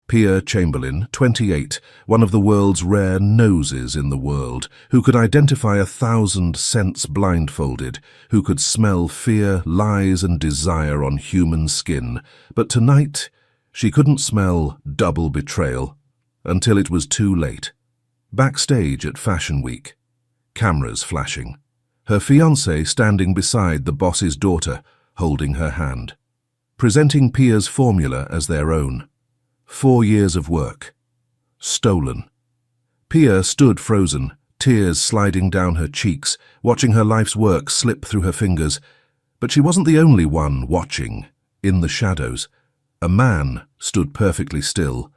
Pia Chamberlain, 28, one of the world's rare noses in the world, who could identify 1,000 scents blindfolded, who could smell fear, lies and desire on human skin. But tonight, she couldn't smell double betrayal until it was too late. Backstage at Fashion Week, cameras flashing, her fiancé standing beside the boss's daughter, holding her hand, presenting Pia's formula as their own. 4 years of work. Stolen. Pia stood frozen, tears sliding down her cheeks, watching her life's work slip through her fingers. But she wasn't the only one watching. In the shadows, a man stood perfectly still,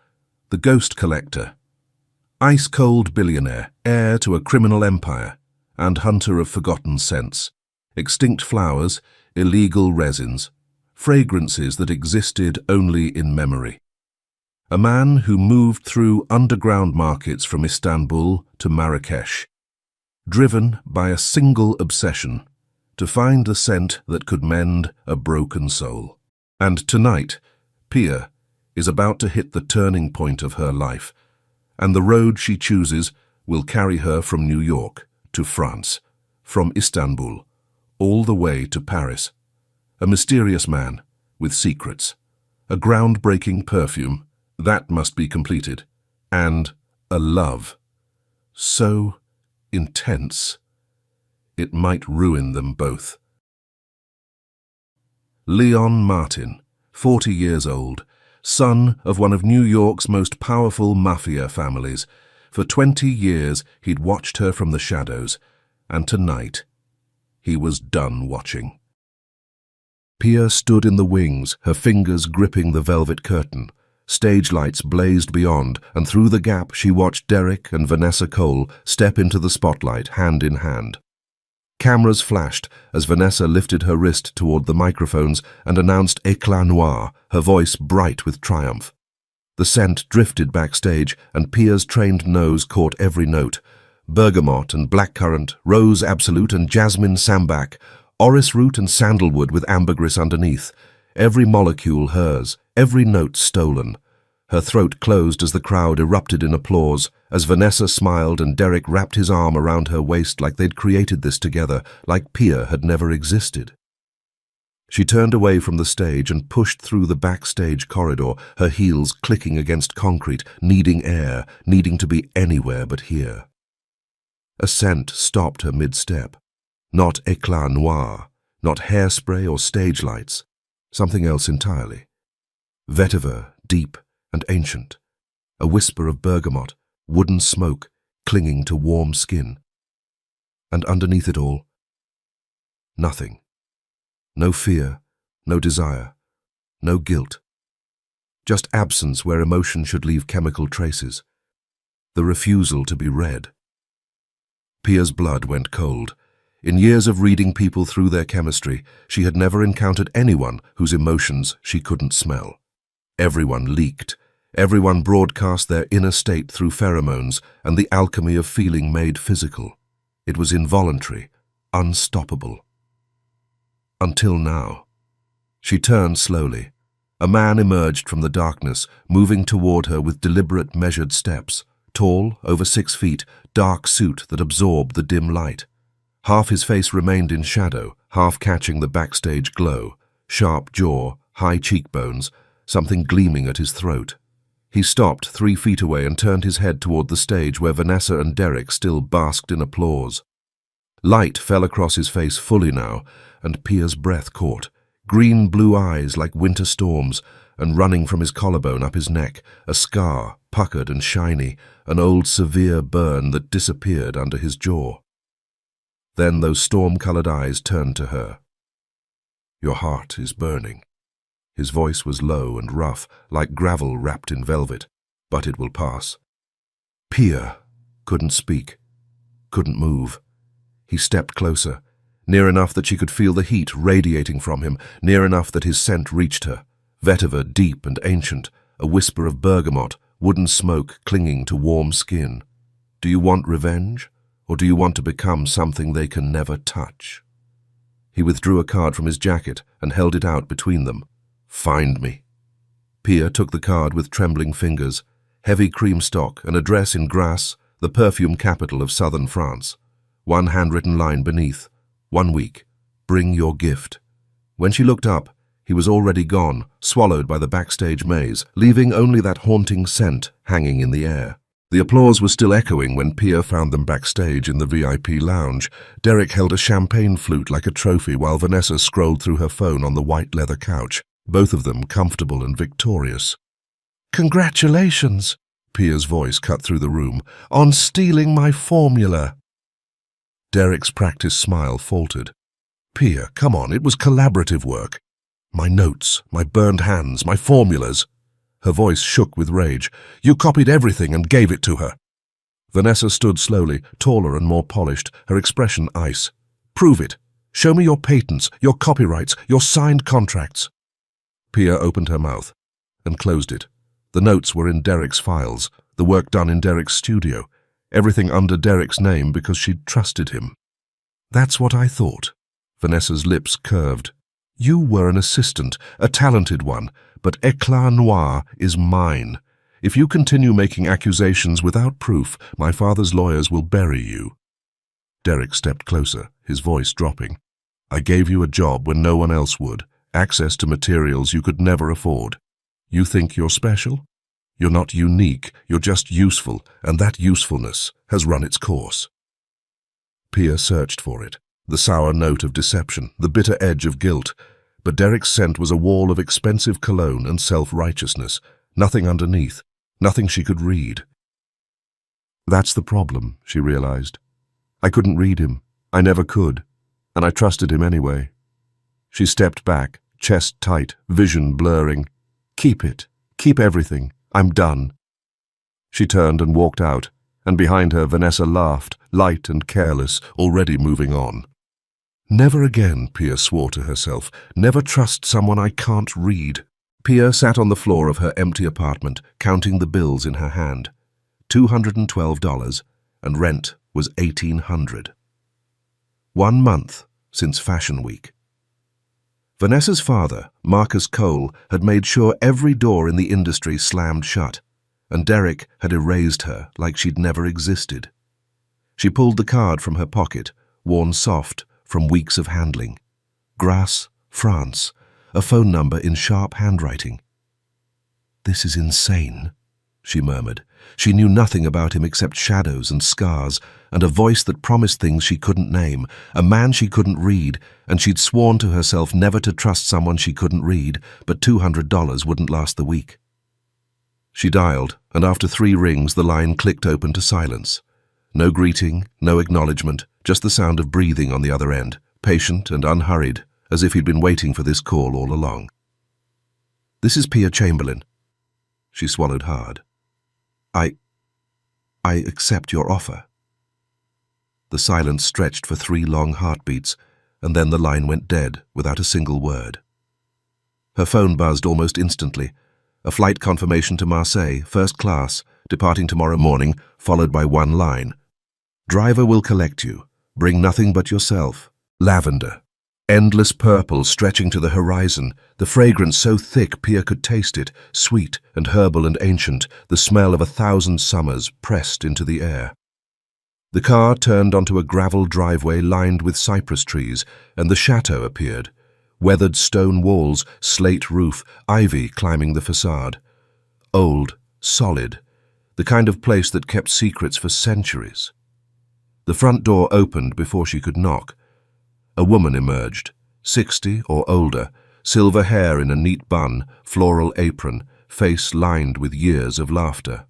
the ghost collector. Ice-cold billionaire, heir to a criminal empire, and hunter of forgotten scents. Extinct flowers, illegal resins, fragrances that existed only in memory. A man who moved through underground markets from Istanbul to Marrakesh, driven by a single obsession, to find the scent that could mend a broken soul. And tonight, Pia is about to hit the turning point of her life, and the road she chooses will carry her from New York to France, from Istanbul, all the way to Paris. A mysterious man with secrets, a groundbreaking perfume that must be completed, and a love so intense it might ruin them both. Leon Martin, 40 years old, son of one of New York's most powerful mafia families. For 20 years he'd watched her from the shadows, and tonight he was done watching. Pia stood in the wings, her fingers gripping the velvet curtain. Stage lights blazed beyond, and through the gap she watched Derek and Vanessa Cole step into the spotlight, hand in hand. Cameras flashed as Vanessa lifted her wrist toward the microphones and announced Éclat Noir, her voice bright with triumph. The scent drifted backstage, and Pia's trained nose caught every note. Bergamot and blackcurrant, rose absolute and jasmine sambac, orris root and sandalwood with ambergris underneath. Every molecule hers, every note stolen. Her throat closed as the crowd erupted in applause, as Vanessa smiled and Derek wrapped his arm around her waist like they'd created this together, like Pia had never existed. She turned away from the stage and pushed through the backstage corridor, her heels clicking against concrete, needing air, needing to be anywhere but here. A scent stopped her mid-step. Not éclat noir, not hairspray or stage lights. Something else entirely. Vetiver, deep and ancient. A whisper of bergamot, wooden smoke, clinging to warm skin. And underneath it all, nothing. No fear, no desire, no guilt. Just absence where emotion should leave chemical traces. The refusal to be read. Pia's blood went cold. In years of reading people through their chemistry, she had never encountered anyone whose emotions she couldn't smell. Everyone leaked. Everyone broadcast their inner state through pheromones and the alchemy of feeling made physical. It was involuntary, unstoppable. Until now. She turned slowly. A man emerged from the darkness, moving toward her with deliberate, measured steps. Tall, over 6 feet, dark suit that absorbed the dim light. Half his face remained in shadow, half catching the backstage glow. Sharp jaw, high cheekbones, something gleaming at his throat. He stopped 3 feet away and turned his head toward the stage where Vanessa and Derek still basked in applause. Light fell across his face fully now, and Pia's breath caught. Green-blue eyes like winter storms, and running from his collarbone up his neck, a scar, puckered and shiny, an old severe burn that disappeared under his jaw. Then those storm-colored eyes turned to her. "Your heart is burning." His voice was low and rough, like gravel wrapped in velvet, but it will pass. Pia couldn't speak, couldn't move. He stepped closer, near enough that she could feel the heat radiating from him, near enough that his scent reached her. Vetiver deep and ancient, a whisper of bergamot, wooden smoke clinging to warm skin. Do you want revenge, or do you want to become something they can never touch? He withdrew a card from his jacket and held it out between them. "Find me." Pia took the card with trembling fingers. Heavy cream stock, an address in Grasse, the perfume capital of southern France. One handwritten line beneath. 1 week. Bring your gift. When she looked up, he was already gone, swallowed by the backstage maze, leaving only that haunting scent hanging in the air. The applause was still echoing when Pia found them backstage in the VIP lounge. Derek held a champagne flute like a trophy while Vanessa scrolled through her phone on the white leather couch, both of them comfortable and victorious. "Congratulations," Pia's voice cut through the room, "on stealing my formula." Derek's practiced smile faltered. "Pia, come on, it was collaborative work. My notes, my burned hands, my formulas." Her voice shook with rage. "You copied everything and gave it to her." Vanessa stood slowly, taller and more polished, her expression ice. "Prove it. Show me your patents, your copyrights, your signed contracts." Pia opened her mouth and closed it. The notes were in Derek's files, the work done in Derek's studio, everything under Derek's name because she'd trusted him. "That's what I thought." Vanessa's lips curved. "You were an assistant, a talented one, but Éclat Noir is mine. If you continue making accusations without proof, my father's lawyers will bury you." Derek stepped closer, his voice dropping. "I gave you a job when no one else would, access to materials you could never afford. You think you're special? You're not unique, you're just useful, and that usefulness has run its course." Pia searched for it, the sour note of deception, the bitter edge of guilt, but Derek's scent was a wall of expensive cologne and self-righteousness, nothing underneath, nothing she could read. "That's the problem," she realized. "I couldn't read him. I never could. And I trusted him anyway." She stepped back, chest tight, vision blurring. "Keep it. Keep everything. I'm done." She turned and walked out, and behind her Vanessa laughed, light and careless, already moving on. "Never again," Pia swore to herself. "Never trust someone I can't read." Pia sat on the floor of her empty apartment, counting the bills in her hand. $212, and rent was $1,800. 1 month since Fashion Week. Vanessa's father, Marcus Cole, had made sure every door in the industry slammed shut, and Derek had erased her like she'd never existed. She pulled the card from her pocket, worn soft from weeks of handling. Grasse, France, a phone number in sharp handwriting. "This is insane," she murmured. She knew nothing about him except shadows and scars, and a voice that promised things she couldn't name, a man she couldn't read, and she'd sworn to herself never to trust someone she couldn't read, but $200 wouldn't last the week. She dialed, and after 3 rings the line clicked open to silence. No greeting, no acknowledgement, just the sound of breathing on the other end, patient and unhurried, as if he'd been waiting for this call all along. "This is Pia Chamberlain." She swallowed hard. I accept your offer." The silence stretched for 3 long heartbeats, and then the line went dead without a single word. Her phone buzzed almost instantly. A flight confirmation to Marseille, first class, departing tomorrow morning, followed by 1 line. "Driver will collect you. Bring nothing but yourself. Lavender." Endless purple stretching to the horizon, the fragrance so thick Pia could taste it, sweet and herbal and ancient, the smell of 1,000 summers pressed into the air. The car turned onto a gravel driveway lined with cypress trees, and the chateau appeared. Weathered stone walls, slate roof, ivy climbing the facade. Old, solid, the kind of place that kept secrets for centuries. The front door opened before she could knock. A woman emerged, 60 or older, silver hair in a neat bun, floral apron, face lined with years of laughter.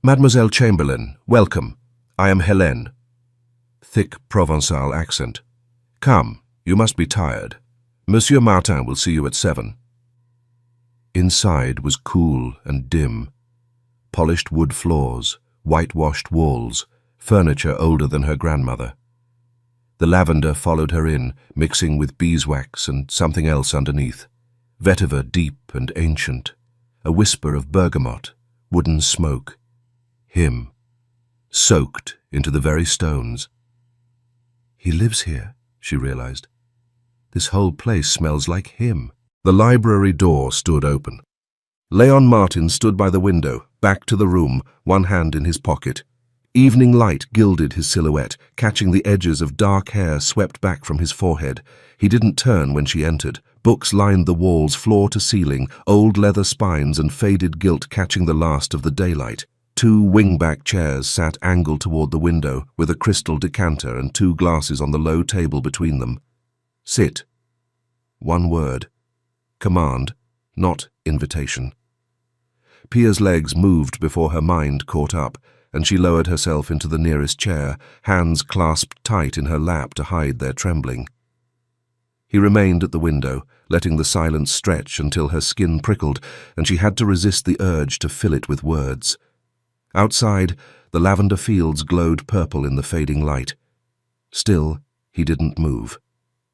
"Mademoiselle Chamberlain, welcome. I am Hélène." Thick Provençal accent. "Come, you must be tired. Monsieur Martin will see you at 7. Inside was cool and dim. Polished wood floors, whitewashed walls, furniture older than her grandmother. The lavender followed her in, mixing with beeswax and something else underneath. Vetiver deep and ancient. A whisper of bergamot, wooden smoke. Him. Soaked into the very stones. "He lives here," she realized. "This whole place smells like him." The library door stood open. Leon Martin stood by the window, back to the room, one hand in his pocket. Evening light gilded his silhouette, catching the edges of dark hair swept back from his forehead. He didn't turn when she entered. Books lined the walls floor to ceiling, old leather spines and faded gilt catching the last of the daylight. Two wing-back chairs sat angled toward the window, with a crystal decanter and two glasses on the low table between them. Sit. One word. Command, not invitation. Pia's legs moved before her mind caught up, and she lowered herself into the nearest chair, hands clasped tight in her lap to hide their trembling. He remained at the window, letting the silence stretch until her skin prickled, and she had to resist the urge to fill it with words. Outside, the lavender fields glowed purple in the fading light. Still, he didn't move.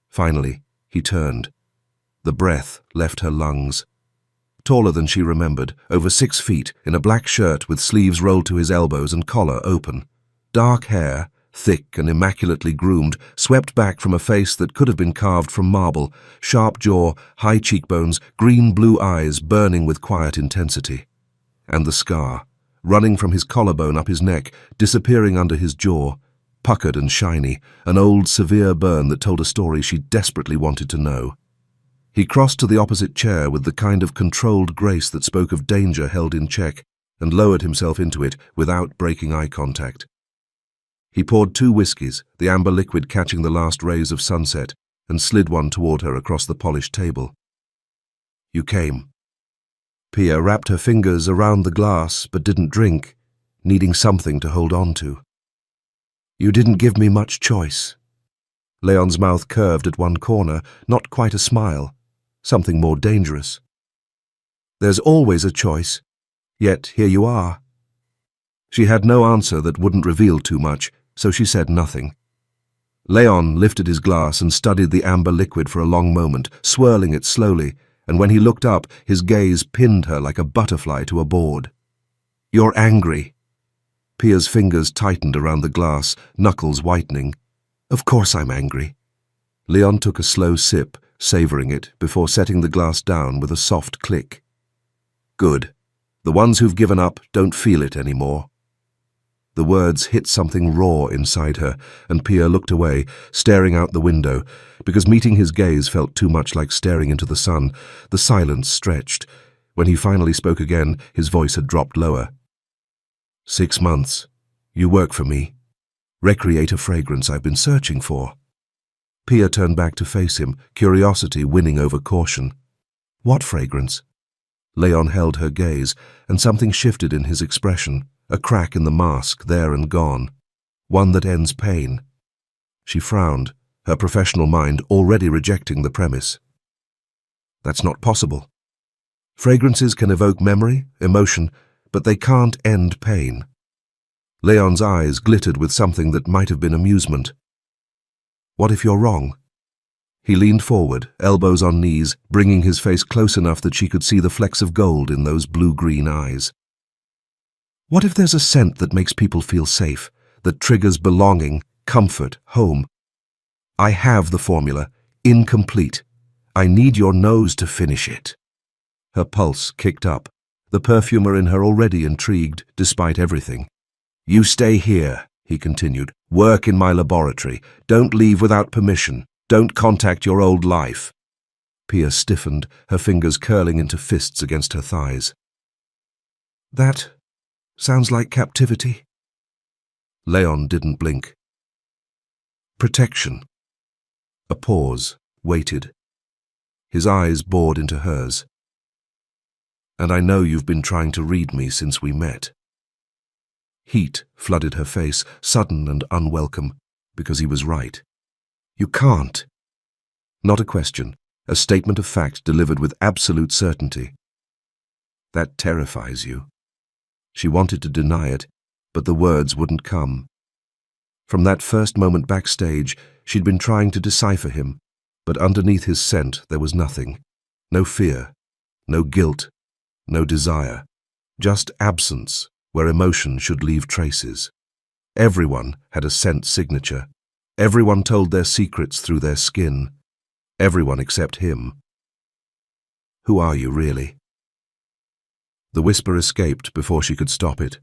Finally, he turned. The breath left her lungs. Taller than she remembered, over 6 feet, in a black shirt with sleeves rolled to his elbows and collar open. Dark hair, thick and immaculately groomed, swept back from a face that could have been carved from marble, sharp jaw, high cheekbones, green-blue eyes burning with quiet intensity. And the scar, running from his collarbone up his neck, disappearing under his jaw, puckered and shiny, an old severe burn that told a story she desperately wanted to know. He crossed to the opposite chair with the kind of controlled grace that spoke of danger held in check, and lowered himself into it without breaking eye contact. He poured 2 whiskies, the amber liquid catching the last rays of sunset, and slid one toward her across the polished table. You came. Pia wrapped her fingers around the glass but didn't drink, needing something to hold on to. You didn't give me much choice. Leon's mouth curved at one corner, not quite a smile. Something more dangerous. There's always a choice, yet here you are. She had no answer that wouldn't reveal too much, so she said nothing. Leon lifted his glass and studied the amber liquid for a long moment, swirling it slowly, and when he looked up, his gaze pinned her like a butterfly to a board. You're angry. Pia's fingers tightened around the glass, knuckles whitening. Of course I'm angry. Leon took a slow sip, savoring it before setting the glass down with a soft click. Good. The ones who've given up don't feel it anymore. The words hit something raw inside her, and Pia looked away, staring out the window, because meeting his gaze felt too much like staring into the sun. The silence stretched. When he finally spoke again, his voice had dropped lower. 6 months. You work for me. Recreate a fragrance I've been searching for. Pia turned back to face him, curiosity winning over caution. What fragrance? Leon held her gaze, and something shifted in his expression, a crack in the mask there and gone, one that ends pain. She frowned, her professional mind already rejecting the premise. That's not possible. Fragrances can evoke memory, emotion, but they can't end pain. Leon's eyes glittered with something that might have been amusement. What if you're wrong? He leaned forward, elbows on knees, bringing his face close enough that she could see the flecks of gold in those blue-green eyes. What if there's a scent that makes people feel safe, that triggers belonging, comfort, home? I have the formula, incomplete. I need your nose to finish it. Her pulse kicked up, the perfumer in her already intrigued, despite everything. You stay here, he continued. Work in my laboratory. Don't leave without permission. Don't contact your old life. Pia stiffened, her fingers curling into fists against her thighs. That sounds like captivity. Leon didn't blink. Protection. A pause, waited. His eyes bored into hers. And I know you've been trying to read me since we met. Heat flooded her face, sudden and unwelcome, because he was right. You can't. Not a question, a statement of fact delivered with absolute certainty. That terrifies you. She wanted to deny it, but the words wouldn't come. From that first moment backstage, she'd been trying to decipher him, but underneath his scent there was nothing. No fear, no guilt, no desire, just absence where emotion should leave traces. Everyone had a scent signature. Everyone told their secrets through their skin. Everyone except him. Who are you, really? The whisper escaped before she could stop it.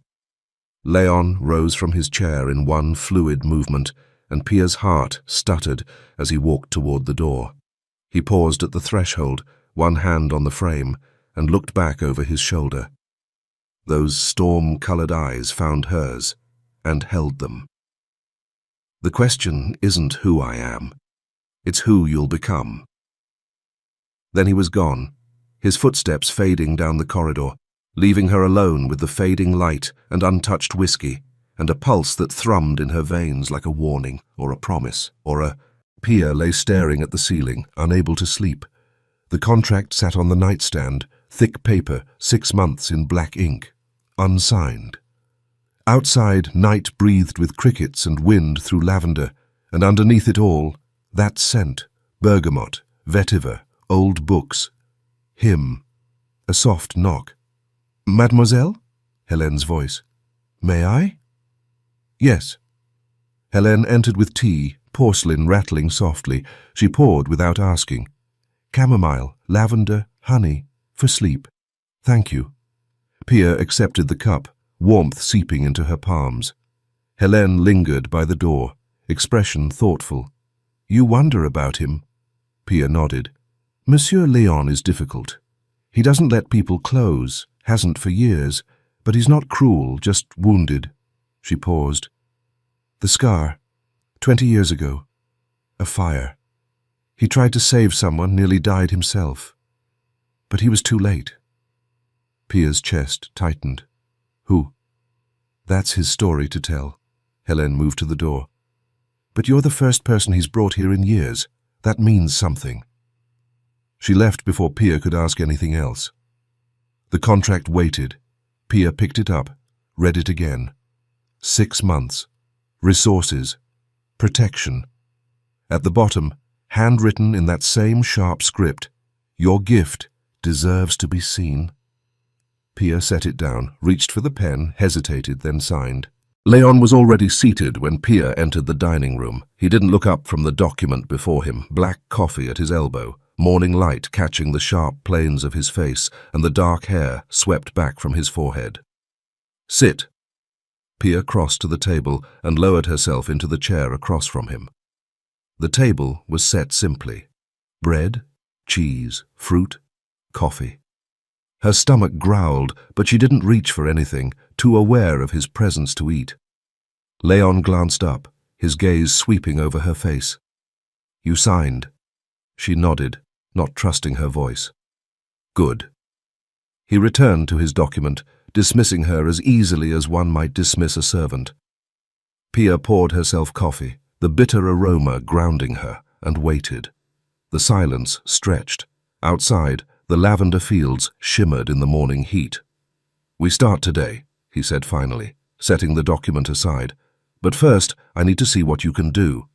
Leon rose from his chair in one fluid movement, and Pia's heart stuttered as he walked toward the door. He paused at the threshold, one hand on the frame, and looked back over his shoulder. Those storm-colored eyes found hers and held them. The question isn't who I am. It's who you'll become. Then he was gone, his footsteps fading down the corridor, leaving her alone with the fading light and untouched whiskey, and a pulse that thrummed in her veins like a warning or a promise or a... Pia lay staring at the ceiling, unable to sleep. The contract sat on the nightstand, thick paper, 6 months in black ink, unsigned. Outside, night breathed with crickets and wind through lavender, and underneath it all, that scent, bergamot, vetiver, old books, him. A soft knock. "Mademoiselle?" Helene's voice. "May I?" "Yes." Helene entered with tea, porcelain rattling softly. She poured without asking. "Chamomile, lavender, honey, for sleep. Thank you." Pia accepted the cup, warmth seeping into her palms. Helene lingered by the door, expression thoughtful. "You wonder about him?" Pia nodded. "Monsieur Léon is difficult. He doesn't let people close, hasn't for years, but he's not cruel, just wounded." She paused. "The scar, 20 years ago. A fire. He tried to save someone, nearly died himself. But he was too late." Pia's chest tightened. "Who?" "That's his story to tell." Helene moved to the door. "But you're the first person he's brought here in years. That means something." She left before Pia could ask anything else. The contract waited. Pia picked it up, read it again. 6 months. Resources. Protection. At the bottom, handwritten in that same sharp script, "Your gift deserves to be seen." Pia set it down, reached for the pen, hesitated, then signed. Léon was already seated when Pia entered the dining room. He didn't look up from the document before him, black coffee at his elbow, morning light catching the sharp planes of his face and the dark hair swept back from his forehead. "Sit." Pia crossed to the table and lowered herself into the chair across from him. The table was set simply. Bread, cheese, fruit, coffee. Her stomach growled, but she didn't reach for anything, too aware of his presence to eat. Léon glanced up, his gaze sweeping over her face. "You signed." She nodded, not trusting her voice. "Good." He returned to his document, dismissing her as easily as one might dismiss a servant. Pia poured herself coffee, the bitter aroma grounding her, and waited. The silence stretched. Outside, the lavender fields shimmered in the morning heat. "We start today," he said finally, setting the document aside. "But first, I need to see what you can do."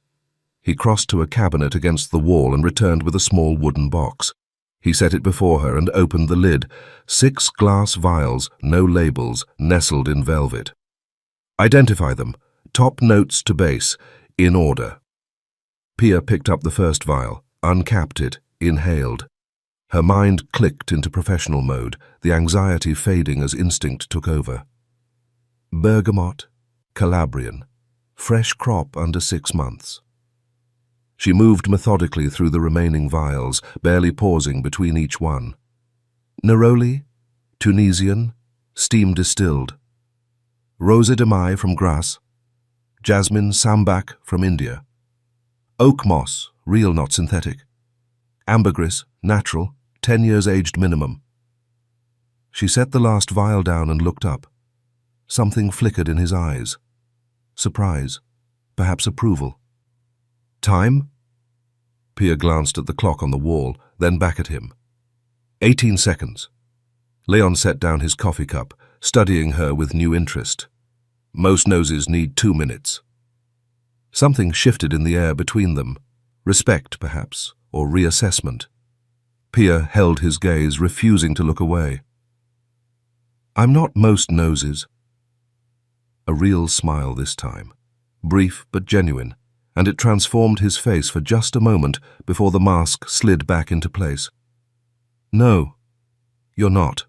He crossed to a cabinet against the wall and returned with a small wooden box. He set it before her and opened the lid. 6 glass vials, no labels, nestled in velvet. "Identify them, top notes to base, in order." Pia picked up the first vial, uncapped it, inhaled. Her mind clicked into professional mode, the anxiety fading as instinct took over. Bergamot, Calabrian, fresh crop under 6 months. She moved methodically through the remaining vials, barely pausing between each one. Neroli, Tunisian, steam distilled. Rosa de Mai from Grasse. Jasmine Sambac from India. Oak moss, real not synthetic. Ambergris, natural, 10 years aged minimum. She set the last vial down and looked up. Something flickered in his eyes. Surprise, perhaps approval. "Time?" Pia glanced at the clock on the wall, then back at him. 18 seconds. Léon set down his coffee cup, studying her with new interest. "Most noses need 2 minutes." Something shifted in the air between them. Respect, perhaps, or reassessment. Pia held his gaze, refusing to look away. "I'm not most noses." A real smile this time, brief but genuine, and it transformed his face for just a moment before the mask slid back into place. "No, you're not."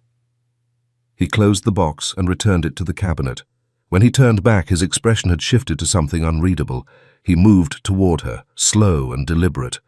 He closed the box and returned it to the cabinet. When he turned back, his expression had shifted to something unreadable. He moved toward her, slow and deliberate.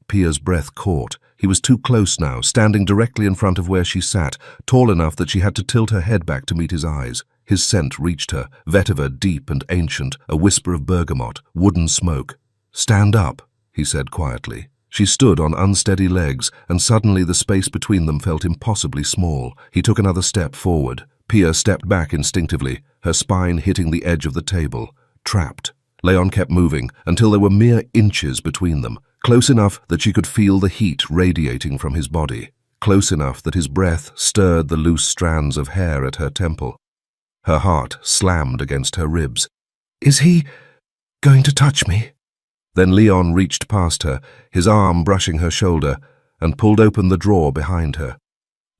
Pia's breath caught. He was too close now, standing directly in front of where she sat, tall enough that she had to tilt her head back to meet his eyes. His scent reached her, vetiver deep and ancient, a whisper of bergamot, wooden smoke. "Stand up," he said quietly. She stood on unsteady legs, and suddenly the space between them felt impossibly small. He took another step forward. Pia stepped back instinctively, her spine hitting the edge of the table. Trapped. Leon kept moving until there were mere inches between them, close enough that she could feel the heat radiating from his body, close enough that his breath stirred the loose strands of hair at her temple. Her heart slammed against her ribs. "Is he going to touch me?" Then Leon reached past her, his arm brushing her shoulder, and pulled open the drawer behind her.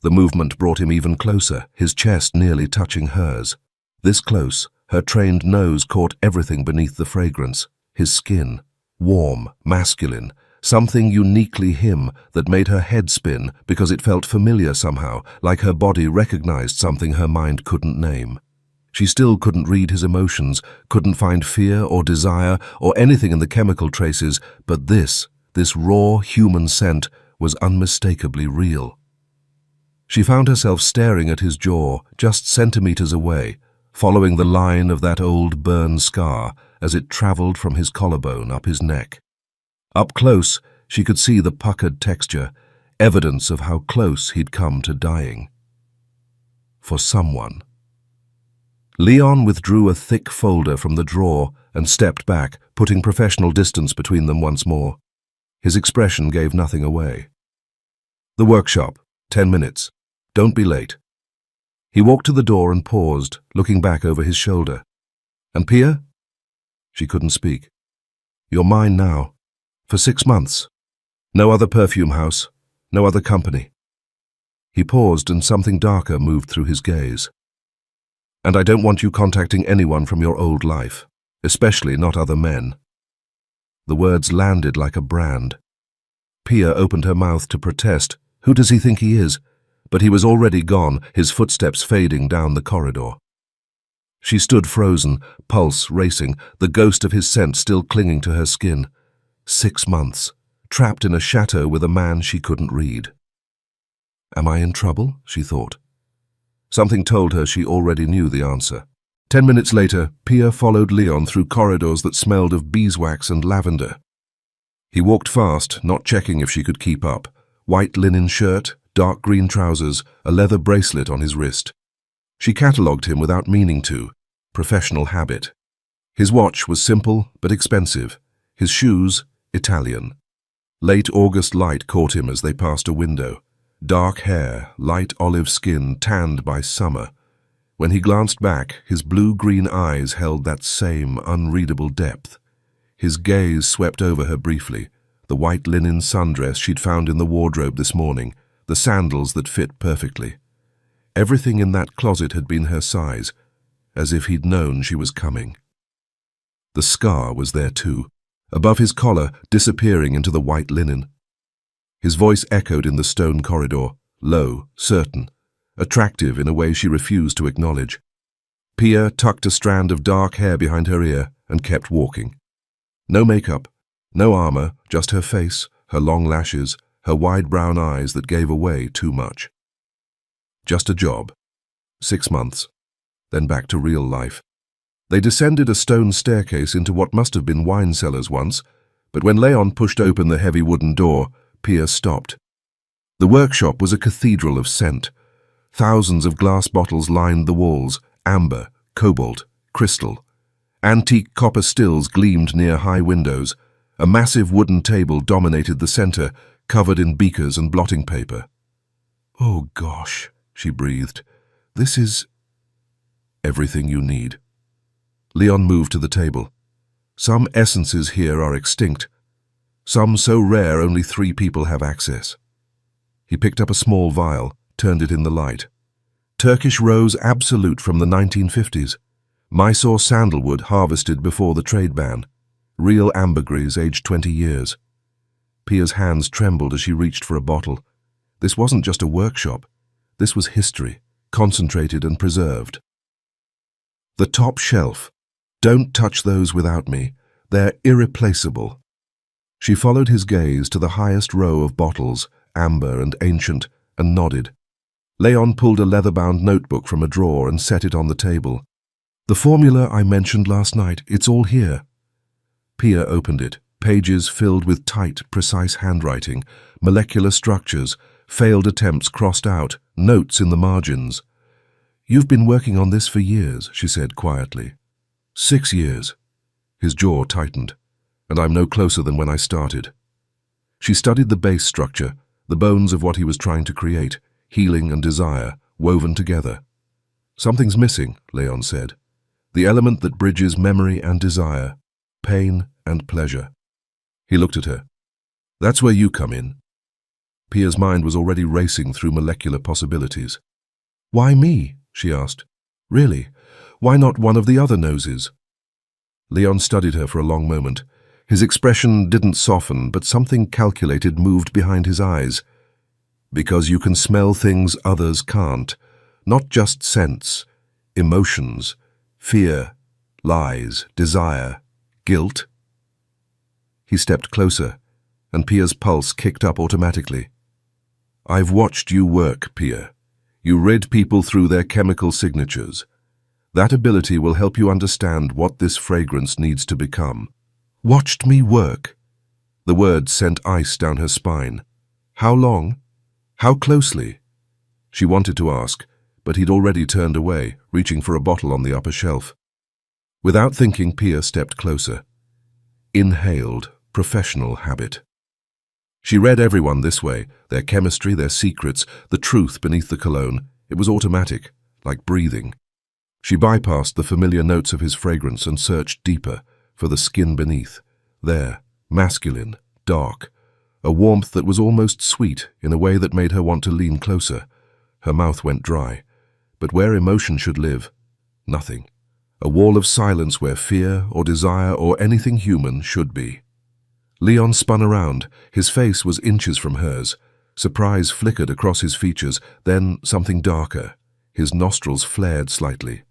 The movement brought him even closer, his chest nearly touching hers. This close, her trained nose caught everything beneath the fragrance. His skin, warm, masculine, something uniquely him that made her head spin because it felt familiar somehow, like her body recognized something her mind couldn't name. She still couldn't read his emotions, couldn't find fear or desire or anything in the chemical traces, but this raw human scent was unmistakably real. She found herself staring at his jaw, just centimeters away, following the line of that old burn scar as it traveled from his collarbone up his neck. Up close, she could see the puckered texture, evidence of how close he'd come to dying. For someone. Leon withdrew a thick folder from the drawer and stepped back, putting professional distance between them once more. His expression gave nothing away. "The workshop, 10 minutes. Don't be late." He walked to the door and paused, looking back over his shoulder. "And Pia?" She couldn't speak. "You're mine now. For 6 months. No other perfume house, no other company." He paused and something darker moved through his gaze. "And I don't want you contacting anyone from your old life, especially not other men." The words landed like a brand. Pia opened her mouth to protest. Who does he think he is? But he was already gone, his footsteps fading down the corridor. She stood frozen, pulse racing, the ghost of his scent still clinging to her skin. 6 months, trapped in a chateau with a man she couldn't read. Am I in trouble? She thought. Something told her she already knew the answer. 10 minutes later, Pia followed Leon through corridors that smelled of beeswax and lavender. He walked fast, not checking if she could keep up. White linen shirt, dark green trousers, a leather bracelet on his wrist. She catalogued him without meaning to. Professional habit. His watch was simple but expensive. His shoes, Italian. Late August light caught him as they passed a window. Dark hair, light olive skin, tanned by summer. When he glanced back, his blue-green eyes held that same unreadable depth. His gaze swept over her briefly, the white linen sundress she'd found in the wardrobe this morning, the sandals that fit perfectly. Everything in that closet had been her size, as if he'd known she was coming. The scar was there too, above his collar, disappearing into the white linen. His voice echoed in the stone corridor, low, certain, attractive in a way she refused to acknowledge. Pia tucked a strand of dark hair behind her ear and kept walking. No makeup, no armor, just her face, her long lashes, her wide brown eyes that gave away too much. Just a job. 6 months. Then back to real life. They descended a stone staircase into what must have been wine cellars once, but when Leon pushed open the heavy wooden door, Pia stopped. The workshop was a cathedral of scent. Thousands of glass bottles lined the walls, amber, cobalt, crystal. Antique copper stills gleamed near high windows. A massive wooden table dominated the center, covered in beakers and blotting paper. "Oh gosh," she breathed. "This is everything you need." Leon moved to the table. "Some essences here are extinct. Some so rare only 3 people have access." He picked up a small vial, turned it in the light. Turkish Rose Absolute from the 1950s. Mysore sandalwood harvested before the trade ban. Real ambergris aged 20 years. Pia's hands trembled as she reached for a bottle. This wasn't just a workshop. This was history, concentrated and preserved. The top shelf. Don't touch those without me. They're irreplaceable. She followed his gaze to the highest row of bottles, amber and ancient, and nodded. Leon pulled a leather-bound notebook from a drawer and set it on the table. The formula I mentioned last night, it's all here. Pia opened it, pages filled with tight, precise handwriting, molecular structures, failed attempts crossed out, notes in the margins. You've been working on this for years, she said quietly. 6 years. His jaw tightened, and I'm no closer than when I started. She studied the base structure, the bones of what he was trying to create, healing and desire, woven together. Something's missing, Leon said. The element that bridges memory and desire, pain and pleasure. He looked at her. That's where you come in. Pia's mind was already racing through molecular possibilities. Why me? She asked. Really? Why not one of the other noses? Leon studied her for a long moment. His expression didn't soften, but something calculated moved behind his eyes. Because you can smell things others can't. Not just scents, emotions, fear, lies, desire, guilt. He stepped closer, and Pia's pulse kicked up automatically. I've watched you work, Pia. You read people through their chemical signatures. That ability will help you understand what this fragrance needs to become. Watched me work? The words sent ice down her spine. How long? How closely? She wanted to ask, but he'd already turned away, reaching for a bottle on the upper shelf. Without thinking, Pia stepped closer. Inhaled, professional habit. She read everyone this way, their chemistry, their secrets, the truth beneath the cologne. It was automatic, like breathing. She bypassed the familiar notes of his fragrance and searched deeper, for the skin beneath. There, masculine, dark, a warmth that was almost sweet in a way that made her want to lean closer. Her mouth went dry. But where emotion should live, nothing. A wall of silence where fear or desire or anything human should be. Leon spun around. His face was inches from hers. Surprise flickered across his features, then something darker. His nostrils flared slightly.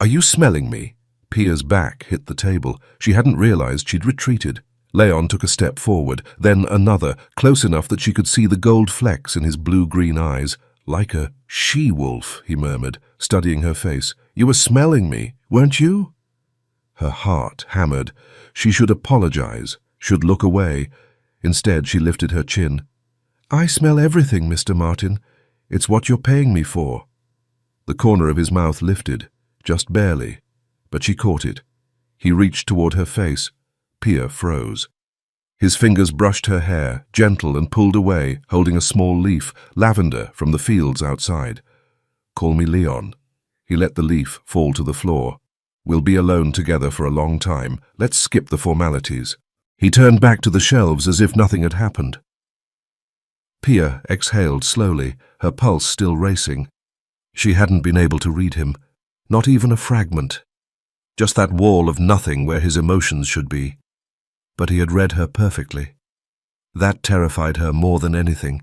Are you smelling me? Pia's back hit the table. She hadn't realized she'd retreated. Leon took a step forward, then another, close enough that she could see the gold flecks in his blue-green eyes. Like a she-wolf, he murmured, studying her face. You were smelling me, weren't you? Her heart hammered. She should apologize, should look away. Instead, she lifted her chin. I smell everything, Mr. Martin. It's what you're paying me for. The corner of his mouth lifted, just barely, but she caught it. He reached toward her face. Pia froze. His fingers brushed her hair, gentle, and pulled away, holding a small leaf, lavender, from the fields outside. Call me Leon. He let the leaf fall to the floor. We'll be alone together for a long time. Let's skip the formalities. He turned back to the shelves as if nothing had happened. Pia exhaled slowly, her pulse still racing. She hadn't been able to read him, not even a fragment. Just that wall of nothing where his emotions should be. But he had read her perfectly. That terrified her more than anything.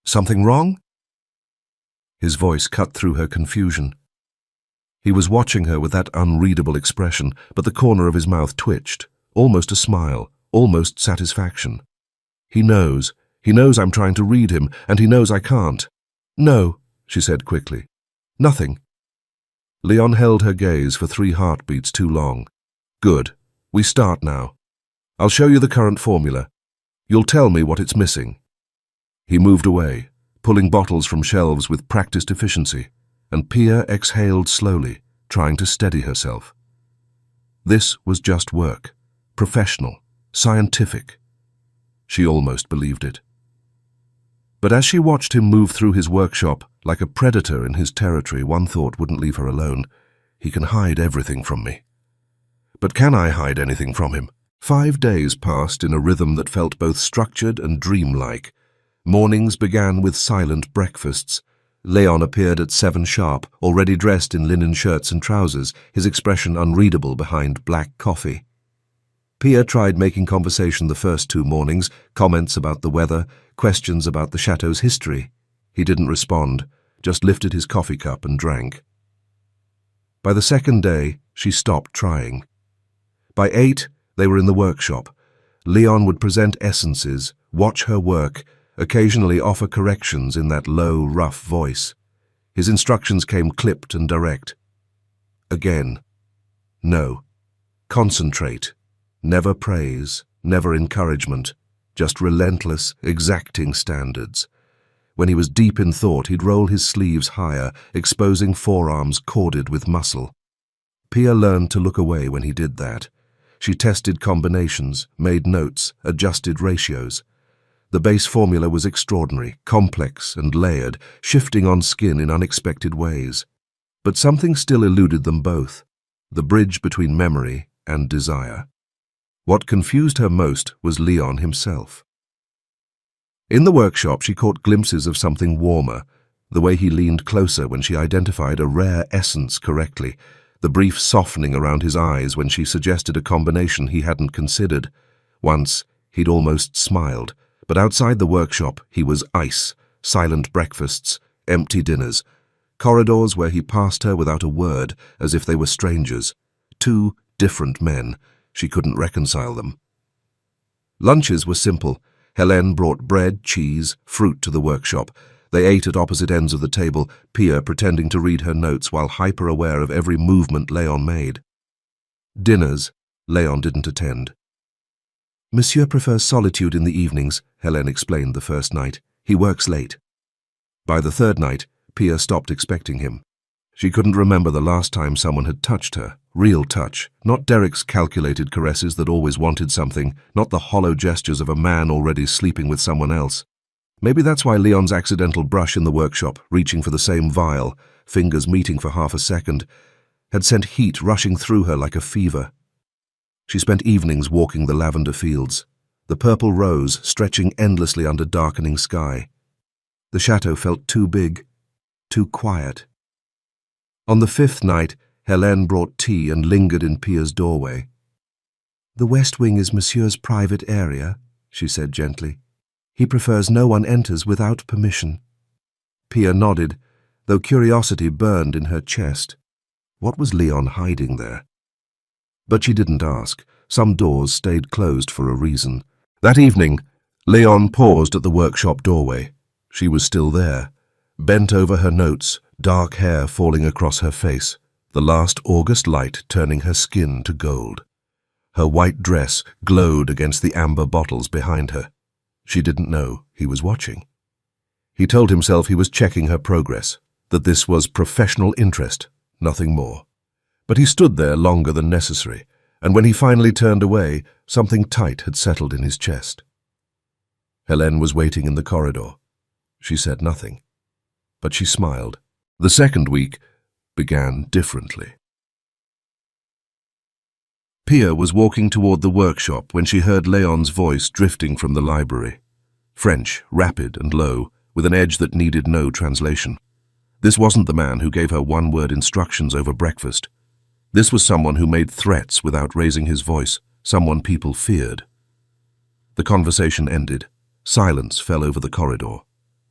Something wrong? His voice cut through her confusion. He was watching her with that unreadable expression, but the corner of his mouth twitched, almost a smile, almost satisfaction. He knows I'm trying to read him, and he knows I can't. No, she said quickly. Nothing. Leon held her gaze for 3 heartbeats too long. Good. We start now. I'll show you the current formula. You'll tell me what it's missing. He moved away, pulling bottles from shelves with practiced efficiency, and Pia exhaled slowly, trying to steady herself. This was just work. Professional. Scientific. She almost believed it. But as she watched him move through his workshop, like a predator in his territory, one thought wouldn't leave her alone. He can hide everything from me. But can I hide anything from him? 5 days passed in a rhythm that felt both structured and dreamlike. Mornings began with silent breakfasts. Leon appeared at 7 sharp, already dressed in linen shirts and trousers, his expression unreadable behind black coffee. Pia tried making conversation the first 2 mornings, comments about the weather, questions about the chateau's history. He didn't respond, just lifted his coffee cup and drank. By the second day, she stopped trying. By 8, they were in the workshop. Leon would present essences, watch her work, occasionally offer corrections in that low, rough voice. His instructions came clipped and direct. Again. No. Concentrate. Never praise, never encouragement, just relentless, exacting standards. When he was deep in thought, he'd roll his sleeves higher, exposing forearms corded with muscle. Pia learned to look away when he did that. She tested combinations, made notes, adjusted ratios. The base formula was extraordinary, complex and layered, shifting on skin in unexpected ways. But something still eluded them both, the bridge between memory and desire. What confused her most was Leon himself. In the workshop, she caught glimpses of something warmer, the way he leaned closer when she identified a rare essence correctly, the brief softening around his eyes when she suggested a combination he hadn't considered. Once, he'd almost smiled, but outside the workshop, he was ice, silent breakfasts, empty dinners, corridors where he passed her without a word, as if they were strangers. 2 different men. She couldn't reconcile them. Lunches were simple. Helene brought bread, cheese, fruit to the workshop. They ate at opposite ends of the table, Pia pretending to read her notes while hyper-aware of every movement Leon made. Dinners, Leon didn't attend. Monsieur prefers solitude in the evenings, Helene explained the first night. He works late. By the third night, Pia stopped expecting him. She couldn't remember the last time someone had touched her. Real touch, not Derek's calculated caresses that always wanted something, not the hollow gestures of a man already sleeping with someone else. Maybe that's why Leon's accidental brush in the workshop, reaching for the same vial, fingers meeting for half a second, had sent heat rushing through her like a fever. She spent evenings walking the lavender fields, the purple rose stretching endlessly under darkening sky. The chateau felt too big, too quiet. On the 5th night, Helene brought tea and lingered in Pia's doorway. "The west wing is Monsieur's private area," she said gently. "He prefers no one enters without permission." Pia nodded, though curiosity burned in her chest. What was Leon hiding there? But she didn't ask. Some doors stayed closed for a reason. That evening, Leon paused at the workshop doorway. She was still there, bent over her notes, dark hair falling across her face, the last August light turning her skin to gold. Her white dress glowed against the amber bottles behind her. She didn't know he was watching. He told himself he was checking her progress, that this was professional interest, nothing more. But he stood there longer than necessary, and when he finally turned away, something tight had settled in his chest. Helene was waiting in the corridor. She said nothing, but she smiled. The second week began differently. Pia was walking toward the workshop when she heard Leon's voice drifting from the library. French, rapid and low, with an edge that needed no translation. This wasn't the man who gave her one-word instructions over breakfast. This was someone who made threats without raising his voice, someone people feared. The conversation ended. Silence fell over the corridor.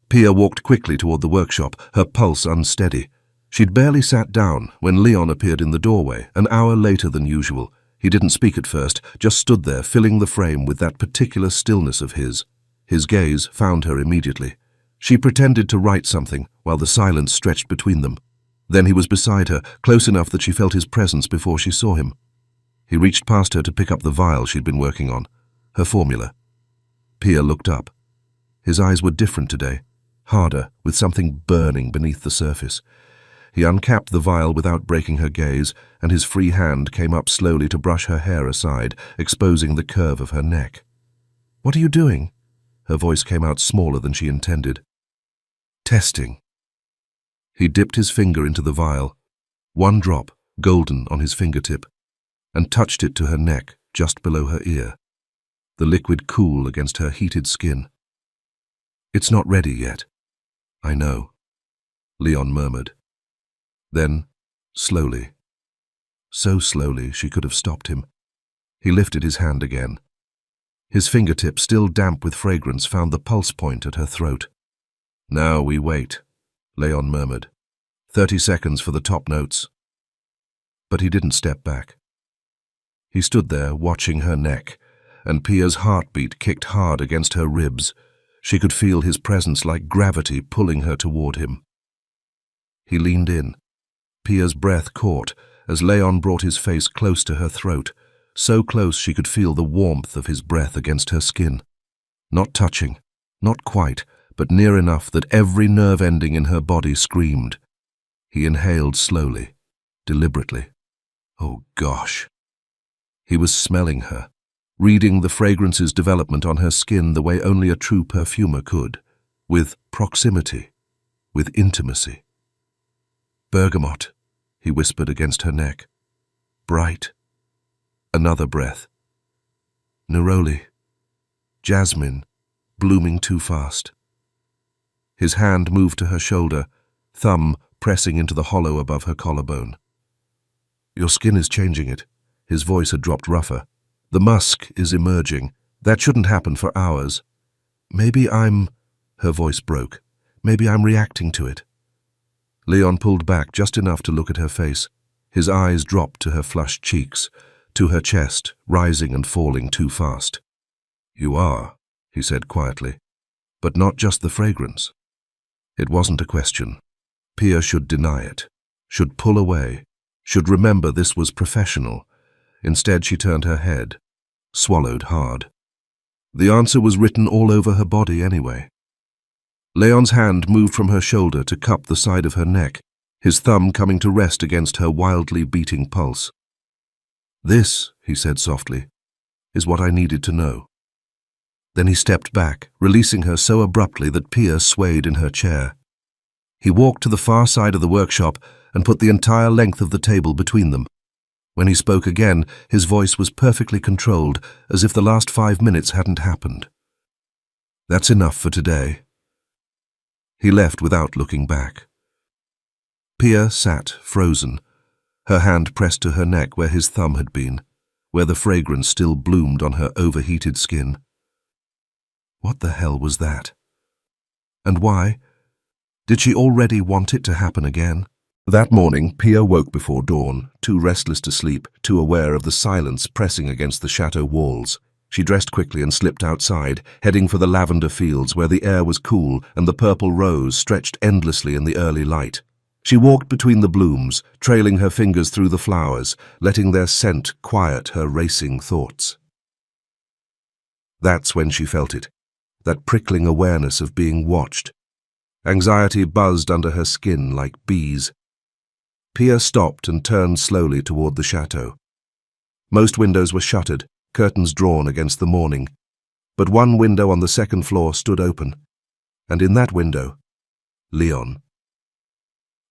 Pia walked quickly toward the workshop, her pulse unsteady. She'd barely sat down when Leon appeared in the doorway, an hour later than usual. He didn't speak at first, just stood there, filling the frame with that particular stillness of his. His gaze found her immediately. She pretended to write something while the silence stretched between them. Then he was beside her, close enough that she felt his presence before she saw him. He reached past her to pick up the vial she'd been working on, her formula. Pia looked up. His eyes were different today, harder, with something burning beneath the surface. He uncapped the vial without breaking her gaze, and his free hand came up slowly to brush her hair aside, exposing the curve of her neck. "What are you doing?" Her voice came out smaller than she intended. "Testing." He dipped his finger into the vial, one drop, golden on his fingertip, and touched it to her neck, just below her ear, the liquid cool against her heated skin. "It's not ready yet." "I know," Leon murmured. Then, slowly, so slowly she could have stopped him, he lifted his hand again. His fingertip, still damp with fragrance, found the pulse point at her throat. "Now we wait." Leon murmured. 30 seconds for the top notes. But he didn't step back. He stood there watching her neck, and Pia's heartbeat kicked hard against her ribs. She could feel his presence like gravity pulling her toward him. He leaned in. Pia's breath caught as Leon brought his face close to her throat, so close she could feel the warmth of his breath against her skin. Not touching, not quite, but near enough that every nerve ending in her body screamed. He inhaled slowly, deliberately. Oh gosh. He was smelling her, reading the fragrance's development on her skin the way only a true perfumer could, with proximity, with intimacy. Bergamot, he whispered against her neck. Bright. Another breath. Neroli. Jasmine, blooming too fast. His hand moved to her shoulder, thumb pressing into the hollow above her collarbone. Your skin is changing it. His voice had dropped rougher. The musk is emerging. That shouldn't happen for hours. Maybe I'm... Her voice broke. Maybe I'm reacting to it. Leon pulled back just enough to look at her face. His eyes dropped to her flushed cheeks, to her chest, rising and falling too fast. You are, he said quietly, but not just the fragrance. It wasn't a question. Pia should deny it, should pull away, should remember this was professional. Instead, she turned her head, swallowed hard. The answer was written all over her body anyway. Leon's hand moved from her shoulder to cup the side of her neck, his thumb coming to rest against her wildly beating pulse. This, he said softly, is what I needed to know. Then he stepped back, releasing her so abruptly that Pia swayed in her chair. He walked to the far side of the workshop and put the entire length of the table between them. When he spoke again, his voice was perfectly controlled, as if the last 5 minutes hadn't happened. That's enough for today. He left without looking back. Pia sat, frozen, her hand pressed to her neck where his thumb had been, where the fragrance still bloomed on her overheated skin. What the hell was that? And why? Did she already want it to happen again? That morning, Pia woke before dawn, too restless to sleep, too aware of the silence pressing against the chateau walls. She dressed quickly and slipped outside, heading for the lavender fields where the air was cool and the purple rose stretched endlessly in the early light. She walked between the blooms, trailing her fingers through the flowers, letting their scent quiet her racing thoughts. That's when she felt it, that prickling awareness of being watched. Anxiety buzzed under her skin like bees. Pia stopped and turned slowly toward the chateau. Most windows were shuttered, curtains drawn against the morning, but one window on the second floor stood open, and in that window, Leon.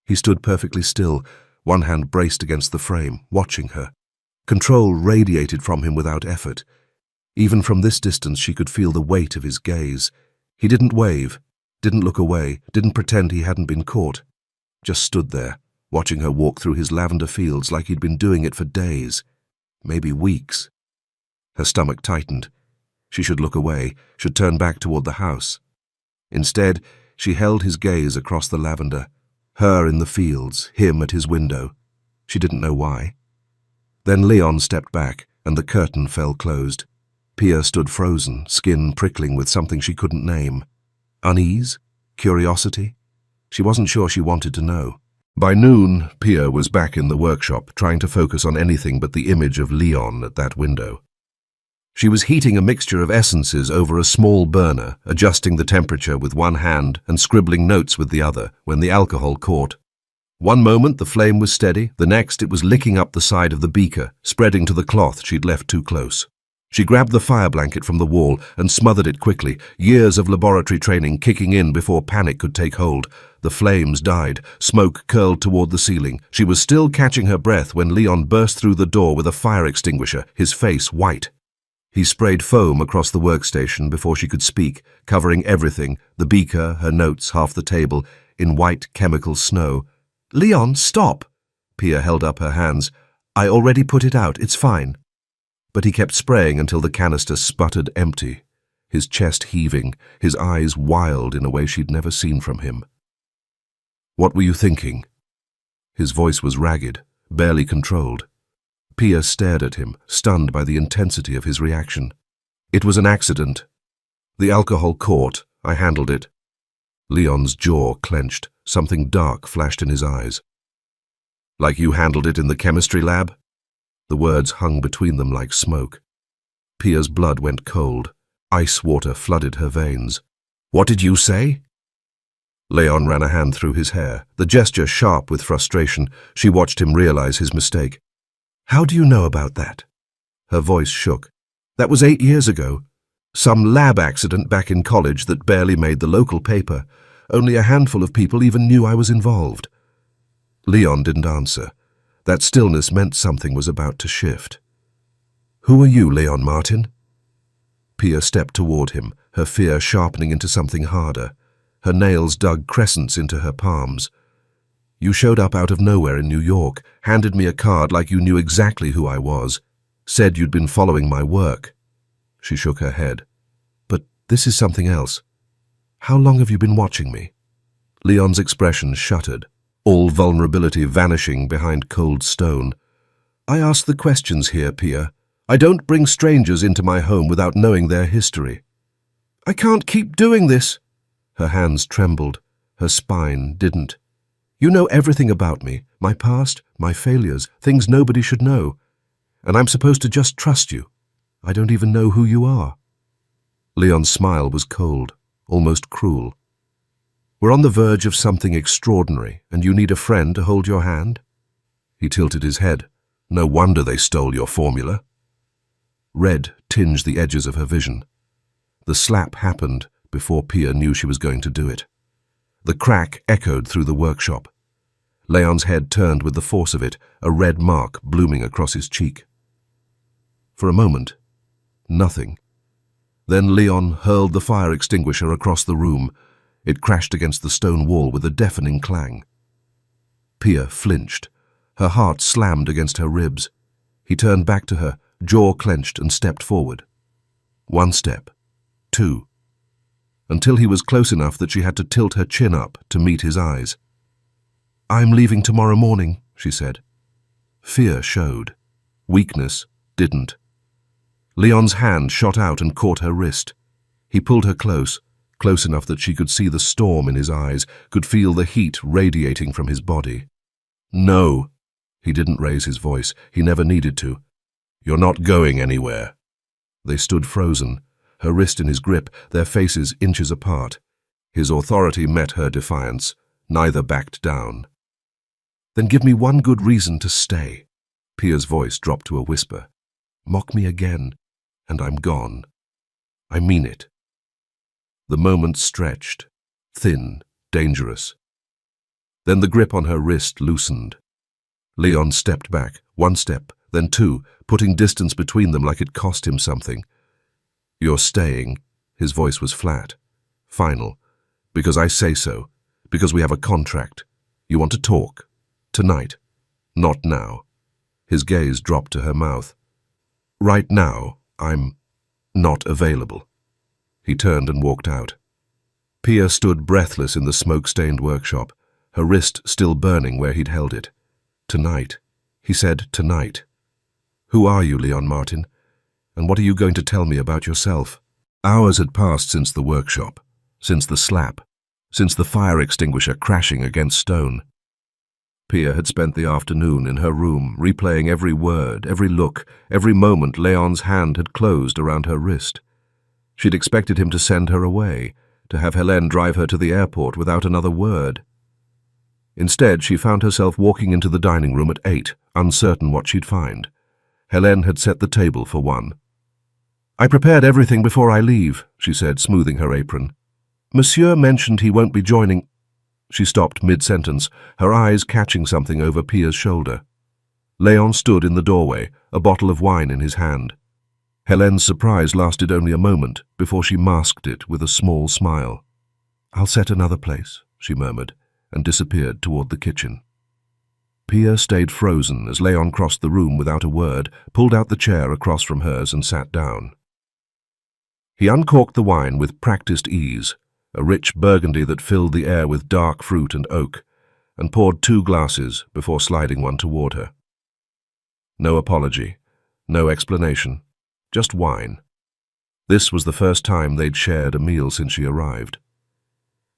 He stood perfectly still, one hand braced against the frame, watching her. Control radiated from him without effort. Even from this distance she could feel the weight of his gaze. He didn't wave, didn't look away, didn't pretend he hadn't been caught. Just stood there, watching her walk through his lavender fields like he'd been doing it for days, maybe weeks. Her stomach tightened. She should look away, should turn back toward the house. Instead, she held his gaze across the lavender, her in the fields, him at his window. She didn't know why. Then Leon stepped back, and the curtain fell closed. Pia stood frozen, skin prickling with something she couldn't name. Unease? Curiosity? She wasn't sure she wanted to know. By noon, Pia was back in the workshop, trying to focus on anything but the image of Leon at that window. She was heating a mixture of essences over a small burner, adjusting the temperature with one hand and scribbling notes with the other, when the alcohol caught. One moment the flame was steady, the next it was licking up the side of the beaker, spreading to the cloth she'd left too close. She grabbed the fire blanket from the wall and smothered it quickly, years of laboratory training kicking in before panic could take hold. The flames died, smoke curled toward the ceiling. She was still catching her breath when Leon burst through the door with a fire extinguisher, his face white. He sprayed foam across the workstation before she could speak, covering everything, the beaker, her notes, half the table, in white chemical snow. "Leon, stop!" Pia held up her hands. "I already put it out, it's fine." But he kept spraying until the canister sputtered empty, his chest heaving, his eyes wild in a way she'd never seen from him. What were you thinking? His voice was ragged, barely controlled. Pia stared at him, stunned by the intensity of his reaction. It was an accident. The alcohol caught. I handled it. Leon's jaw clenched. Something dark flashed in his eyes. Like you handled it in the chemistry lab? The words hung between them like smoke. Pia's blood went cold. Ice water flooded her veins. What did you say? Leon ran a hand through his hair, the gesture sharp with frustration. She watched him realize his mistake. How do you know about that? Her voice shook. That was 8 years ago. Some lab accident back in college that barely made the local paper. Only a handful of people even knew I was involved. Leon didn't answer. That stillness meant something was about to shift. Who are you, Leon Martin? Pia stepped toward him, her fear sharpening into something harder. Her nails dug crescents into her palms. You showed up out of nowhere in New York, handed me a card like you knew exactly who I was, said you'd been following my work. She shook her head. But this is something else. How long have you been watching me? Leon's expression shuttered, all vulnerability vanishing behind cold stone. I ask the questions here, Pia. I don't bring strangers into my home without knowing their history. I can't keep doing this. Her hands trembled. Her spine didn't. You know everything about me, my past, my failures, things nobody should know. And I'm supposed to just trust you. I don't even know who you are. Leon's smile was cold, almost cruel. We're on the verge of something extraordinary, and you need a friend to hold your hand? He tilted his head. No wonder they stole your formula. Red tinged the edges of her vision. The slap happened before Pia knew she was going to do it. The crack echoed through the workshop. Leon's head turned with the force of it, a red mark blooming across his cheek. For a moment, nothing. Then Leon hurled the fire extinguisher across the room. It crashed against the stone wall with a deafening clang. Pia flinched. Her heart slammed against her ribs. He turned back to her, jaw clenched, and stepped forward. 1 step. 2. Until he was close enough that she had to tilt her chin up to meet his eyes. I'm leaving tomorrow morning, she said. Fear showed. Weakness didn't. Leon's hand shot out and caught her wrist. He pulled her close enough that she could see the storm in his eyes, could feel the heat radiating from his body. No. He didn't raise his voice. He never needed to. You're not going anywhere. They stood frozen, her wrist in his grip, their faces inches apart. His authority met her defiance. Neither backed down. Then give me one good reason to stay. Pia's voice dropped to a whisper. Mock me again, and I'm gone. I mean it. The moment stretched, thin, dangerous. Then the grip on her wrist loosened. Leon stepped back, 1 step, then 2, putting distance between them like it cost him something. You're staying. His voice was flat, final. Because I say so. Because we have a contract. You want to talk. Tonight. Not now. His gaze dropped to her mouth. Right now, I'm not available. He turned and walked out. Pia stood breathless in the smoke-stained workshop, her wrist still burning where he'd held it. Tonight. He said tonight. Who are you, Leon Martin? And what are you going to tell me about yourself? Hours had passed since the workshop, since the slap, since the fire extinguisher crashing against stone. Pia had spent the afternoon in her room, replaying every word, every look, every moment Leon's hand had closed around her wrist. She'd expected him to send her away, to have Helene drive her to the airport without another word. Instead, she found herself walking into the dining room at 8, uncertain what she'd find. Helene had set the table for 1. I prepared everything before I leave, she said, smoothing her apron. Monsieur mentioned he won't be joining. She stopped mid-sentence, her eyes catching something over Pia's shoulder. Leon stood in the doorway, a bottle of wine in his hand. Helene's surprise lasted only a moment before she masked it with a small smile. I'll set another place, she murmured, and disappeared toward the kitchen. Pia stayed frozen as Leon crossed the room without a word, pulled out the chair across from hers and sat down. He uncorked the wine with practiced ease, a rich burgundy that filled the air with dark fruit and oak, and poured 2 glasses before sliding one toward her. No apology, no explanation, just wine. This was the first time they'd shared a meal since she arrived.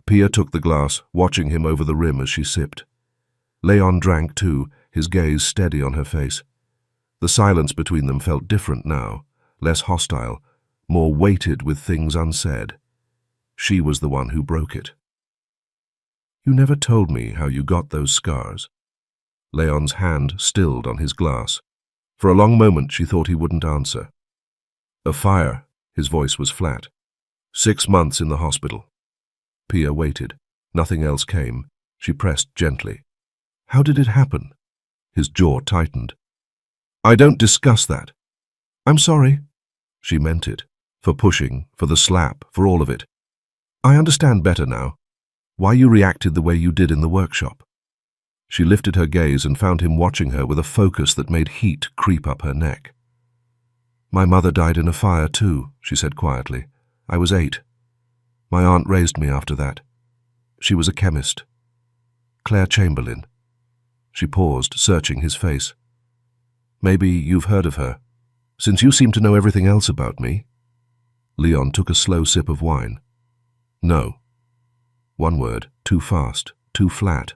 Pia took the glass, watching him over the rim as she sipped. Leon drank too, his gaze steady on her face. The silence between them felt different now, less hostile, more weighted with things unsaid. She was the one who broke it. "You never told me how you got those scars." Leon's hand stilled on his glass. For a long moment she thought he wouldn't answer. "A fire," his voice was flat. 6 months in the hospital. Pia waited. Nothing else came. She pressed gently. "How did it happen?" His jaw tightened. "I don't discuss that." "I'm sorry." She meant it. For pushing, for the slap, for all of it. "I understand better now. Why you reacted the way you did in the workshop." She lifted her gaze and found him watching her with a focus that made heat creep up her neck. "My mother died in a fire too," she said quietly. "I was 8. My aunt raised me after that. She was a chemist. Claire Chamberlain." She paused, searching his face. "Maybe you've heard of her, since you seem to know everything else about me." Leon took a slow sip of wine. "No." One word, too fast, too flat.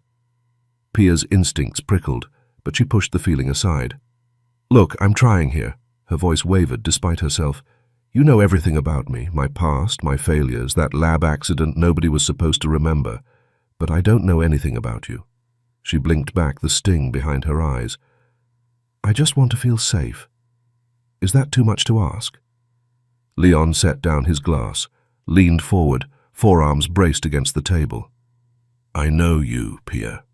Pia's instincts prickled, but she pushed the feeling aside. "Look, I'm trying here." Her voice wavered despite herself. "You know everything about me, my past, my failures, that lab accident nobody was supposed to remember. But I don't know anything about you." She blinked back, the sting behind her eyes. "I just want to feel safe. Is that too much to ask?" Leon set down his glass, leaned forward, forearms braced against the table. "I know you, Pia."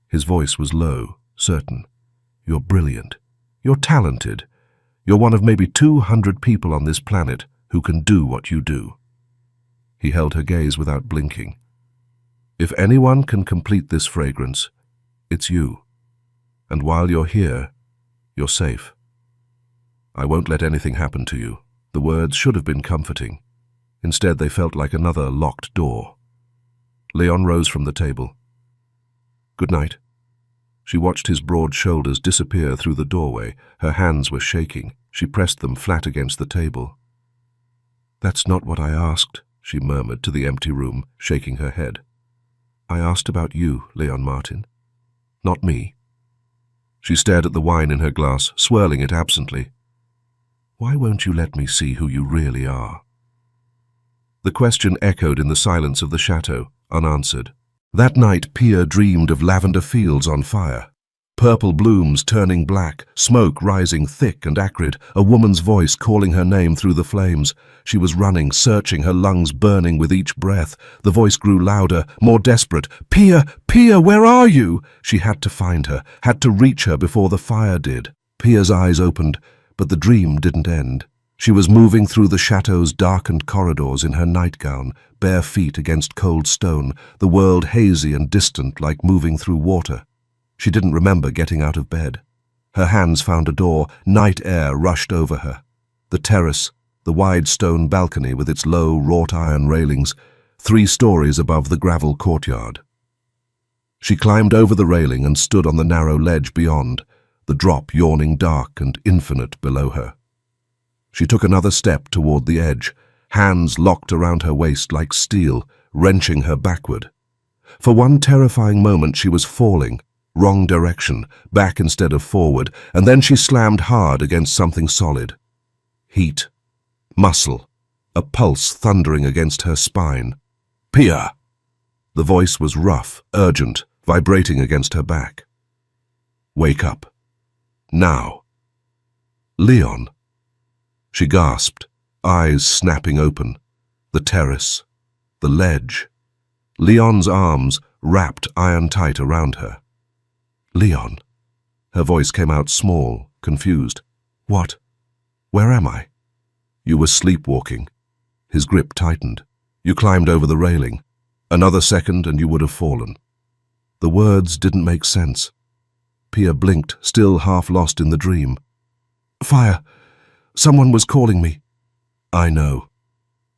His voice was low, certain. "You're brilliant. You're talented. You're one of maybe 200 people on this planet who can do what you do." He held her gaze without blinking. "If anyone can complete this fragrance, it's you. And while you're here, you're safe. I won't let anything happen to you." The words should have been comforting. Instead, they felt like another locked door. Leon rose from the table. "Good night." She watched his broad shoulders disappear through the doorway. Her hands were shaking. She pressed them flat against the table. "That's not what I asked," she murmured to the empty room, shaking her head. "I asked about you, Leon Martin. Not me." She stared at the wine in her glass, swirling it absently. "Why won't you let me see who you really are?" The question echoed in the silence of the chateau, unanswered. That night, Pia dreamed of lavender fields on fire. Purple blooms turning black, smoke rising thick and acrid, a woman's voice calling her name through the flames. She was running, searching, her lungs burning with each breath. The voice grew louder, more desperate. "Pia! Pia, where are you?" She had to find her, had to reach her before the fire did. Pia's eyes opened, but the dream didn't end. She was moving through the chateau's darkened corridors in her nightgown, bare feet against cold stone, the world hazy and distant like moving through water. She didn't remember getting out of bed. Her hands found a door, night air rushed over her. The terrace, the wide stone balcony with its low wrought iron railings, 3 stories above the gravel courtyard. She climbed over the railing and stood on the narrow ledge beyond, the drop yawning dark and infinite below her. She took another step toward the edge, hands locked around her waist like steel, wrenching her backward. For one terrifying moment she was falling, wrong direction, back instead of forward, and then she slammed hard against something solid. Heat, muscle, a pulse thundering against her spine. "Pia!" The voice was rough, urgent, vibrating against her back. "Wake up. Now." "Leon." She gasped, eyes snapping open. The terrace, the ledge. Leon's arms wrapped iron-tight around her. "Leon." Her voice came out small, confused. "What? Where am I?" "You were sleepwalking." His grip tightened. "You climbed over the railing. Another second and you would have fallen." The words didn't make sense. Pia blinked, still half lost in the dream. "Fire! Someone was calling me." "I know."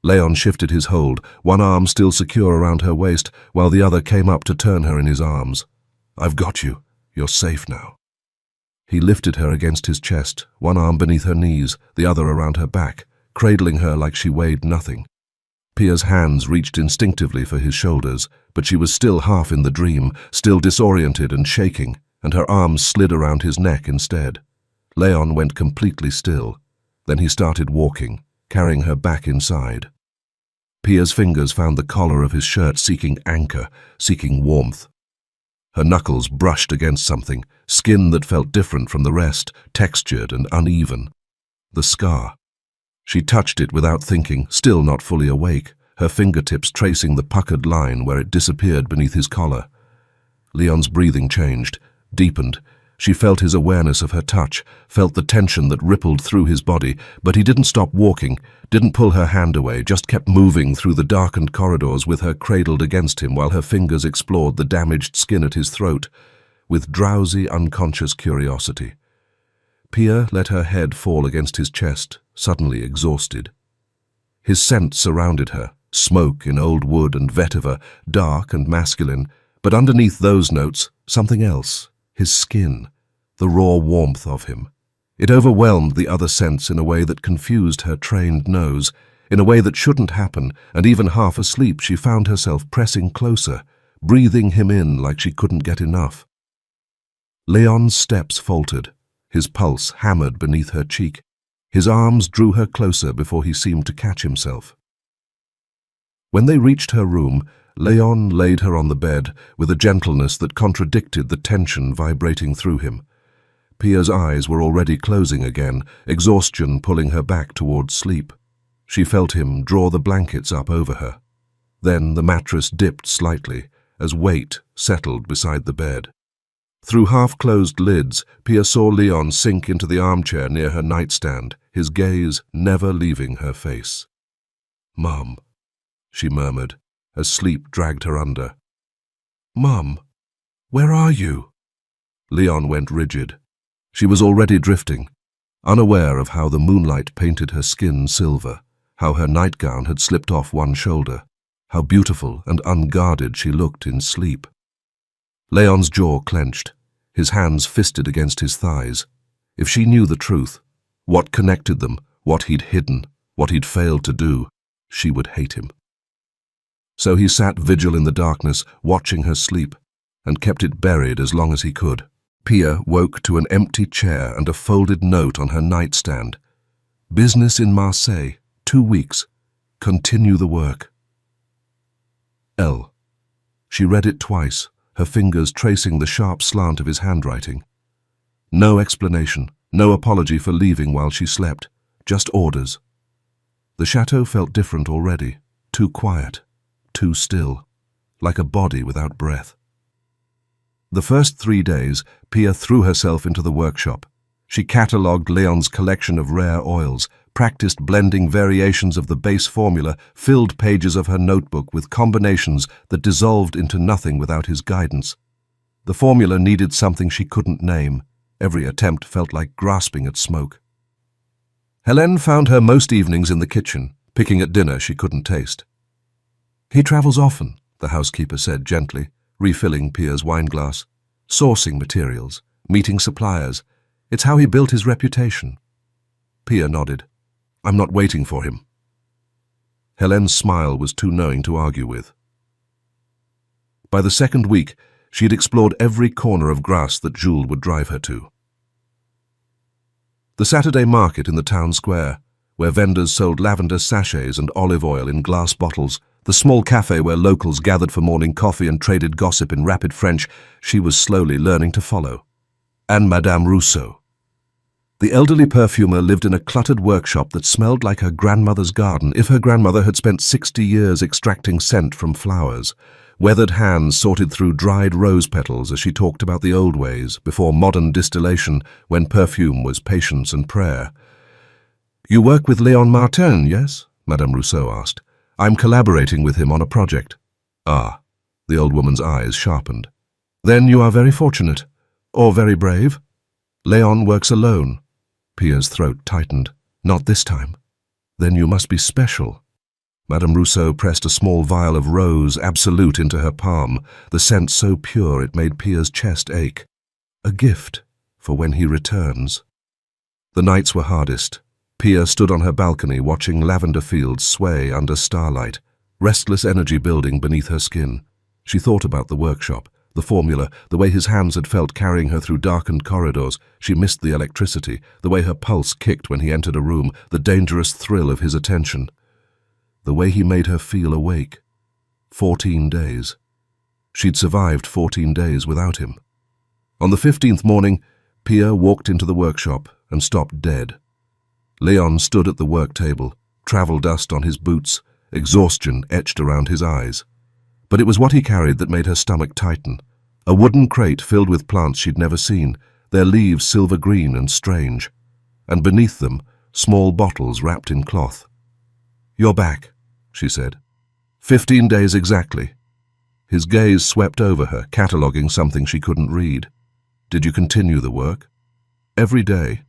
Leon shifted his hold, one arm still secure around her waist, while the other came up to turn her in his arms. I've got you. You're safe now." He lifted her against his chest, one arm beneath her knees, the other around her back, cradling her like she weighed nothing. Pia's hands reached instinctively for his shoulders, but she was still half in the dream, still disoriented and shaking, and her arms slid around his neck instead. Leon went completely still. Then he started walking, carrying her back inside. Pia's fingers found the collar of his shirt, seeking anchor, seeking warmth. Her knuckles brushed against something, skin that felt different from the rest, textured and uneven. The scar. She touched it without thinking, still not fully awake, her fingertips tracing the puckered line where it disappeared beneath his collar. Leon's breathing changed, deepened. She felt his awareness of her touch, felt the tension that rippled through his body, but he didn't stop walking, didn't pull her hand away, just kept moving through the darkened corridors with her cradled against him while her fingers explored the damaged skin at his throat, with drowsy, unconscious curiosity. Pia let her head fall against his chest, suddenly exhausted. His scent surrounded her, smoke in old wood and vetiver, dark and masculine, but underneath those notes, something else. His skin, the raw warmth of him. It overwhelmed the other scents in a way that confused her trained nose, in a way that shouldn't happen, and even half asleep she found herself pressing closer, breathing him in like she couldn't get enough. Leon's steps faltered, his pulse hammered beneath her cheek. His arms drew her closer before he seemed to catch himself. When they reached her room, Leon laid her on the bed with a gentleness that contradicted the tension vibrating through him. Pia's eyes were already closing again, exhaustion pulling her back towards sleep. She felt him draw the blankets up over her. Then the mattress dipped slightly as weight settled beside the bed. Through half-closed lids, Pia saw Leon sink into the armchair near her nightstand, his gaze never leaving her face. "Mum," she murmured, as sleep dragged her under. "Mum, where are you?" Leon went rigid. She was already drifting, unaware of how the moonlight painted her skin silver, how her nightgown had slipped off one shoulder, how beautiful and unguarded she looked in sleep. Leon's jaw clenched, his hands fisted against his thighs. If she knew the truth, what connected them, what he'd hidden, what he'd failed to do, she would hate him. So he sat vigil in the darkness, watching her sleep, and kept it buried as long as he could. Pia woke to an empty chair and a folded note on her nightstand. "Business in Marseille, 2 weeks. Continue the work." L. She read it twice, her fingers tracing the sharp slant of his handwriting. No explanation, no apology for leaving while she slept, just orders. The chateau felt different already, too quiet, too still, like a body without breath. The first 3 days, Pia threw herself into the workshop. She catalogued Leon's collection of rare oils, practiced blending variations of the base formula, filled pages of her notebook with combinations that dissolved into nothing without his guidance. The formula needed something she couldn't name. Every attempt felt like grasping at smoke. Helene found her most evenings in the kitchen, picking at dinner she couldn't taste. "He travels often," the housekeeper said gently, refilling Pia's wineglass. "Sourcing materials, meeting suppliers. It's how he built his reputation." Pia nodded. "I'm not waiting for him." Helene's smile was too knowing to argue with. By the second week, she had explored every corner of Grasse that Jules would drive her to. The Saturday market in the town square, where vendors sold lavender sachets and olive oil in glass bottles, the small cafe where locals gathered for morning coffee and traded gossip in rapid French, she was slowly learning to follow. And Madame Rousseau. The elderly perfumer lived in a cluttered workshop that smelled like her grandmother's garden, if her grandmother had spent 60 years extracting scent from flowers. Weathered hands sorted through dried rose petals as she talked about the old ways, before modern distillation, when perfume was patience and prayer. "You work with Léon Martin, yes?" Madame Rousseau asked. "I'm collaborating with him on a project." "Ah." The old woman's eyes sharpened. "Then you are very fortunate. Or very brave." "Léon works alone." Pia's throat tightened. "Not this time." "Then you must be special." Madame Rousseau pressed a small vial of Rose Absolute into her palm, the scent so pure it made Pia's chest ache. A gift for when he returns. The nights were hardest. Pia stood on her balcony watching lavender fields sway under starlight, restless energy building beneath her skin. She thought about the workshop, the formula, the way his hands had felt carrying her through darkened corridors. She missed the electricity, the way her pulse kicked when he entered a room, the dangerous thrill of his attention. The way he made her feel awake. 14 days. She'd survived 14 days without him. On the 15th morning, Pia walked into the workshop and stopped dead. Leon stood at the work table, travel dust on his boots, exhaustion etched around his eyes. But it was what he carried that made her stomach tighten. A wooden crate filled with plants she'd never seen, their leaves silver green and strange. And beneath them, small bottles wrapped in cloth. "You're back," she said. 15 days exactly. His gaze swept over her, cataloguing something she couldn't read. "Did you continue the work?" "Every day."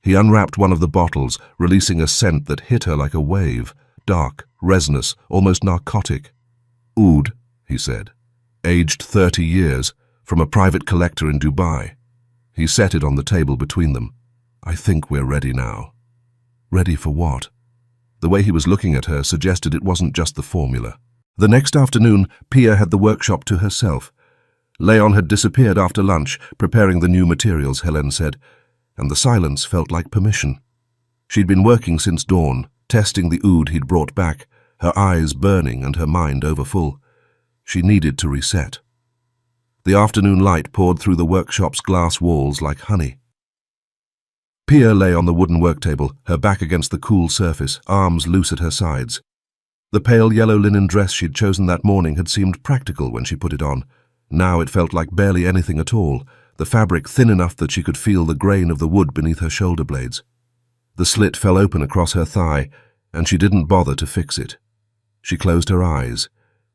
He unwrapped one of the bottles, releasing a scent that hit her like a wave, dark, resinous, almost narcotic. "Oud," he said, "aged 30 years, from a private collector in Dubai." He set it on the table between them. "I think we're ready now." Ready for what? The way he was looking at her suggested it wasn't just the formula. The next afternoon, Pia had the workshop to herself. Leon had disappeared after lunch, preparing the new materials, Helen said, and the silence felt like permission. She'd been working since dawn, testing the oud he'd brought back, her eyes burning and her mind overfull. She needed to reset. The afternoon light poured through the workshop's glass walls like honey. Pia lay on the wooden work table, her back against the cool surface, arms loose at her sides. The pale yellow linen dress she'd chosen that morning had seemed practical when she put it on. Now it felt like barely anything at all, the fabric thin enough that she could feel the grain of the wood beneath her shoulder blades. The slit fell open across her thigh, and she didn't bother to fix it. She closed her eyes.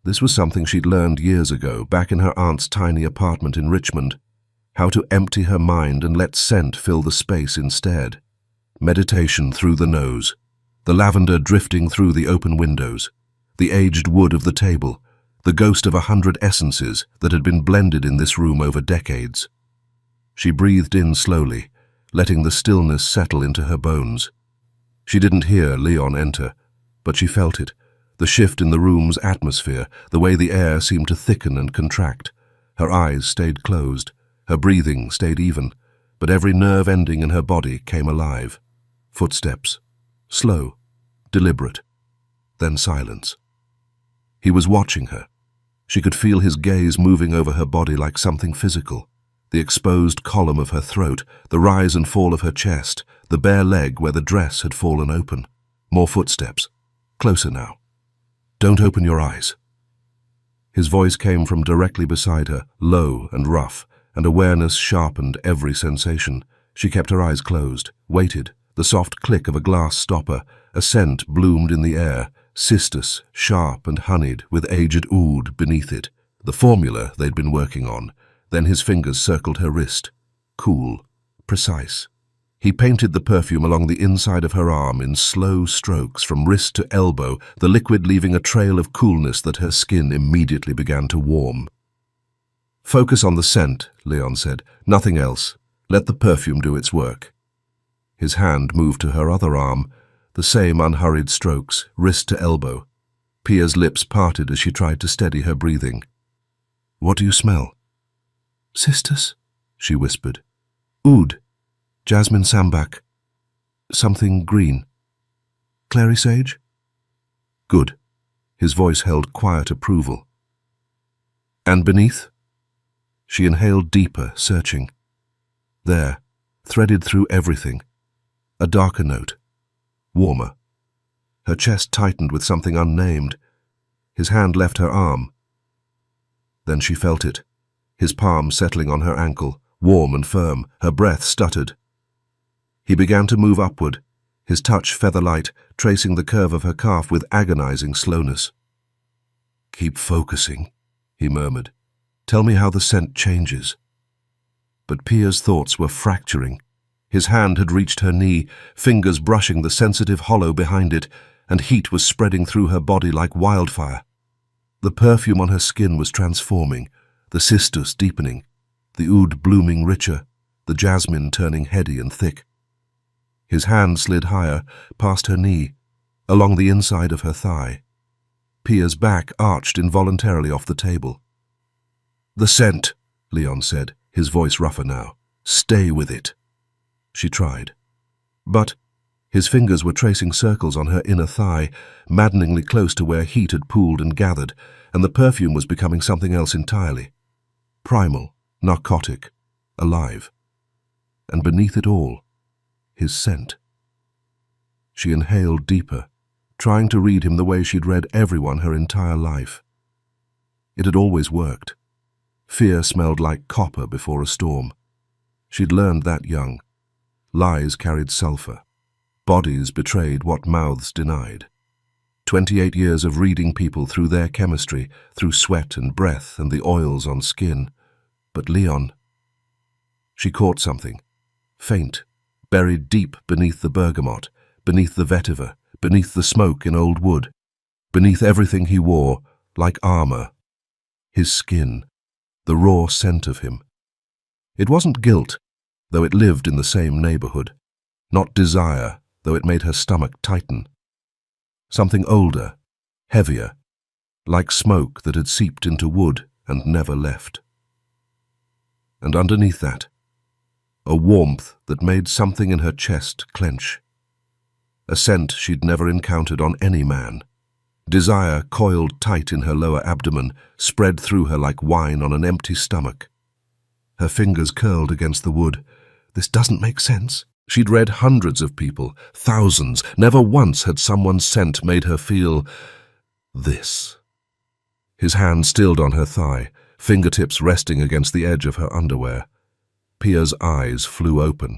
This was something she'd learned years ago, back in her aunt's tiny apartment in Richmond. How to empty her mind and let scent fill the space instead. Meditation through the nose, the lavender drifting through the open windows, the aged wood of the table, the ghost of 100 essences that had been blended in this room over decades. She breathed in slowly, letting the stillness settle into her bones. She didn't hear Leon enter, but she felt it, the shift in the room's atmosphere, the way the air seemed to thicken and contract. Her eyes stayed closed, her breathing stayed even, but every nerve ending in her body came alive. Footsteps, slow, deliberate, then silence. He was watching her. She could feel his gaze moving over her body like something physical. The exposed column of her throat, the rise and fall of her chest, the bare leg where the dress had fallen open. More footsteps. Closer now. "Don't open your eyes." His voice came from directly beside her, low and rough, and awareness sharpened every sensation. She kept her eyes closed, waited. The soft click of a glass stopper, a scent bloomed in the air, cistus, sharp and honeyed, with aged oud beneath it, the formula they'd been working on. Then his fingers circled her wrist. Cool, precise. He painted the perfume along the inside of her arm in slow strokes from wrist to elbow, the liquid leaving a trail of coolness that her skin immediately began to warm. "Focus on the scent," Leon said. "Nothing else. Let the perfume do its work." His hand moved to her other arm, the same unhurried strokes, wrist to elbow. Pia's lips parted as she tried to steady her breathing. "What do you smell?" "Cistus," she whispered. "Oud, jasmine sambac, something green. Clary sage?" "Good." His voice held quiet approval. "And beneath?" She inhaled deeper, searching. There, threaded through everything, a darker note, warmer. Her chest tightened with something unnamed. His hand left her arm. Then she felt it. His palm settling on her ankle, warm and firm, her breath stuttered. He began to move upward, his touch feather-light, tracing the curve of her calf with agonizing slowness. "Keep focusing," he murmured. "Tell me how the scent changes." But Pia's thoughts were fracturing. His hand had reached her knee, fingers brushing the sensitive hollow behind it, and heat was spreading through her body like wildfire. The perfume on her skin was transforming, the cistus deepening, the oud blooming richer, the jasmine turning heady and thick. His hand slid higher, past her knee, along the inside of her thigh. Pia's back arched involuntarily off the table. "The scent," Leon said, his voice rougher now. "Stay with it." She tried. But his fingers were tracing circles on her inner thigh, maddeningly close to where heat had pooled and gathered, and the perfume was becoming something else entirely. Primal, narcotic, alive. And beneath it all, his scent. She inhaled deeper, trying to read him the way she'd read everyone her entire life. It had always worked. Fear smelled like copper before a storm. She'd learned that young. Lies carried sulfur. Bodies betrayed what mouths denied. 28 years of reading people through their chemistry, through sweat and breath and the oils on skin. But Leon... She caught something, faint, buried deep beneath the bergamot, beneath the vetiver, beneath the smoke in old wood, beneath everything he wore, like armor. His skin, the raw scent of him. It wasn't guilt, though it lived in the same neighborhood. Not desire, though it made her stomach tighten. Something older, heavier, like smoke that had seeped into wood and never left. And underneath that, a warmth that made something in her chest clench. A scent she'd never encountered on any man. Desire coiled tight in her lower abdomen, spread through her like wine on an empty stomach. Her fingers curled against the wood. This doesn't make sense. She'd read hundreds of people, thousands. Never once had someone's scent made her feel this. His hand stilled on her thigh, fingertips resting against the edge of her underwear. Pia's eyes flew open.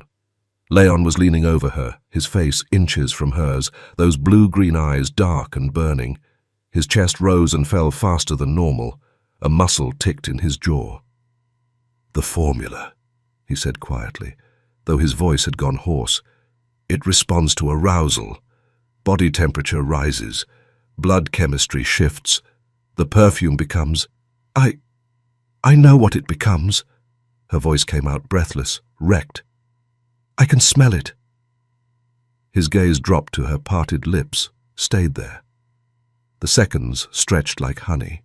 Leon was leaning over her, his face inches from hers, those blue-green eyes dark and burning. His chest rose and fell faster than normal. A muscle ticked in his jaw. "The formula," he said quietly, though his voice had gone hoarse. "It responds to arousal. Body temperature rises. Blood chemistry shifts. The perfume becomes... I know what it becomes." Her voice came out breathless, wrecked. "I can smell it." His gaze dropped to her parted lips, stayed there. The seconds stretched like honey.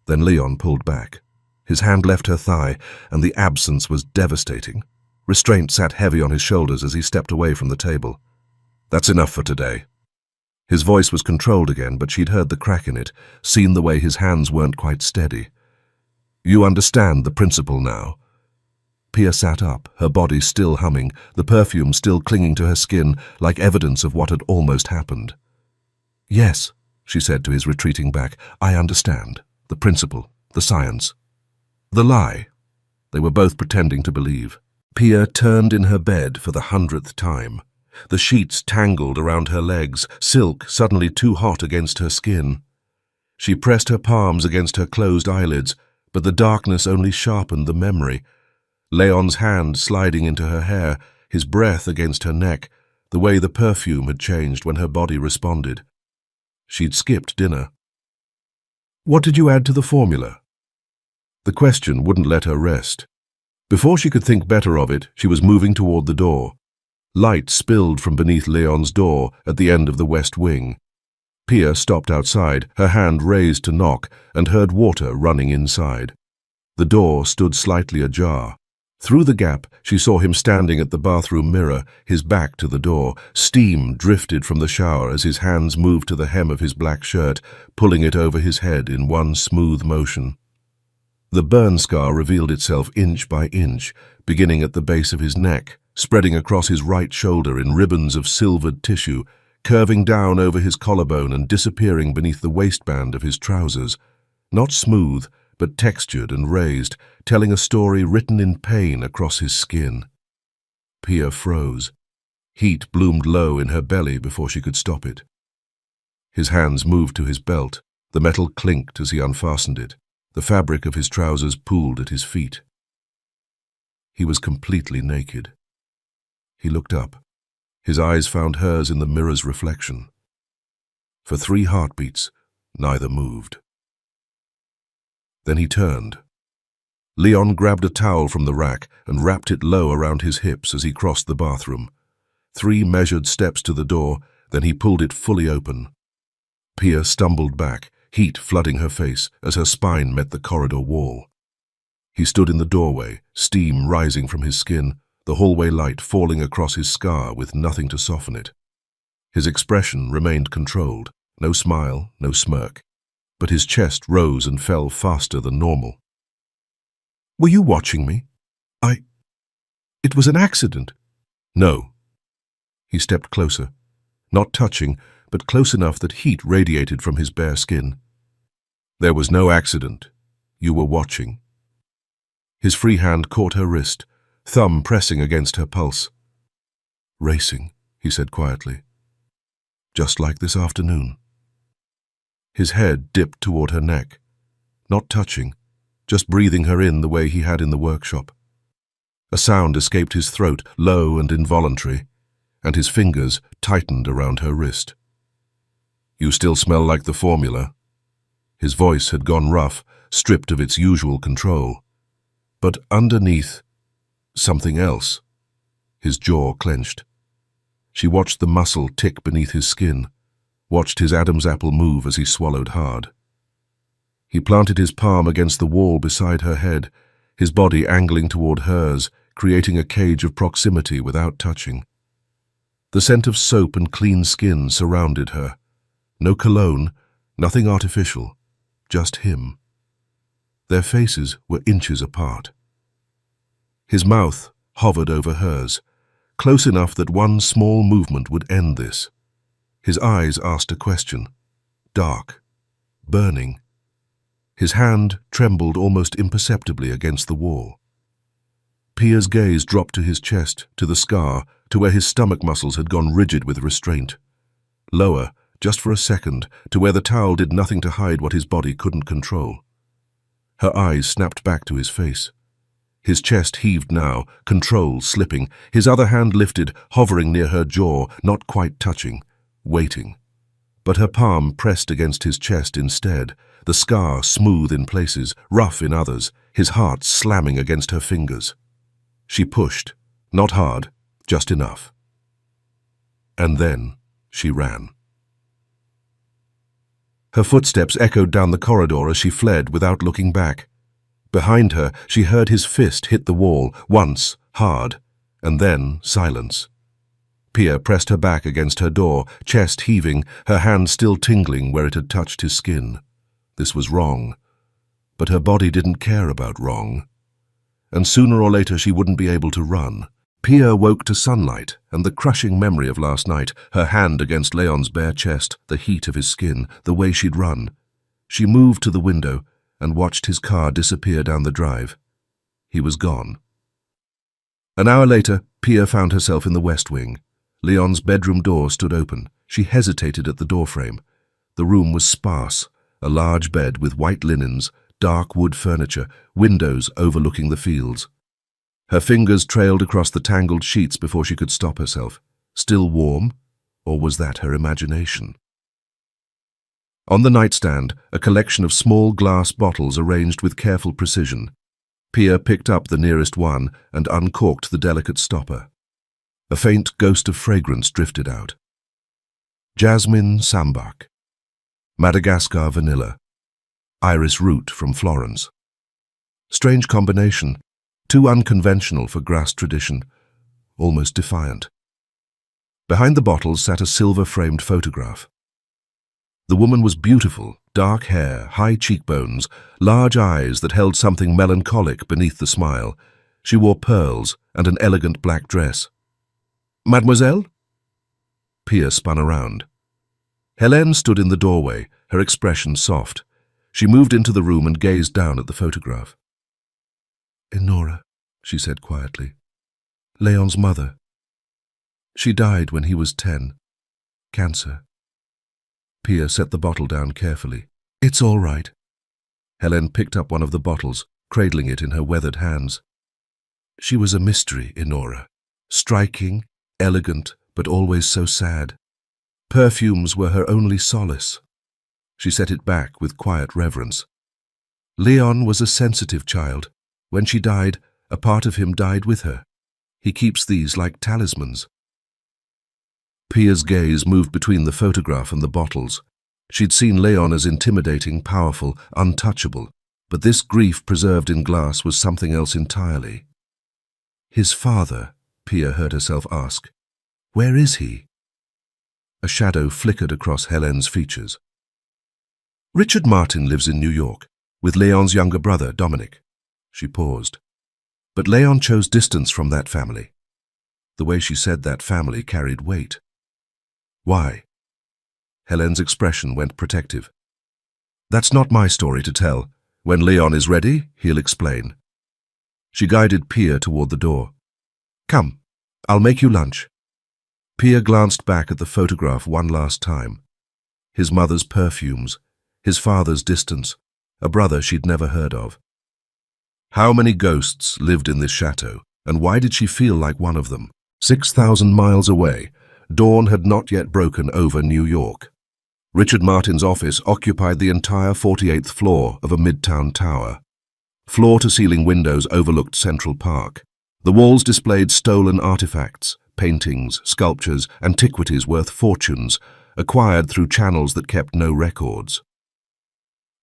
Then Leon pulled back. His hand left her thigh, and the absence was devastating. Restraint sat heavy on his shoulders as he stepped away from the table. "That's enough for today." His voice was controlled again, but she'd heard the crack in it, seen the way his hands weren't quite steady. "You understand the principle now?" Pia sat up, her body still humming, the perfume still clinging to her skin like evidence of what had almost happened. "Yes," she said to his retreating back, "I understand. The principle, the science." The lie. They were both pretending to believe. Pia turned in her bed for the 100th time. The sheets tangled around her legs, silk suddenly too hot against her skin. She pressed her palms against her closed eyelids, but the darkness only sharpened the memory. Leon's hand sliding into her hair, his breath against her neck, the way the perfume had changed when her body responded. She'd skipped dinner. "What did you add to the formula?" The question wouldn't let her rest. Before she could think better of it, she was moving toward the door. Light spilled from beneath Leon's door at the end of the west wing. Pia stopped outside, her hand raised to knock, and heard water running inside. The door stood slightly ajar. Through the gap, she saw him standing at the bathroom mirror, his back to the door. Steam drifted from the shower as his hands moved to the hem of his black shirt, pulling it over his head in one smooth motion. The burn scar revealed itself inch by inch, beginning at the base of his neck, spreading across his right shoulder in ribbons of silvered tissue, curving down over his collarbone and disappearing beneath the waistband of his trousers. Not smooth, but textured and raised, telling a story written in pain across his skin. Pia froze. Heat bloomed low in her belly before she could stop it. His hands moved to his belt. The metal clinked as he unfastened it. The fabric of his trousers pooled at his feet. He was completely naked. He looked up. His eyes found hers in the mirror's reflection. For 3 heartbeats, neither moved. Then he turned. Leon grabbed a towel from the rack and wrapped it low around his hips as he crossed the bathroom. 3 measured steps to the door, then he pulled it fully open. Pia stumbled back, heat flooding her face as her spine met the corridor wall. He stood in the doorway, steam rising from his skin, the hallway light falling across his scar with nothing to soften it. His expression remained controlled, no smile, no smirk, but his chest rose and fell faster than normal. "Were you watching me? It was an accident." "No." He stepped closer, not touching, but close enough that heat radiated from his bare skin. "There was no accident. You were watching." His free hand caught her wrist, thumb pressing against her pulse. "Racing," he said quietly. "Just like this afternoon." His head dipped toward her neck, not touching, just breathing her in the way he had in the workshop. A sound escaped his throat, low and involuntary, and his fingers tightened around her wrist. "You still smell like the formula." His voice had gone rough, stripped of its usual control. But underneath, something else. His jaw clenched. She watched the muscle tick beneath his skin, watched his Adam's apple move as he swallowed hard. He planted his palm against the wall beside her head, his body angling toward hers, creating a cage of proximity without touching. The scent of soap and clean skin surrounded her. No cologne, nothing artificial, just him. Their faces were inches apart. His mouth hovered over hers, close enough that one small movement would end this. His eyes asked a question, dark, burning. His hand trembled almost imperceptibly against the wall. Pia's gaze dropped to his chest, to the scar, to where his stomach muscles had gone rigid with restraint. Lower, just for a second, to where the towel did nothing to hide what his body couldn't control. Her eyes snapped back to his face. His chest heaved now, control slipping, his other hand lifted, hovering near her jaw, not quite touching, waiting. But her palm pressed against his chest instead, the scar smooth in places, rough in others, his heart slamming against her fingers. She pushed, not hard, just enough. And then she ran. Her footsteps echoed down the corridor as she fled without looking back. Behind her, she heard his fist hit the wall, once, hard, and then silence. Pia pressed her back against her door, chest heaving, her hand still tingling where it had touched his skin. This was wrong. But her body didn't care about wrong. And sooner or later she wouldn't be able to run. Pia woke to sunlight and the crushing memory of last night, her hand against Leon's bare chest, the heat of his skin, the way she'd run. She moved to the window and watched his car disappear down the drive. He was gone. An hour later, Pia found herself in the West Wing. Leon's bedroom door stood open. She hesitated at the doorframe. The room was sparse, a large bed with white linens, dark wood furniture, windows overlooking the fields. Her fingers trailed across the tangled sheets before she could stop herself. Still warm? Or was that her imagination? On the nightstand, a collection of small glass bottles arranged with careful precision. Pia picked up the nearest one and uncorked the delicate stopper. A faint ghost of fragrance drifted out. Jasmine sambac, Madagascar vanilla, iris root from Florence. Strange combination, too unconventional for Grasse tradition, almost defiant. Behind the bottles sat a silver-framed photograph. The woman was beautiful, dark hair, high cheekbones, large eyes that held something melancholic beneath the smile. She wore pearls and an elegant black dress. "Mademoiselle?" Pia spun around. Helene stood in the doorway, her expression soft. She moved into the room and gazed down at the photograph. "Enora," she said quietly. "Leon's mother. She died when he was 10. Cancer." Pia set the bottle down carefully. "It's all right." Helene picked up one of the bottles, cradling it in her weathered hands. "She was a mystery, Enora. Striking, elegant, but always so sad. Perfumes were her only solace. She set it back with quiet reverence. Leon was a sensitive child. When she died, a part of him died with her. He keeps these like talismans. Pia's gaze moved between the photograph and the bottles. She'd seen Leon as intimidating, powerful, untouchable, but this grief preserved in glass was something else entirely. His father, Pia heard herself ask. Where is he? A shadow flickered across Helene's features. Richard Martin lives in New York, with Leon's younger brother, Dominic. She paused. But Leon chose distance from that family. The way she said that family carried weight. Why? Helene's expression went protective. That's not my story to tell. When Leon is ready, he'll explain. She guided Pia toward the door. Come, I'll make you lunch. Pia glanced back at the photograph one last time. His mother's perfumes, his father's distance, a brother she'd never heard of. How many ghosts lived in this chateau, and why did she feel like one of them? 6,000 miles away, dawn had not yet broken over New York. Richard Martin's office occupied the entire 48th floor of a midtown tower. Floor-to-ceiling windows overlooked Central Park. The walls displayed stolen artifacts, paintings, sculptures, antiquities worth fortunes, acquired through channels that kept no records.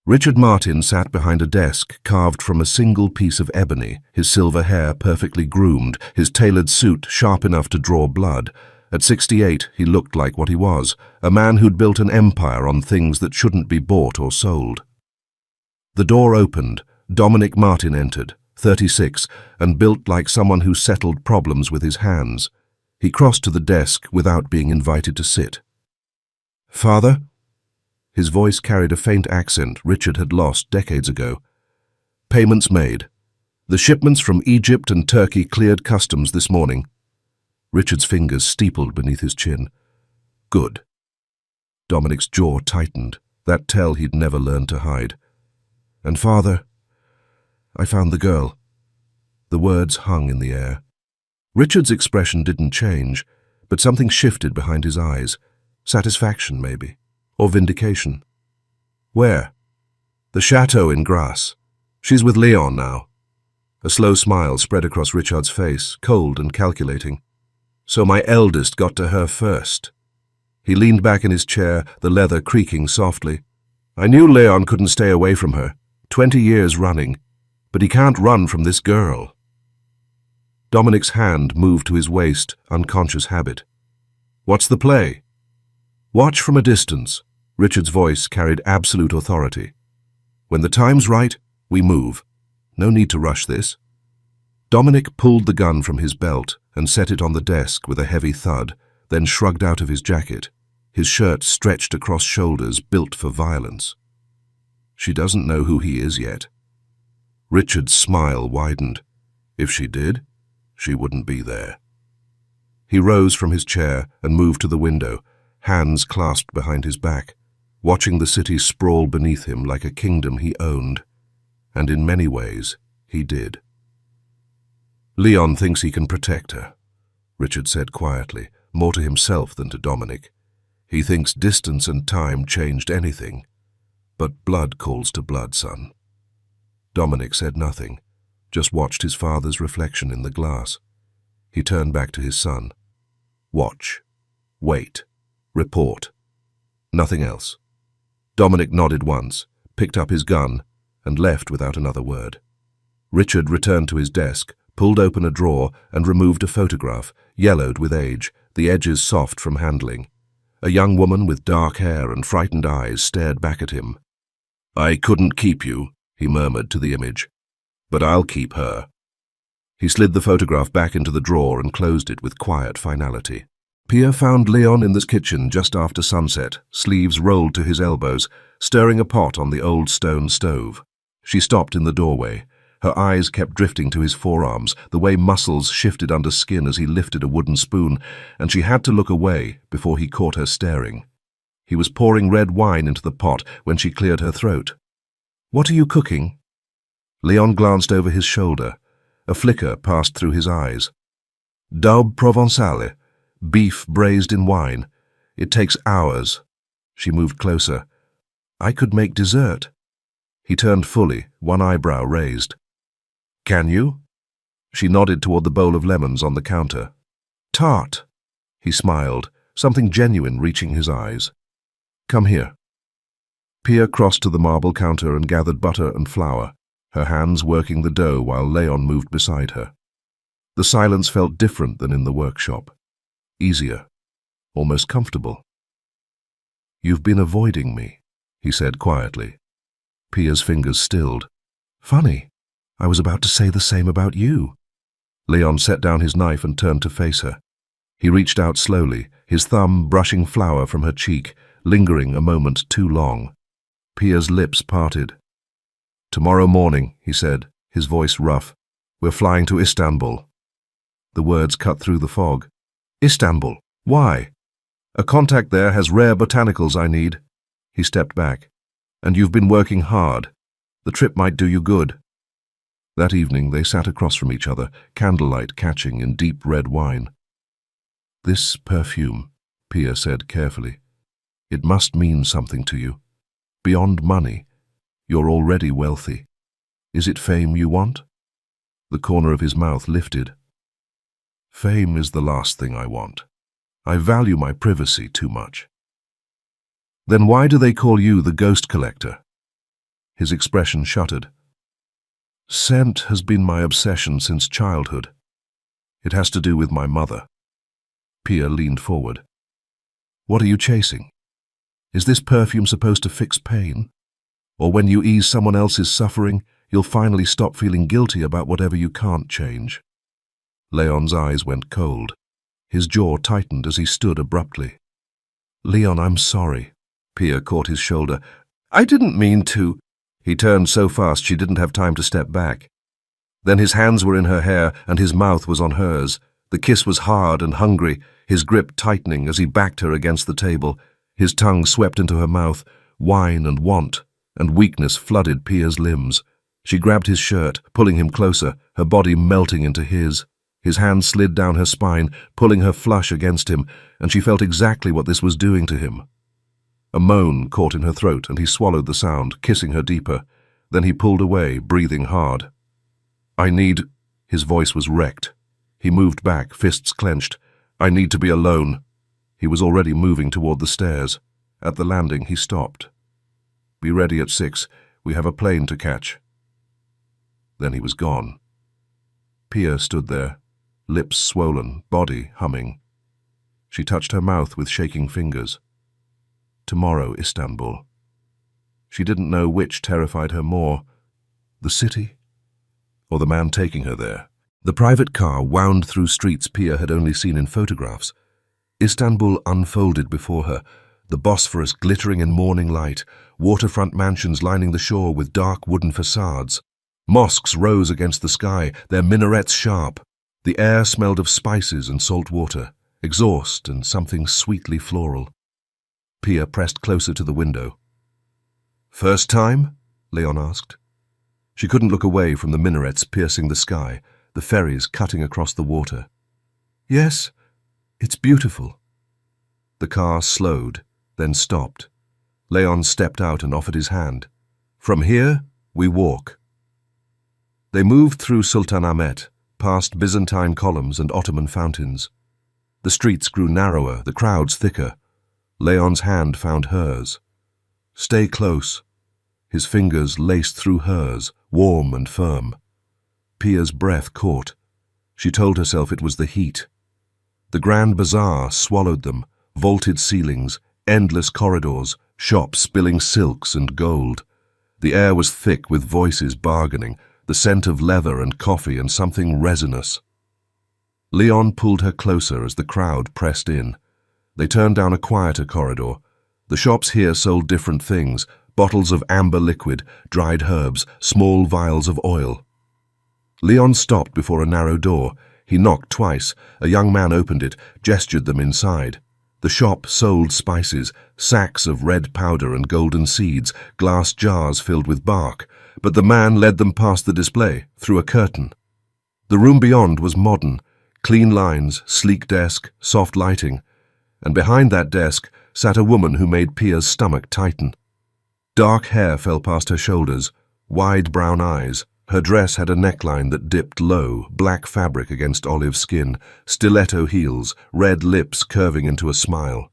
Richard Martin sat behind a desk carved from a single piece of ebony, his silver hair perfectly groomed, his tailored suit sharp enough to draw blood. At 68, he looked like what he was, a man who'd built an empire on things that shouldn't be bought or sold. The door opened. Dominic Martin entered, 36, and built like someone who settled problems with his hands. He crossed to the desk without being invited to sit. Father? His voice carried a faint accent Richard had lost decades ago. Payments made. The shipments from Egypt and Turkey cleared customs this morning. Richard's fingers steepled beneath his chin. Good. Dominic's jaw tightened, that tell he'd never learned to hide. And Father, I found the girl. The words hung in the air. Richard's expression didn't change, but something shifted behind his eyes. Satisfaction, maybe. Or vindication. Where? The chateau in Grasse. She's with Leon now. A slow smile spread across Richard's face, cold and calculating. So my eldest got to her first. He leaned back in his chair, the leather creaking softly. I knew Leon couldn't stay away from her, 20 years running, but he can't run from this girl. Dominic's hand moved to his waist, unconscious habit. What's the play? Watch from a distance. Richard's voice carried absolute authority. When the time's right, we move. No need to rush this. Dominic pulled the gun from his belt and set it on the desk with a heavy thud, then shrugged out of his jacket. His shirt stretched across shoulders built for violence. She doesn't know who he is yet. Richard's smile widened. If she did, she wouldn't be there. He rose from his chair and moved to the window, hands clasped behind his back, watching the city sprawl beneath him like a kingdom he owned. And in many ways, he did. Leon thinks he can protect her, Richard said quietly, more to himself than to Dominic. He thinks distance and time changed anything. But blood calls to blood, son. Dominic said nothing, just watched his father's reflection in the glass. He turned back to his son. Watch. Wait. Report. Nothing else. Dominic nodded once, picked up his gun, and left without another word. Richard returned to his desk, pulled open a drawer, and removed a photograph, yellowed with age, the edges soft from handling. A young woman with dark hair and frightened eyes stared back at him. I couldn't keep you, he murmured to the image, but I'll keep her. He slid the photograph back into the drawer and closed it with quiet finality. Pia found Leon in the kitchen just after sunset, sleeves rolled to his elbows, stirring a pot on the old stone stove. She stopped in the doorway. Her eyes kept drifting to his forearms, the way muscles shifted under skin as he lifted a wooden spoon, and she had to look away before he caught her staring. He was pouring red wine into the pot when she cleared her throat. What are you cooking? Leon glanced over his shoulder. A flicker passed through his eyes. Daube Provençale, beef braised in wine. It takes hours. She moved closer. I could make dessert. He turned fully, one eyebrow raised. Can you? She nodded toward the bowl of lemons on the counter. Tart. He smiled, something genuine reaching his eyes. Come here. Pia crossed to the marble counter and gathered butter and flour, her hands working the dough while Leon moved beside her. The silence felt different than in the workshop. Easier, almost comfortable. You've been avoiding me, he said quietly. Pia's fingers stilled. Funny, I was about to say the same about you. Leon set down his knife and turned to face her. He reached out slowly, his thumb brushing flour from her cheek, lingering a moment too long. Pia's lips parted. Tomorrow morning, he said, his voice rough. We're flying to Istanbul. The words cut through the fog. Istanbul? Why? A contact there has rare botanicals I need. He stepped back. And you've been working hard. The trip might do you good. That evening they sat across from each other, candlelight catching in deep red wine. This perfume, Pia said carefully. It must mean something to you. Beyond money. You're already wealthy. Is it fame you want? The corner of his mouth lifted. Fame is the last thing I want. I value my privacy too much. Then why do they call you the ghost collector? His expression shuttered. Scent has been my obsession since childhood. It has to do with my mother. Pia leaned forward. What are you chasing? Is this perfume supposed to fix pain? Or when you ease someone else's suffering, you'll finally stop feeling guilty about whatever you can't change? Leon's eyes went cold. His jaw tightened as he stood abruptly. Leon, I'm sorry. Pia caught his shoulder. I didn't mean to. He turned so fast she didn't have time to step back. Then his hands were in her hair and his mouth was on hers. The kiss was hard and hungry, his grip tightening as he backed her against the table. His tongue swept into her mouth. Wine and want and weakness flooded Pia's limbs. She grabbed his shirt, pulling him closer, her body melting into his. His hand slid down her spine, pulling her flush against him, and she felt exactly what this was doing to him. A moan caught in her throat, and he swallowed the sound, kissing her deeper. Then he pulled away, breathing hard. I need... His voice was wrecked. He moved back, fists clenched. I need to be alone. He was already moving toward the stairs. At the landing, he stopped. Be ready at 6. We have a plane to catch. Then he was gone. Pia stood there, lips swollen, body humming. She touched her mouth with shaking fingers. Tomorrow, Istanbul. She didn't know which terrified her more, the city or the man taking her there. The private car wound through streets Pia had only seen in photographs. Istanbul unfolded before her, the Bosphorus glittering in morning light, waterfront mansions lining the shore with dark wooden facades. Mosques rose against the sky, their minarets sharp. The air smelled of spices and salt water, exhaust and something sweetly floral. Pia pressed closer to the window. First time? Leon asked. She couldn't look away from the minarets piercing the sky, the ferries cutting across the water. Yes, it's beautiful. The car slowed, then stopped. Leon stepped out and offered his hand. From here, we walk. They moved through Sultanahmet, past Byzantine columns and Ottoman fountains. The streets grew narrower, the crowds thicker. Leon's hand found hers. Stay close. His fingers laced through hers, warm and firm. Pia's breath caught. She told herself it was the heat. The Grand Bazaar swallowed them, vaulted ceilings, endless corridors, shops spilling silks and gold. The air was thick with voices bargaining, the scent of leather and coffee and something resinous. Leon pulled her closer as the crowd pressed in. They turned down a quieter corridor. The shops here sold different things, bottles of amber liquid, dried herbs, small vials of oil. Leon stopped before a narrow door. He knocked twice. A young man opened it, gestured them inside. The shop sold spices, sacks of red powder and golden seeds, glass jars filled with bark, but the man led them past the display, through a curtain. The room beyond was modern, clean lines, sleek desk, soft lighting, and behind that desk sat a woman who made Pia's stomach tighten. Dark hair fell past her shoulders, wide brown eyes. Her dress had a neckline that dipped low, black fabric against olive skin, stiletto heels, red lips curving into a smile.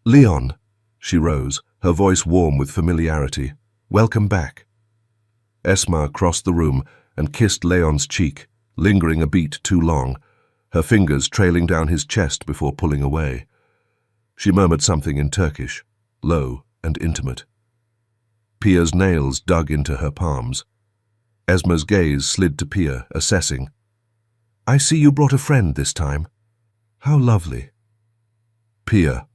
"Leon," she rose, her voice warm with familiarity. "Welcome back." Esma crossed the room and kissed Leon's cheek, lingering a beat too long, her fingers trailing down his chest before pulling away. She murmured something in Turkish, low and intimate. Pia's nails dug into her palms. Esma's gaze slid to Pia, assessing. "I see you brought a friend this time. How lovely." "Pia."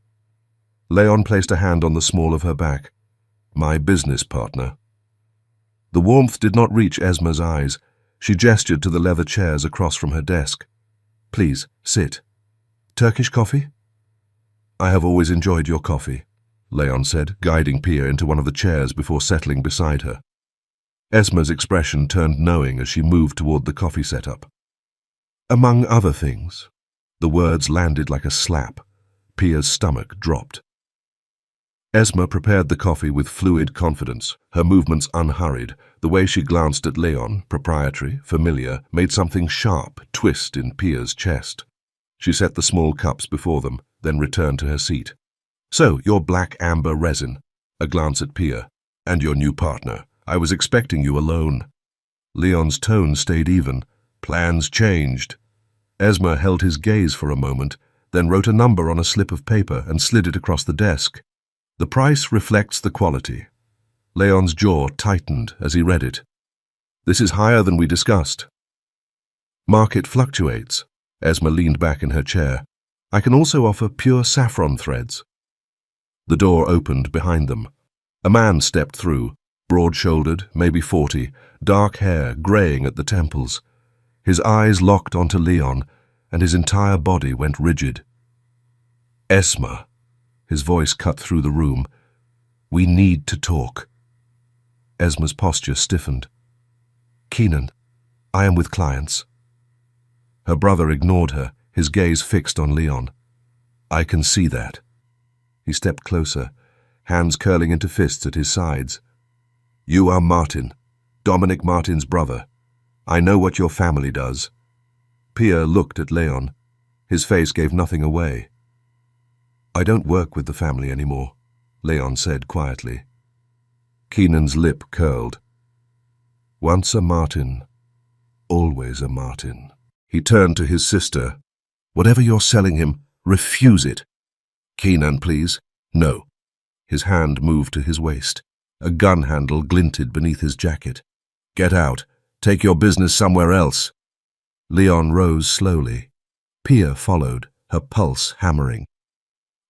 Leon placed a hand on the small of her back. "My business partner." The warmth did not reach Esma's eyes. She gestured to the leather chairs across from her desk. "Please, sit. Turkish coffee?" "I have always enjoyed your coffee," Leon said, guiding Pia into one of the chairs before settling beside her. Esma's expression turned knowing as she moved toward the coffee setup. "Among other things." The words landed like a slap. Pia's stomach dropped. Esma prepared the coffee with fluid confidence, her movements unhurried. The way she glanced at Leon, proprietary, familiar, made something sharp twist in Pia's chest. She set the small cups before them, then returned to her seat. "So, your black amber resin." A glance at Pia. "And your new partner. I was expecting you alone." Leon's tone stayed even. "Plans changed." Esma held his gaze for a moment, then wrote a number on a slip of paper and slid it across the desk. "The price reflects the quality." Leon's jaw tightened as he read it. "This is higher than we discussed." "Market fluctuates." Esma leaned back in her chair. "I can also offer pure saffron threads." The door opened behind them. A man stepped through, broad-shouldered, maybe 40, dark hair graying at the temples. His eyes locked onto Leon, and his entire body went rigid. "Esma," his voice cut through the room, "we need to talk." Esma's posture stiffened. "Keenan, I am with clients." Her brother ignored her, his gaze fixed on Leon. "I can see that." He stepped closer, hands curling into fists at his sides. "You are Martin, Dominic Martin's brother. I know what your family does." Pia looked at Leon. His face gave nothing away. "I don't work with the family anymore," Leon said quietly. Keenan's lip curled. "Once a Martin, always a Martin." He turned to his sister. "Whatever you're selling him, refuse it." "Keenan, please." "No." His hand moved to his waist. A gun handle glinted beneath his jacket. "Get out. Take your business somewhere else." Leon rose slowly. Pia followed, her pulse hammering.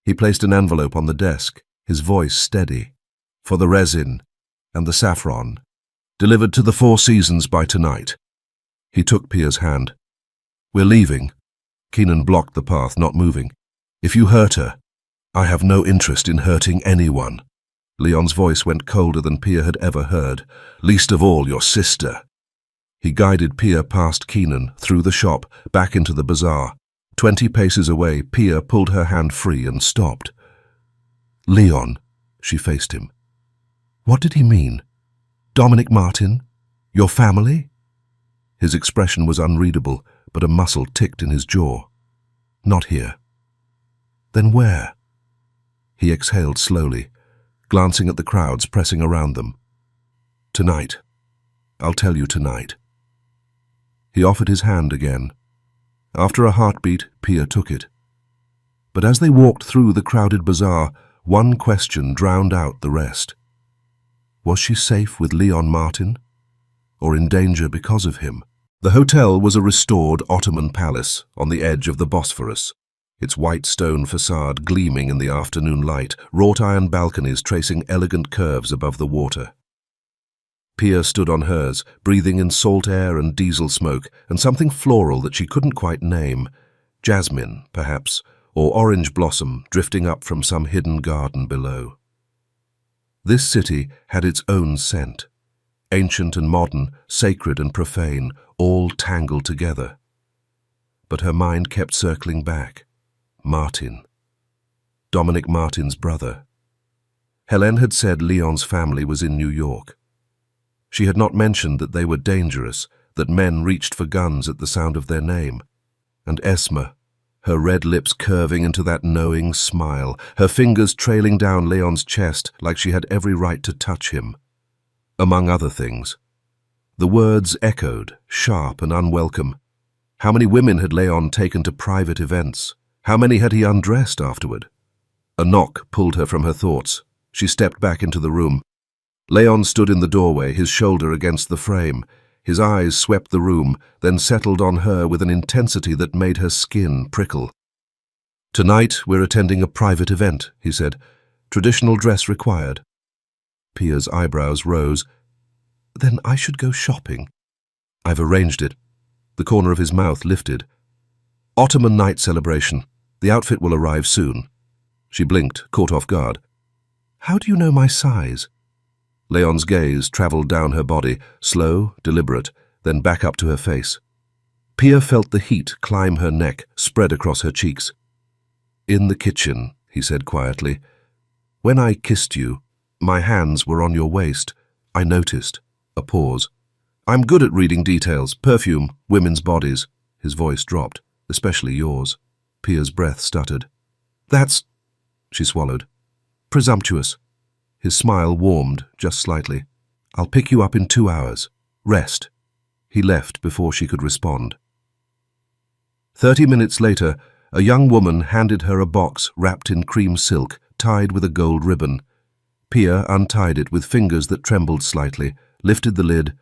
He placed an envelope on the desk, his voice steady. "For the resin and the saffron. Delivered to the Four Seasons by tonight." He took Pia's hand. "We're leaving." Keenan blocked the path, not moving. "If you hurt her, I have no interest in hurting anyone." Leon's voice went colder than Pia had ever heard. "Least of all your sister." He guided Pia past Keenan, through the shop, back into the bazaar. 20 paces away, Pia pulled her hand free and stopped. "Leon," she faced him. "What did he mean? Dominic Martin? Your family?" His expression was unreadable, but a muscle ticked in his jaw. "Not here." "Then where?" He exhaled slowly, glancing at the crowds pressing around them. "Tonight. I'll tell you tonight." He offered his hand again. After a heartbeat, Pia took it. But as they walked through the crowded bazaar, one question drowned out the rest. Was she safe with Leon Martin, or in danger because of him? The hotel was a restored Ottoman palace on the edge of the Bosphorus, its white stone facade gleaming in the afternoon light, wrought iron balconies tracing elegant curves above the water. Pia stood on hers, breathing in salt air and diesel smoke, and something floral that she couldn't quite name. Jasmine, perhaps, or orange blossom drifting up from some hidden garden below. This city had its own scent. Ancient and modern, sacred and profane, all tangled together. But her mind kept circling back. Martin. Dominic Martin's brother. Helene had said Leon's family was in New York. She had not mentioned that they were dangerous, that men reached for guns at the sound of their name. And Esma, her red lips curving into that knowing smile, her fingers trailing down Leon's chest like she had every right to touch him. Among other things. The words echoed, sharp and unwelcome. How many women had Leon taken to private events? How many had he undressed afterward? A knock pulled her from her thoughts. She stepped back into the room. Leon stood in the doorway, his shoulder against the frame. His eyes swept the room, then settled on her with an intensity that made her skin prickle. "Tonight we're attending a private event," he said. "Traditional dress required." Pia's eyebrows rose. "Then I should go shopping." "I've arranged it." The corner of his mouth lifted. "Ottoman night celebration. The outfit will arrive soon." She blinked, caught off guard. "How do you know my size?" Leon's gaze traveled down her body, slow, deliberate, then back up to her face. Pia felt the heat climb her neck, spread across her cheeks. "In the kitchen," he said quietly. "When I kissed you, my hands were on your waist. I noticed." A pause. "I'm good at reading details. Perfume, women's bodies." His voice dropped. "Especially yours." Pia's breath stuttered. "That's—" She swallowed. "Presumptuous." His smile warmed, just slightly. "I'll pick you up in 2 hours. Rest." He left before she could respond. 30 minutes later, a young woman handed her a box wrapped in cream silk, tied with a gold ribbon. Pia untied it with fingers that trembled slightly, lifted the lid,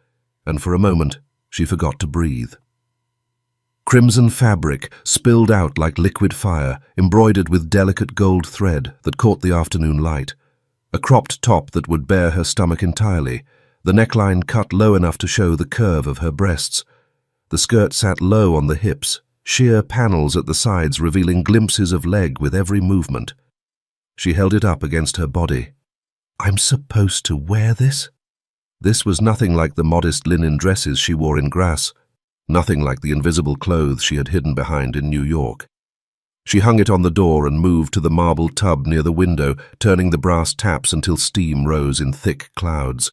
and for a moment she forgot to breathe. Crimson fabric spilled out like liquid fire, embroidered with delicate gold thread that caught the afternoon light. A cropped top that would bare her stomach entirely, the neckline cut low enough to show the curve of her breasts. The skirt sat low on the hips, sheer panels at the sides revealing glimpses of leg with every movement. She held it up against her body. "I'm supposed to wear this?" This was nothing like the modest linen dresses she wore in Grasse, nothing like the invisible clothes she had hidden behind in New York. She hung it on the door and moved to the marble tub near the window, turning the brass taps until steam rose in thick clouds.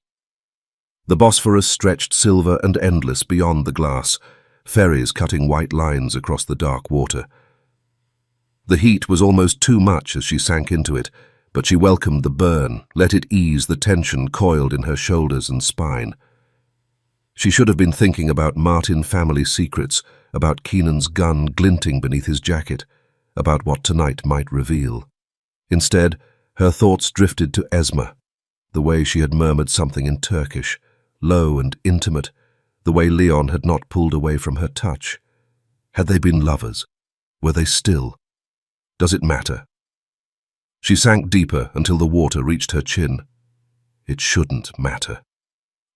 The Bosphorus stretched silver and endless beyond the glass, ferries cutting white lines across the dark water. The heat was almost too much as she sank into it, but she welcomed the burn, let it ease the tension coiled in her shoulders and spine. She should have been thinking about Martin family secrets, about Keenan's gun glinting beneath his jacket, about what tonight might reveal. Instead, her thoughts drifted to Esma, the way she had murmured something in Turkish, low and intimate, the way Leon had not pulled away from her touch. Had they been lovers? Were they still? Does it matter? She sank deeper until the water reached her chin. It shouldn't matter.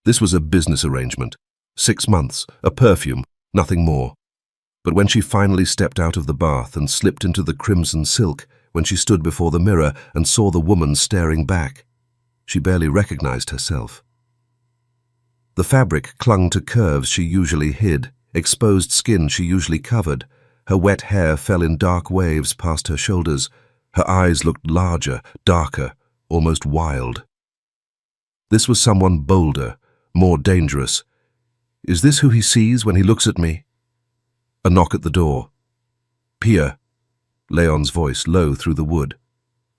This was a business arrangement. 6 months, a perfume, nothing more. But when she finally stepped out of the bath and slipped into the crimson silk, when she stood before the mirror and saw the woman staring back, she barely recognized herself. The fabric clung to curves she usually hid, exposed skin she usually covered. Her wet hair fell in dark waves past her shoulders. Her eyes looked larger, darker, almost wild. This was someone bolder, more dangerous. Is this who he sees when he looks at me? A knock at the door. "Pia," Leon's voice low through the wood.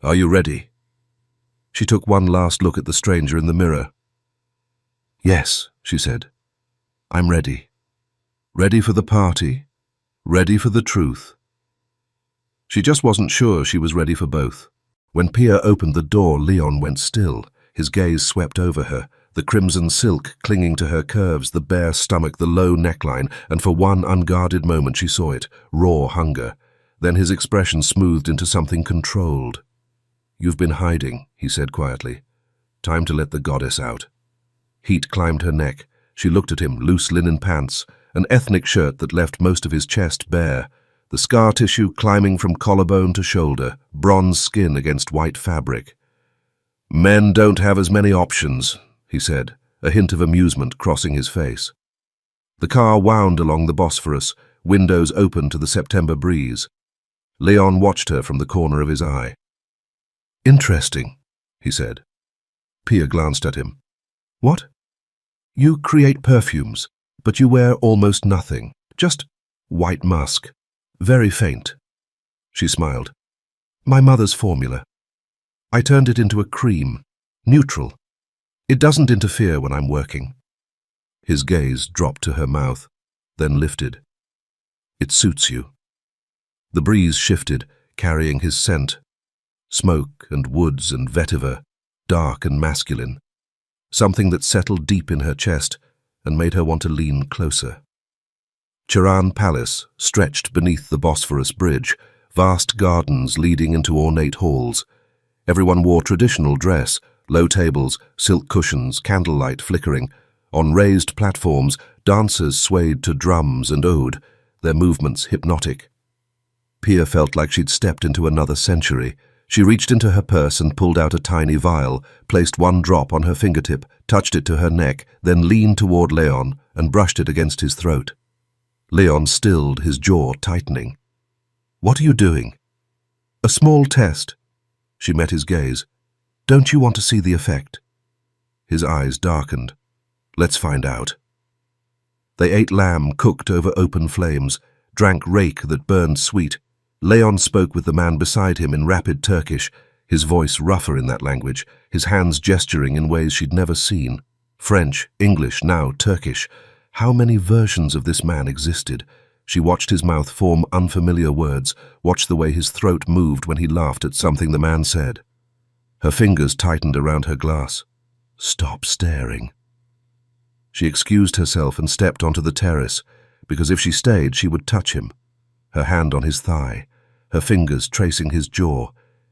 "Are you ready?" She took one last look at the stranger in the mirror. "Yes," she said. "I'm ready. Ready for the party. Ready for the truth." She just wasn't sure she was ready for both. When Pia opened the door, Leon went still. His gaze swept over her, the crimson silk clinging to her curves, the bare stomach, the low neckline, and for one unguarded moment she saw it, raw hunger. Then his expression smoothed into something controlled. "You've been hiding," he said quietly. "Time to let the goddess out." Heat climbed her neck. She looked at him, loose linen pants, an ethnic shirt that left most of his chest bare, the scar tissue climbing from collarbone to shoulder, bronze skin against white fabric. "Men don't have as many options," he said, a hint of amusement crossing his face. The car wound along the Bosphorus, windows open to the September breeze. Leon watched her from the corner of his eye. Interesting, he said. Pia glanced at him. What? You create perfumes, but you wear almost nothing, just white musk, very faint. She smiled. My mother's formula. I turned it into a cream, neutral. It doesn't interfere when I'm working. His gaze dropped to her mouth, then lifted. It suits you. The breeze shifted, carrying his scent. Smoke and woods and vetiver, dark and masculine. Something that settled deep in her chest and made her want to lean closer. Chiran Palace stretched beneath the Bosphorus Bridge, vast gardens leading into ornate halls. Everyone wore traditional dress, low tables, silk cushions, candlelight flickering. On raised platforms, dancers swayed to drums and oud, their movements hypnotic. Pia felt like she'd stepped into another century. She reached into her purse and pulled out a tiny vial, placed one drop on her fingertip, touched it to her neck, then leaned toward Leon and brushed it against his throat. Leon stilled, his jaw tightening. What are you doing? A small test. She met his gaze. Don't you want to see the effect? His eyes darkened. Let's find out. They ate lamb cooked over open flames, drank rake that burned sweet. Leon spoke with the man beside him in rapid Turkish, his voice rougher in that language, his hands gesturing in ways she'd never seen. French, English, now Turkish. How many versions of this man existed? She watched his mouth form unfamiliar words, watched the way his throat moved when he laughed at something the man said. Her fingers tightened around her glass. Stop staring. She excused herself and stepped onto the terrace, because if she stayed, she would touch him. Her hand on his thigh, her fingers tracing his jaw.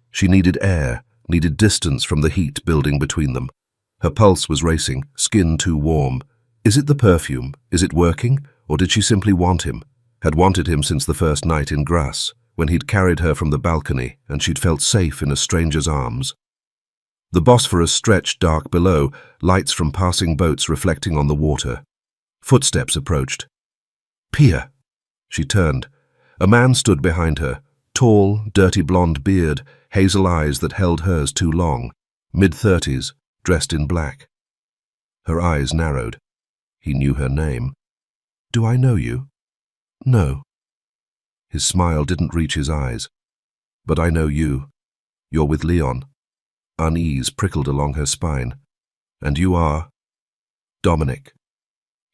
She needed air, needed distance from the heat building between them. Her pulse was racing, skin too warm. Is it the perfume? Is it working? Or did she simply want him? Had wanted him since the first night in Grasse, when he'd carried her from the balcony and she'd felt safe in a stranger's arms. The Bosphorus stretched dark below, lights from passing boats reflecting on the water. Footsteps approached. Pia! She turned. A man stood behind her, tall, dirty blonde beard, hazel eyes that held hers too long, mid-30s, dressed in black. Her eyes narrowed. He knew her name. Do I know you? No. His smile didn't reach his eyes. But I know you. You're with Leon. Unease prickled along her spine. And you are? Dominic.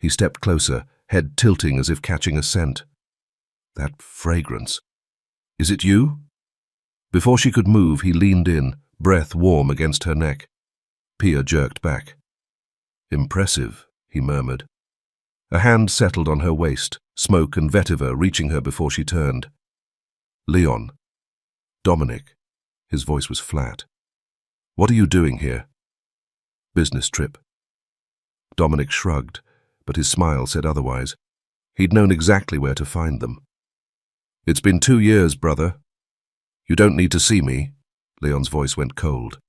He stepped closer, head tilting as if catching a scent. That fragrance. Is it you? Before she could move, he leaned in, breath warm against her neck. Pia jerked back. Impressive, he murmured. A hand settled on her waist, smoke and vetiver reaching her before she turned. Leon. Dominic. His voice was flat. What are you doing here? Business trip. Dominic shrugged, but his smile said otherwise. He'd known exactly where to find them. It's been 2 years, brother. You don't need to see me. Leon's voice went cold.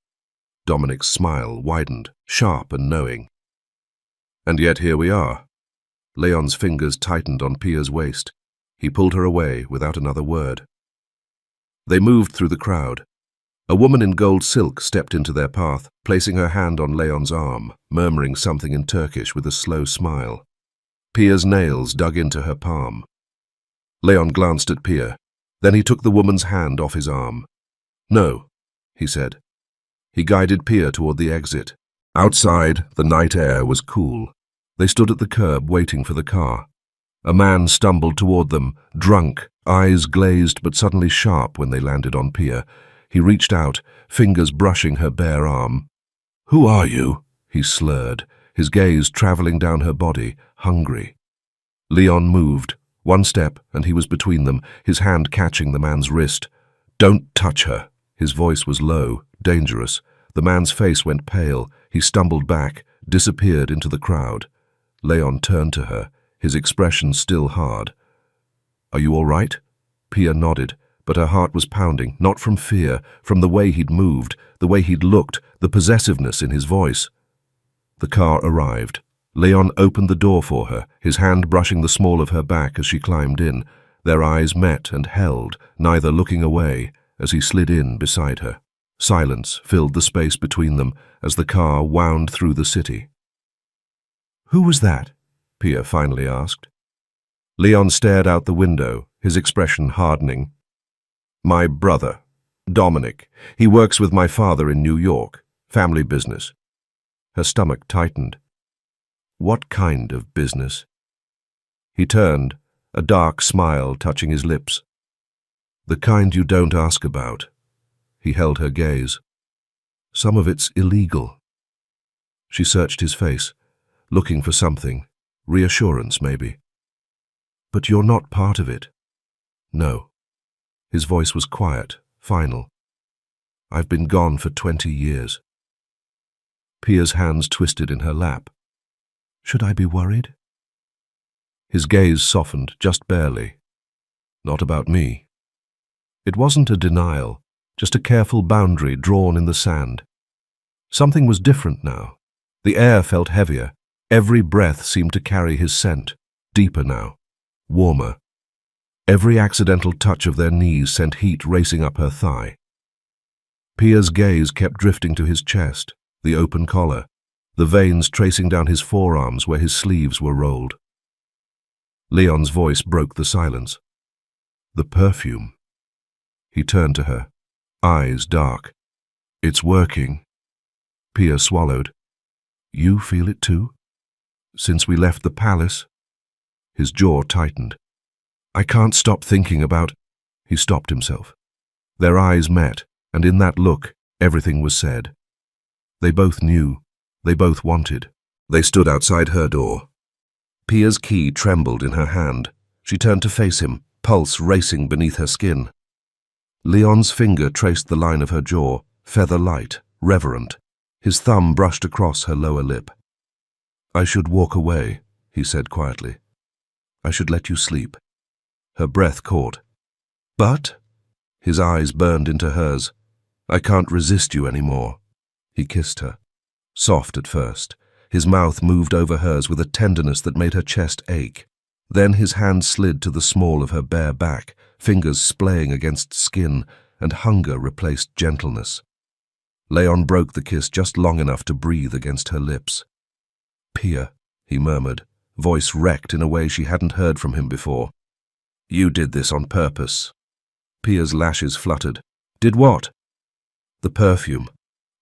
Dominic's smile widened, sharp and knowing. And yet here we are. Leon's fingers tightened on Pia's waist. He pulled her away without another word. They moved through the crowd. A woman in gold silk stepped into their path, placing her hand on Leon's arm, murmuring something in Turkish with a slow smile. Pia's nails dug into her palm. Leon glanced at Pia. Then he took the woman's hand off his arm. No, he said. He guided Pia toward the exit. Outside, the night air was cool. They stood at the curb waiting for the car. A man stumbled toward them, drunk, eyes glazed but suddenly sharp when they landed on Pia. He reached out, fingers brushing her bare arm. Who are you? He slurred, his gaze traveling down her body, hungry. Leon moved. One step, and he was between them, his hand catching the man's wrist. Don't touch her. His voice was low, dangerous. The man's face went pale. He stumbled back, disappeared into the crowd. Leon turned to her, his expression still hard. Are you all right? Pia nodded, but her heart was pounding, not from fear, from the way he'd moved, the way he'd looked, the possessiveness in his voice. The car arrived. Leon opened the door for her, his hand brushing the small of her back as she climbed in. Their eyes met and held, neither looking away, as he slid in beside her. Silence filled the space between them as the car wound through the city. "Who was that?" Pia finally asked. Leon stared out the window, his expression hardening. "My brother, Dominic. He works with my father in New York. Family business." Her stomach tightened. What kind of business? He turned, a dark smile touching his lips. "The kind you don't ask about." He held her gaze. "Some of it's illegal." She searched his face, looking for something, reassurance maybe. "But you're not part of it." "No." His voice was quiet, final. "I've been gone for 20 years. Pia's hands twisted in her lap. "Should I be worried?" His gaze softened, just barely. "Not about me." It wasn't a denial, just a careful boundary drawn in the sand. Something was different now. The air felt heavier. Every breath seemed to carry his scent, deeper now, warmer. Every accidental touch of their knees sent heat racing up her thigh. Pia's gaze kept drifting to his chest, the open collar, the veins tracing down his forearms where his sleeves were rolled. Leon's voice broke the silence. "The perfume." He turned to her, eyes dark. "It's working." Pia swallowed. "You feel it too? Since we left the palace?" His jaw tightened. "I can't stop thinking about—" He stopped himself. Their eyes met, and in that look, everything was said. They both knew. They both wanted. They stood outside her door. Pia's key trembled in her hand. She turned to face him, pulse racing beneath her skin. Leon's finger traced the line of her jaw, feather light, reverent. His thumb brushed across her lower lip. "I should walk away," he said quietly. "I should let you sleep." Her breath caught. "But—" His eyes burned into hers. "I can't resist you anymore." He kissed her. Soft at first. His mouth moved over hers with a tenderness that made her chest ache. Then his hand slid to the small of her bare back, fingers splaying against skin, and hunger replaced gentleness. Leon broke the kiss just long enough to breathe against her lips. "Pia," he murmured, voice wrecked in a way she hadn't heard from him before. "You did this on purpose." Pia's lashes fluttered. "Did what?" "The perfume."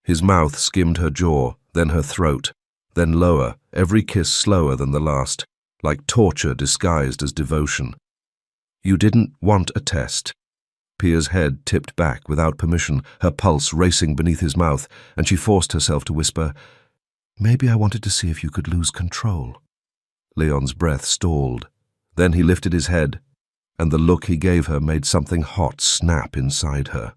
His mouth skimmed her jaw, then her throat, then lower, every kiss slower than the last, like torture disguised as devotion. "You didn't want a test." Pia's head tipped back without permission, her pulse racing beneath his mouth, and she forced herself to whisper, "Maybe I wanted to see if you could lose control." Leon's breath stalled. Then he lifted his head, and the look he gave her made something hot snap inside her.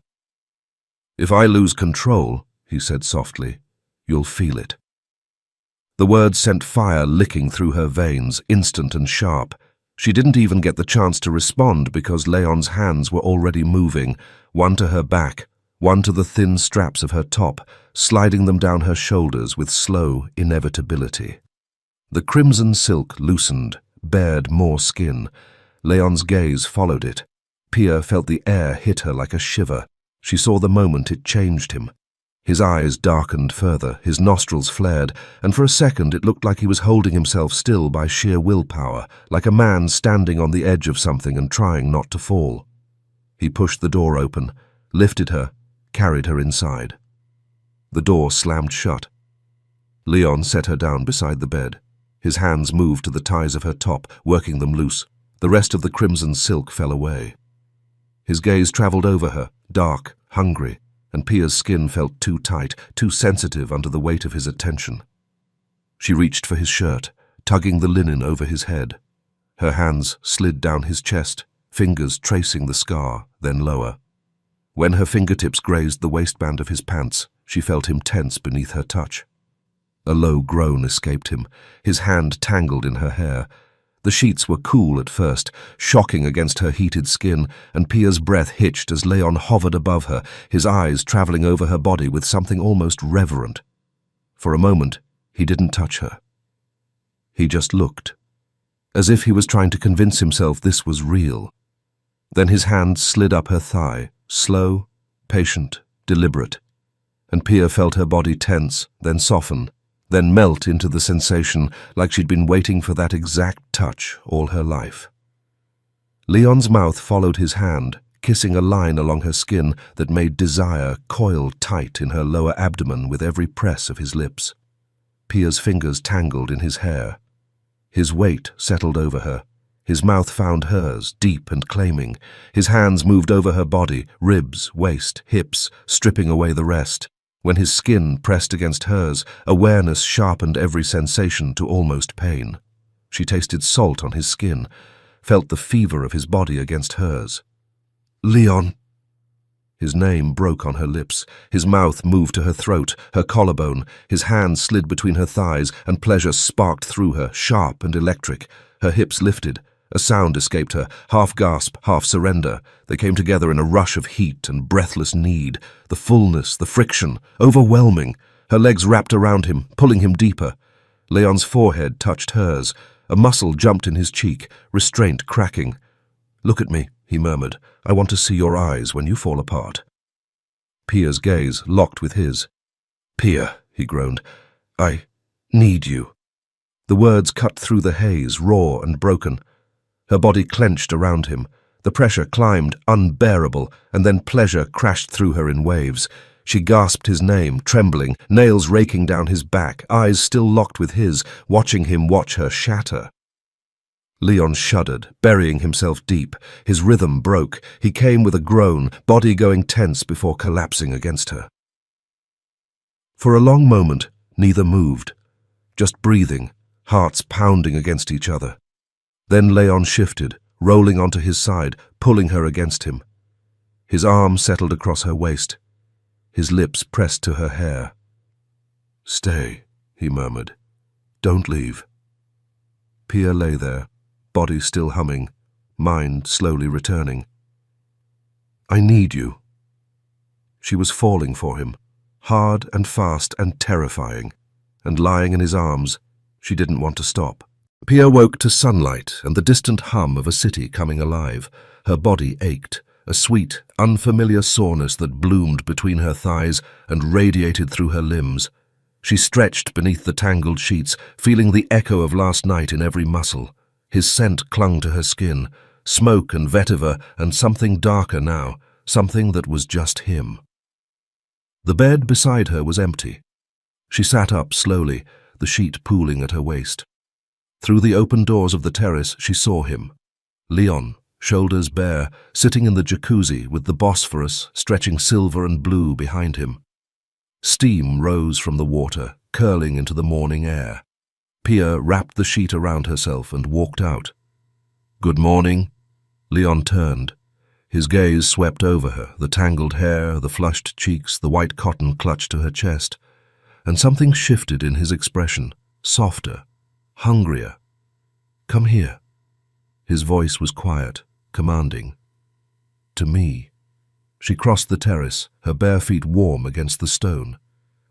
"If I lose control," he said softly, "you'll feel it." The words sent fire licking through her veins, instant and sharp. She didn't even get the chance to respond because Leon's hands were already moving, one to her back, one to the thin straps of her top, sliding them down her shoulders with slow inevitability. The crimson silk loosened, bared more skin. Leon's gaze followed it. Pia felt the air hit her like a shiver. She saw the moment it changed him. His eyes darkened further, his nostrils flared, and for a second it looked like he was holding himself still by sheer willpower, like a man standing on the edge of something and trying not to fall. He pushed the door open, lifted her, carried her inside. The door slammed shut. Leon set her down beside the bed. His hands moved to the ties of her top, working them loose. The rest of the crimson silk fell away. His gaze traveled over her, dark, hungry, and Pia's skin felt too tight, too sensitive under the weight of his attention. She reached for his shirt, tugging the linen over his head. Her hands slid down his chest, fingers tracing the scar, then lower. When her fingertips grazed the waistband of his pants, she felt him tense beneath her touch. A low groan escaped him, his hand tangled in her hair. The sheets were cool at first, shocking against her heated skin, and Pia's breath hitched as Leon hovered above her, his eyes traveling over her body with something almost reverent. For a moment, he didn't touch her. He just looked, as if he was trying to convince himself this was real. Then his hand slid up her thigh, slow, patient, deliberate. and Pia felt her body tense, then soften, then melt into the sensation like she'd been waiting for that exact touch all her life. Leon's mouth followed his hand, kissing a line along her skin that made desire coil tight in her lower abdomen with every press of his lips. Pia's fingers tangled in his hair. His weight settled over her. His mouth found hers, deep and claiming. His hands moved over her body, ribs, waist, hips, stripping away the rest. When his skin pressed against hers, awareness sharpened every sensation to almost pain. She tasted salt on his skin, felt the fever of his body against hers. "Leon." His name broke on her lips. His mouth moved to her throat, her collarbone. His hand slid between her thighs, and pleasure sparked through her, sharp and electric. Her hips lifted. A sound escaped her, half gasp, half surrender. They came together in a rush of heat and breathless need. The fullness, the friction, overwhelming. Her legs wrapped around him, pulling him deeper. Leon's forehead touched hers. A muscle jumped in his cheek, restraint cracking. "Look at me," he murmured. "I want to see your eyes when you fall apart." Pia's gaze locked with his. "Pia," he groaned, "I need you." The words cut through the haze, raw and broken. Her body clenched around him. The pressure climbed, unbearable, and then pleasure crashed through her in waves. She gasped his name, trembling, nails raking down his back, eyes still locked with his, watching him watch her shatter. Leon shuddered, burying himself deep. His rhythm broke. He came with a groan, body going tense before collapsing against her. For a long moment, neither moved, just breathing, hearts pounding against each other. Then Leon shifted, rolling onto his side, pulling her against him. His arm settled across her waist. His lips pressed to her hair. "Stay," he murmured. "Don't leave." Pia lay there, body still humming, mind slowly returning. "I need you." She was falling for him, hard and fast and terrifying, and lying in his arms, she didn't want to stop. Pia woke to sunlight and the distant hum of a city coming alive. Her body ached, a sweet, unfamiliar soreness that bloomed between her thighs and radiated through her limbs. She stretched beneath the tangled sheets, feeling the echo of last night in every muscle. His scent clung to her skin, smoke and vetiver, and something darker now, something that was just him. The bed beside her was empty. She sat up slowly, the sheet pooling at her waist. Through the open doors of the terrace she saw him. Leon, shoulders bare, sitting in the jacuzzi with the Bosphorus stretching silver and blue behind him. Steam rose from the water, curling into the morning air. Pia wrapped the sheet around herself and walked out. "Good morning." Leon turned. His gaze swept over her, the tangled hair, the flushed cheeks, the white cotton clutched to her chest. And something shifted in his expression, softer, hungrier. "Come here." His voice was quiet, commanding. "To me." She crossed the terrace, her bare feet warm against the stone.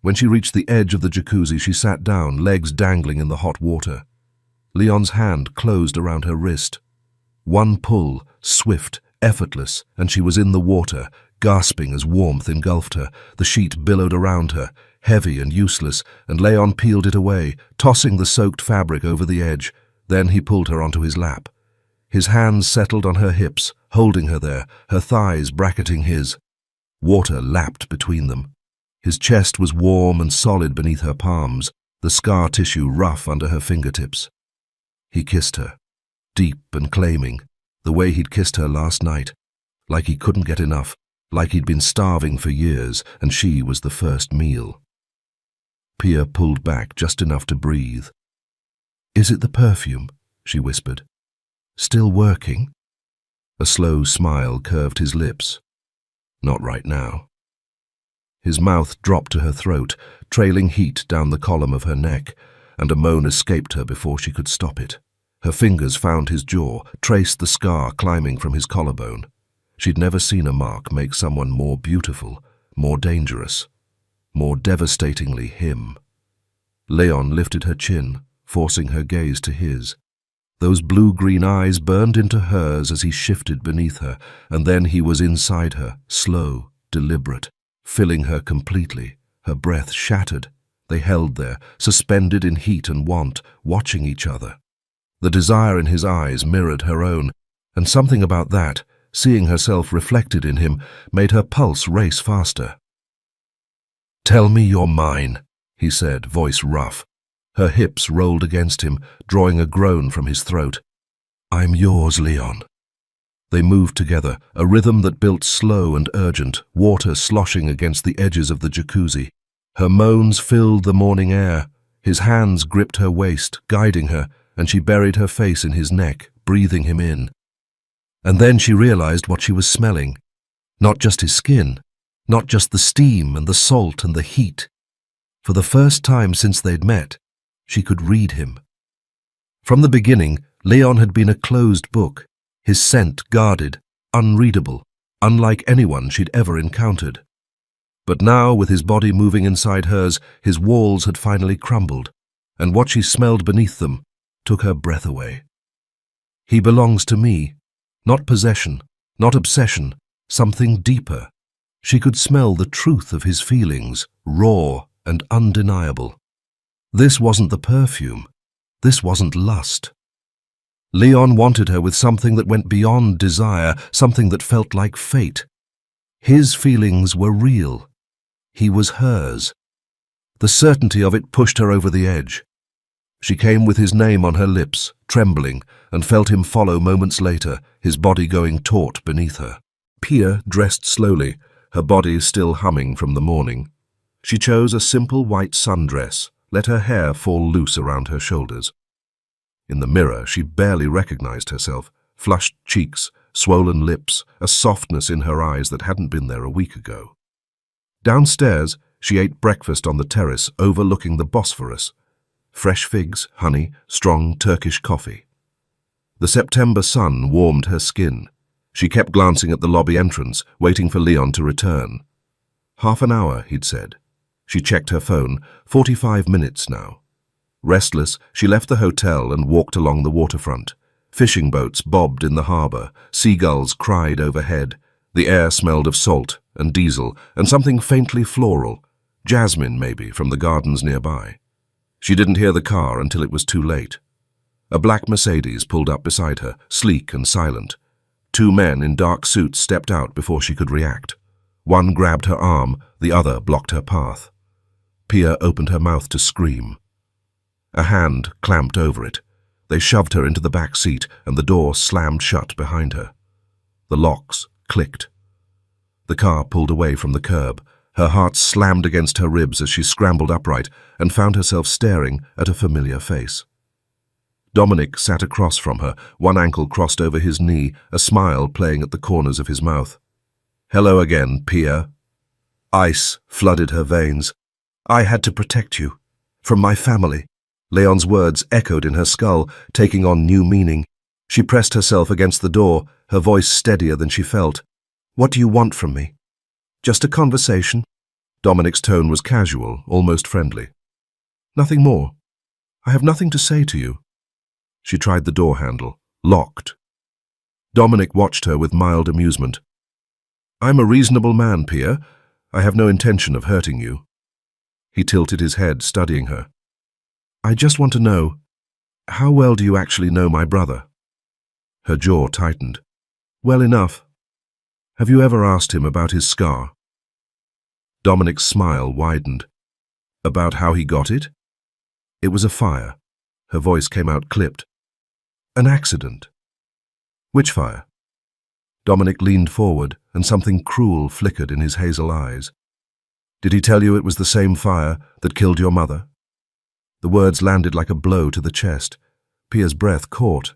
When she reached the edge of the jacuzzi, she sat down, legs dangling in the hot water. Leon's hand closed around her wrist. One pull, swift, effortless, and she was in the water, gasping as warmth engulfed her. The sheet billowed around her, heavy and useless, and Leon peeled it away, tossing the soaked fabric over the edge. Then he pulled her onto his lap. His hands settled on her hips, holding her there, her thighs bracketing his. Water lapped between them. His chest was warm and solid beneath her palms, the scar tissue rough under her fingertips. He kissed her, deep and claiming, the way he'd kissed her last night, like he couldn't get enough, like he'd been starving for years, and she was the first meal. Pia pulled back just enough to breathe. "Is it the perfume?" she whispered. "Still working?" A slow smile curved his lips. "Not right now." His mouth dropped to her throat, trailing heat down the column of her neck, and a moan escaped her before she could stop it. Her fingers found his jaw, traced the scar climbing from his collarbone. She'd never seen a mark make someone more beautiful, more dangerous, more devastatingly him. Leon lifted her chin, forcing her gaze to his. Those blue-green eyes burned into hers as he shifted beneath her, and then he was inside her, slow, deliberate, filling her completely, Her breath shattered. They held there, suspended in heat and want, watching each other. The desire in his eyes mirrored her own, and something about that, seeing herself reflected in him, made her pulse race faster. "Tell me you're mine," he said, voice rough. Her hips rolled against him, drawing a groan from his throat. "I'm yours, Leon." They moved together, a rhythm that built slow and urgent, water sloshing against the edges of the jacuzzi. Her moans filled the morning air. His hands gripped her waist, guiding her, and she buried her face in his neck, breathing him in. And then she realized what she was smelling. Not just his skin, not just the steam and the salt and the heat. For the first time since they'd met, she could read him. From the beginning, Leon had been a closed book, his scent guarded, unreadable, unlike anyone she'd ever encountered. But now, with his body moving inside hers, his walls had finally crumbled, and what she smelled beneath them took her breath away. "He belongs to me. Not possession, not obsession, something deeper." She could smell the truth of his feelings, raw and undeniable. This wasn't the perfume. This wasn't lust. Leon wanted her with something that went beyond desire, something that felt like fate. His feelings were real. He was hers. The certainty of it pushed her over the edge. She came with his name on her lips, trembling, and felt him follow moments later, his body going taut beneath her. Pia dressed slowly, her body still humming from the morning. She chose a simple white sundress, let her hair fall loose around her shoulders. In the mirror, she barely recognized herself, flushed cheeks, swollen lips, a softness in her eyes that hadn't been there a week ago. Downstairs, she ate breakfast on the terrace overlooking the Bosphorus. Fresh figs, honey, strong Turkish coffee. The September sun warmed her skin. She kept glancing at the lobby entrance, waiting for Leon to return. "Half an hour," he'd said. She checked her phone. 45 minutes now. Restless, she left the hotel and walked along the waterfront. Fishing boats bobbed in the harbour, seagulls cried overhead. The air smelled of salt and diesel and something faintly floral, jasmine maybe from the gardens nearby. She didn't hear the car until it was too late. A black Mercedes pulled up beside her, sleek and silent. Two men in dark suits stepped out before she could react. One grabbed her arm, the other blocked her path. Pia opened her mouth to scream. A hand clamped over it. They shoved her into the back seat, and the door slammed shut behind her. The locks clicked. The car pulled away from the curb. Her heart slammed against her ribs as she scrambled upright and found herself staring at a familiar face. Dominic sat across from her, one ankle crossed over his knee, a smile playing at the corners of his mouth. "Hello again, Pia." Ice flooded her veins. "I had to protect you. From my family." Leon's words echoed in her skull, taking on new meaning. She pressed herself against the door, her voice steadier than she felt. "What do you want from me?" "Just a conversation." Dominic's tone was casual, almost friendly. "Nothing more. I have nothing to say to you." She tried the door handle. Locked. Dominic watched her with mild amusement. "I'm a reasonable man, Pia. I have no intention of hurting you." He tilted his head, studying her. "I just want to know, how well do you actually know my brother?" Her jaw tightened. "Well enough. Have you ever asked him about his scar?" Dominic's smile widened. "About how he got it?" "It was a fire." Her voice came out clipped. "An accident." "Which fire?" Dominic leaned forward, and something cruel flickered in his hazel eyes. "Did he tell you it was the same fire that killed your mother?" The words landed like a blow to the chest. Pia's breath caught.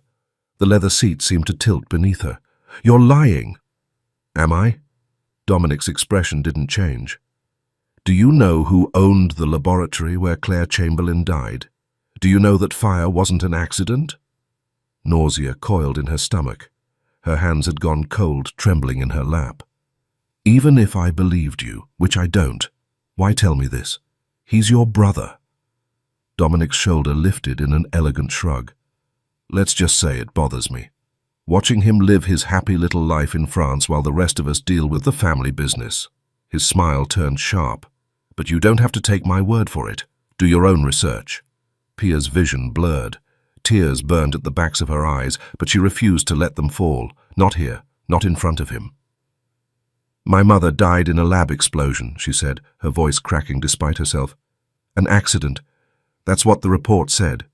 The leather seat seemed to tilt beneath her. "You're lying." "Am I?" Dominic's expression didn't change. "Do you know who owned the laboratory where Claire Chamberlain died? Do you know that fire wasn't an accident?" Nausea coiled in her stomach. Her hands had gone cold, trembling in her lap. "Even if I believed you, which I don't, why tell me this? He's your brother." Dominic's shoulder lifted in an elegant shrug. "Let's just say it bothers me. Watching him live his happy little life in France while the rest of us deal with the family business." His smile turned sharp. but you don't have to take my word for it. Do your own research." Pia's vision blurred. Tears burned at the backs of her eyes, but she refused to let them fall. Not here, not in front of him. "My mother died in a lab explosion," she said, her voice cracking despite herself. "An accident. That's what the report said."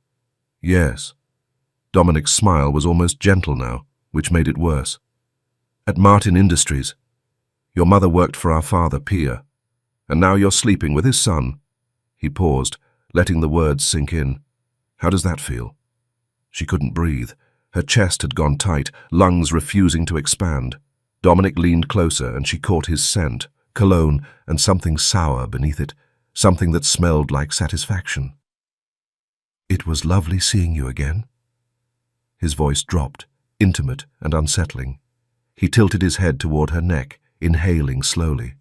"Yes." Dominic's smile was almost gentle now, which made it worse. "At Martin Industries. Your mother worked for our father, Pia, and now you're sleeping with his son." He paused, letting the words sink in. "How does that feel?" She couldn't breathe. Her chest had gone tight, lungs refusing to expand. Dominic leaned closer and she caught his scent, cologne and something sour beneath it, something that smelled like satisfaction. "It was lovely seeing you again." His voice dropped, intimate and unsettling. He tilted his head toward her neck, inhaling slowly.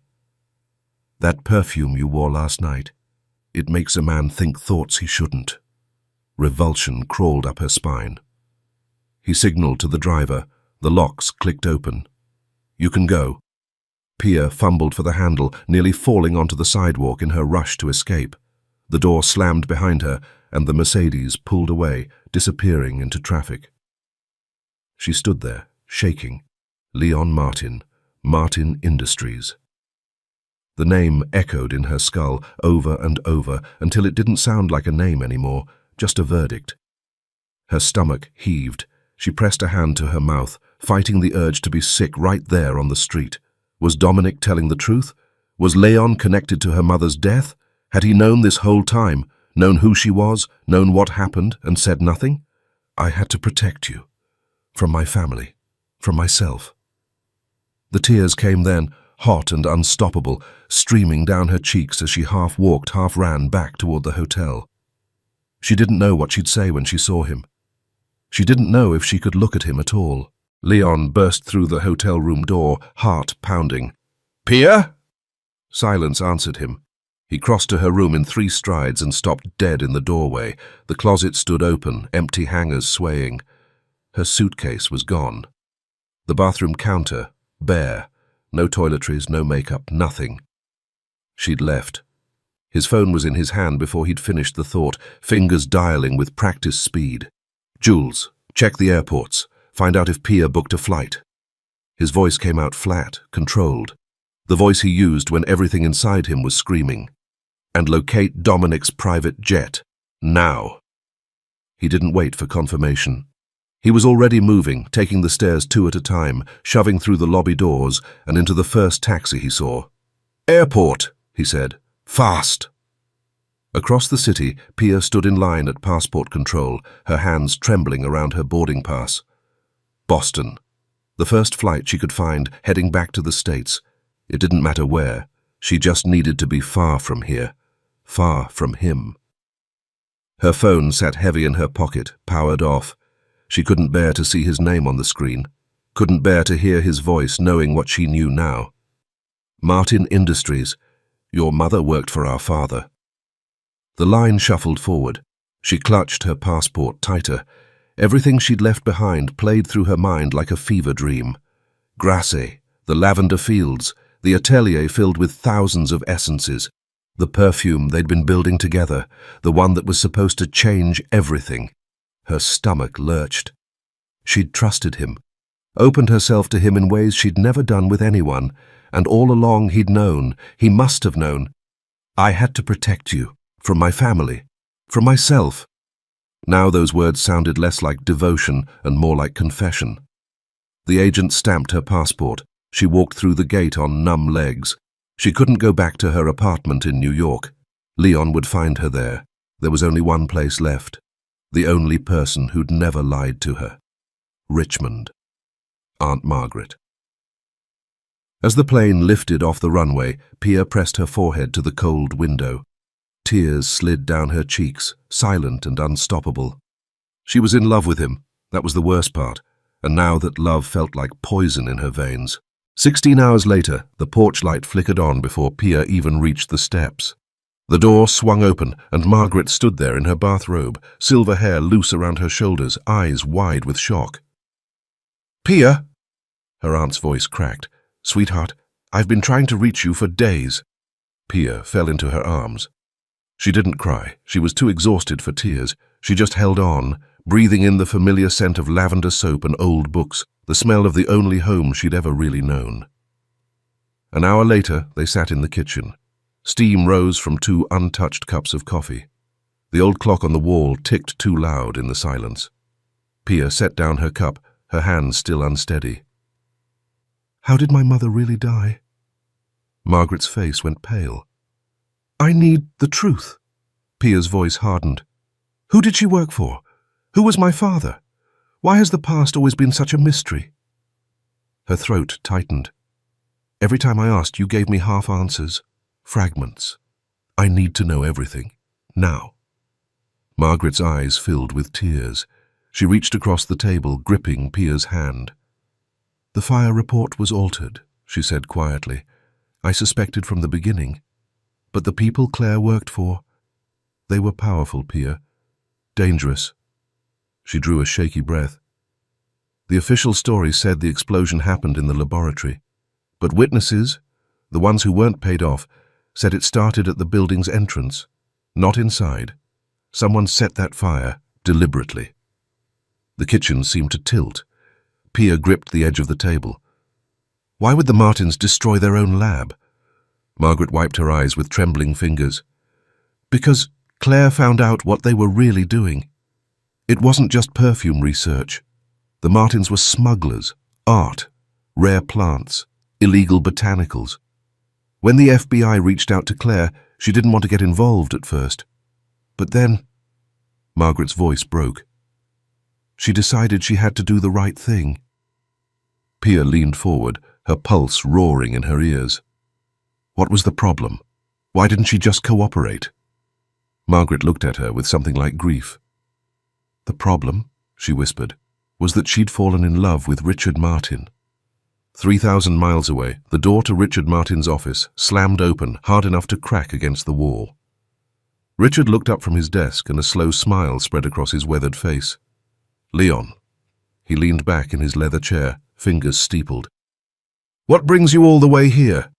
"That perfume you wore last night, it makes a man think thoughts he shouldn't." Revulsion crawled up her spine. He signaled to the driver. The locks clicked open. "You can go." Pia fumbled for the handle, nearly falling onto the sidewalk in her rush to escape. The door slammed behind her, and the Mercedes pulled away, disappearing into traffic. She stood there, shaking. Leon Martin, Martin Industries. The name echoed in her skull over and over until it didn't sound like a name anymore, just a verdict. Her stomach heaved. She pressed a hand to her mouth, fighting the urge to be sick right there on the street. Was Dominic telling the truth? Was Leon connected to her mother's death? Had he known this whole time, known who she was, known what happened, and said nothing? "I had to protect you. From my family. From myself." The tears came then, hot and unstoppable, streaming down her cheeks as she half walked, half ran back toward the hotel. She didn't know what she'd say when she saw him. She didn't know if she could look at him at all. Leon burst through the hotel room door, heart pounding. "Pia?" Silence answered him. He crossed to her room in 3 strides and stopped dead in the doorway. The closet stood open, empty hangers swaying. Her suitcase was gone. The bathroom counter, bare. No toiletries, no makeup, nothing. She'd left. His phone was in his hand before he'd finished the thought, fingers dialing with practice speed. "Jules, check the airports. Find out if Pia booked a flight." His voice came out flat, controlled. The voice he used when everything inside him was screaming. "And locate Dominic's private jet. Now." He didn't wait for confirmation. He was already moving, taking the stairs 2 at a time, shoving through the lobby doors and into the first taxi he saw. "Airport," he said. "Fast." Across the city, Pia stood in line at passport control, her hands trembling around her boarding pass. Boston. The first flight she could find, heading back to the States. It didn't matter where. She just needed to be far from here. Far from him. Her phone sat heavy in her pocket, powered off. She couldn't bear to see his name on the screen. Couldn't bear to hear his voice, knowing what she knew now. "Martin Industries. Your mother worked for our father." The line shuffled forward. She clutched her passport tighter. Everything she'd left behind played through her mind like a fever dream. Grasse, the lavender fields, the atelier filled with thousands of essences, the perfume they'd been building together, the one that was supposed to change everything. Her stomach lurched. She'd trusted him, opened herself to him in ways she'd never done with anyone, and all along he'd known, he must have known. "I had to protect you, from my family, from myself." Now those words sounded less like devotion and more like confession. The agent stamped her passport. She walked through the gate on numb legs. She couldn't go back to her apartment in New York. Leon would find her there. There was only one place left. The only person who'd never lied to her. Richmond. Aunt Margaret. As the plane lifted off the runway, Pia pressed her forehead to the cold window. Tears slid down her cheeks, silent and unstoppable. She was in love with him. That was the worst part. And now that love felt like poison in her veins. 16 hours later, the porch light flickered on before Pia even reached the steps. The door swung open, and Margaret stood there in her bathrobe, silver hair loose around her shoulders, eyes wide with shock. "Pia!" Her aunt's voice cracked. "Sweetheart, I've been trying to reach you for days." Pia fell into her arms. She didn't cry. She was too exhausted for tears. She just held on, breathing in the familiar scent of lavender soap and old books, the smell of the only home she'd ever really known. An hour later, they sat in the kitchen. Steam rose from 2 untouched cups of coffee. The old clock on the wall ticked too loud in the silence. Pia set down her cup, her hands still unsteady. "How did my mother really die?" Margaret's face went pale. "I need the truth." Pia's voice hardened. "Who did she work for? Who was my father? Why has the past always been such a mystery?" Her throat tightened. "Every time I asked, you gave me half answers, fragments. I need to know everything, now." Margaret's eyes filled with tears. She reached across the table, gripping Pia's hand. "The fire report was altered," she said quietly. "I suspected from the beginning. But the people Claire worked for, they were powerful, Pia. Dangerous." She drew a shaky breath. "The official story said the explosion happened in the laboratory. But witnesses, the ones who weren't paid off, said it started at the building's entrance, not inside. Someone set that fire deliberately." The kitchen seemed to tilt. Pia gripped the edge of the table. "Why would the Martins destroy their own lab?" Margaret wiped her eyes with trembling fingers. "Because Claire found out what they were really doing. It wasn't just perfume research. The Martins were smugglers, art, rare plants, illegal botanicals. When the FBI reached out to Claire, she didn't want to get involved at first. But then," Margaret's voice broke, "she decided she had to do the right thing." Pia leaned forward, her pulse roaring in her ears. What was the problem? Why didn't she just cooperate? Margaret looked at her with something like grief. "The problem," she whispered, "was that she'd fallen in love with Richard Martin." 3,000 miles away, the door to Richard Martin's office slammed open hard enough to crack against the wall. Richard looked up from his desk and a slow smile spread across his weathered face. "Leon." He leaned back in his leather chair, fingers steepled. "What brings you all the way here?"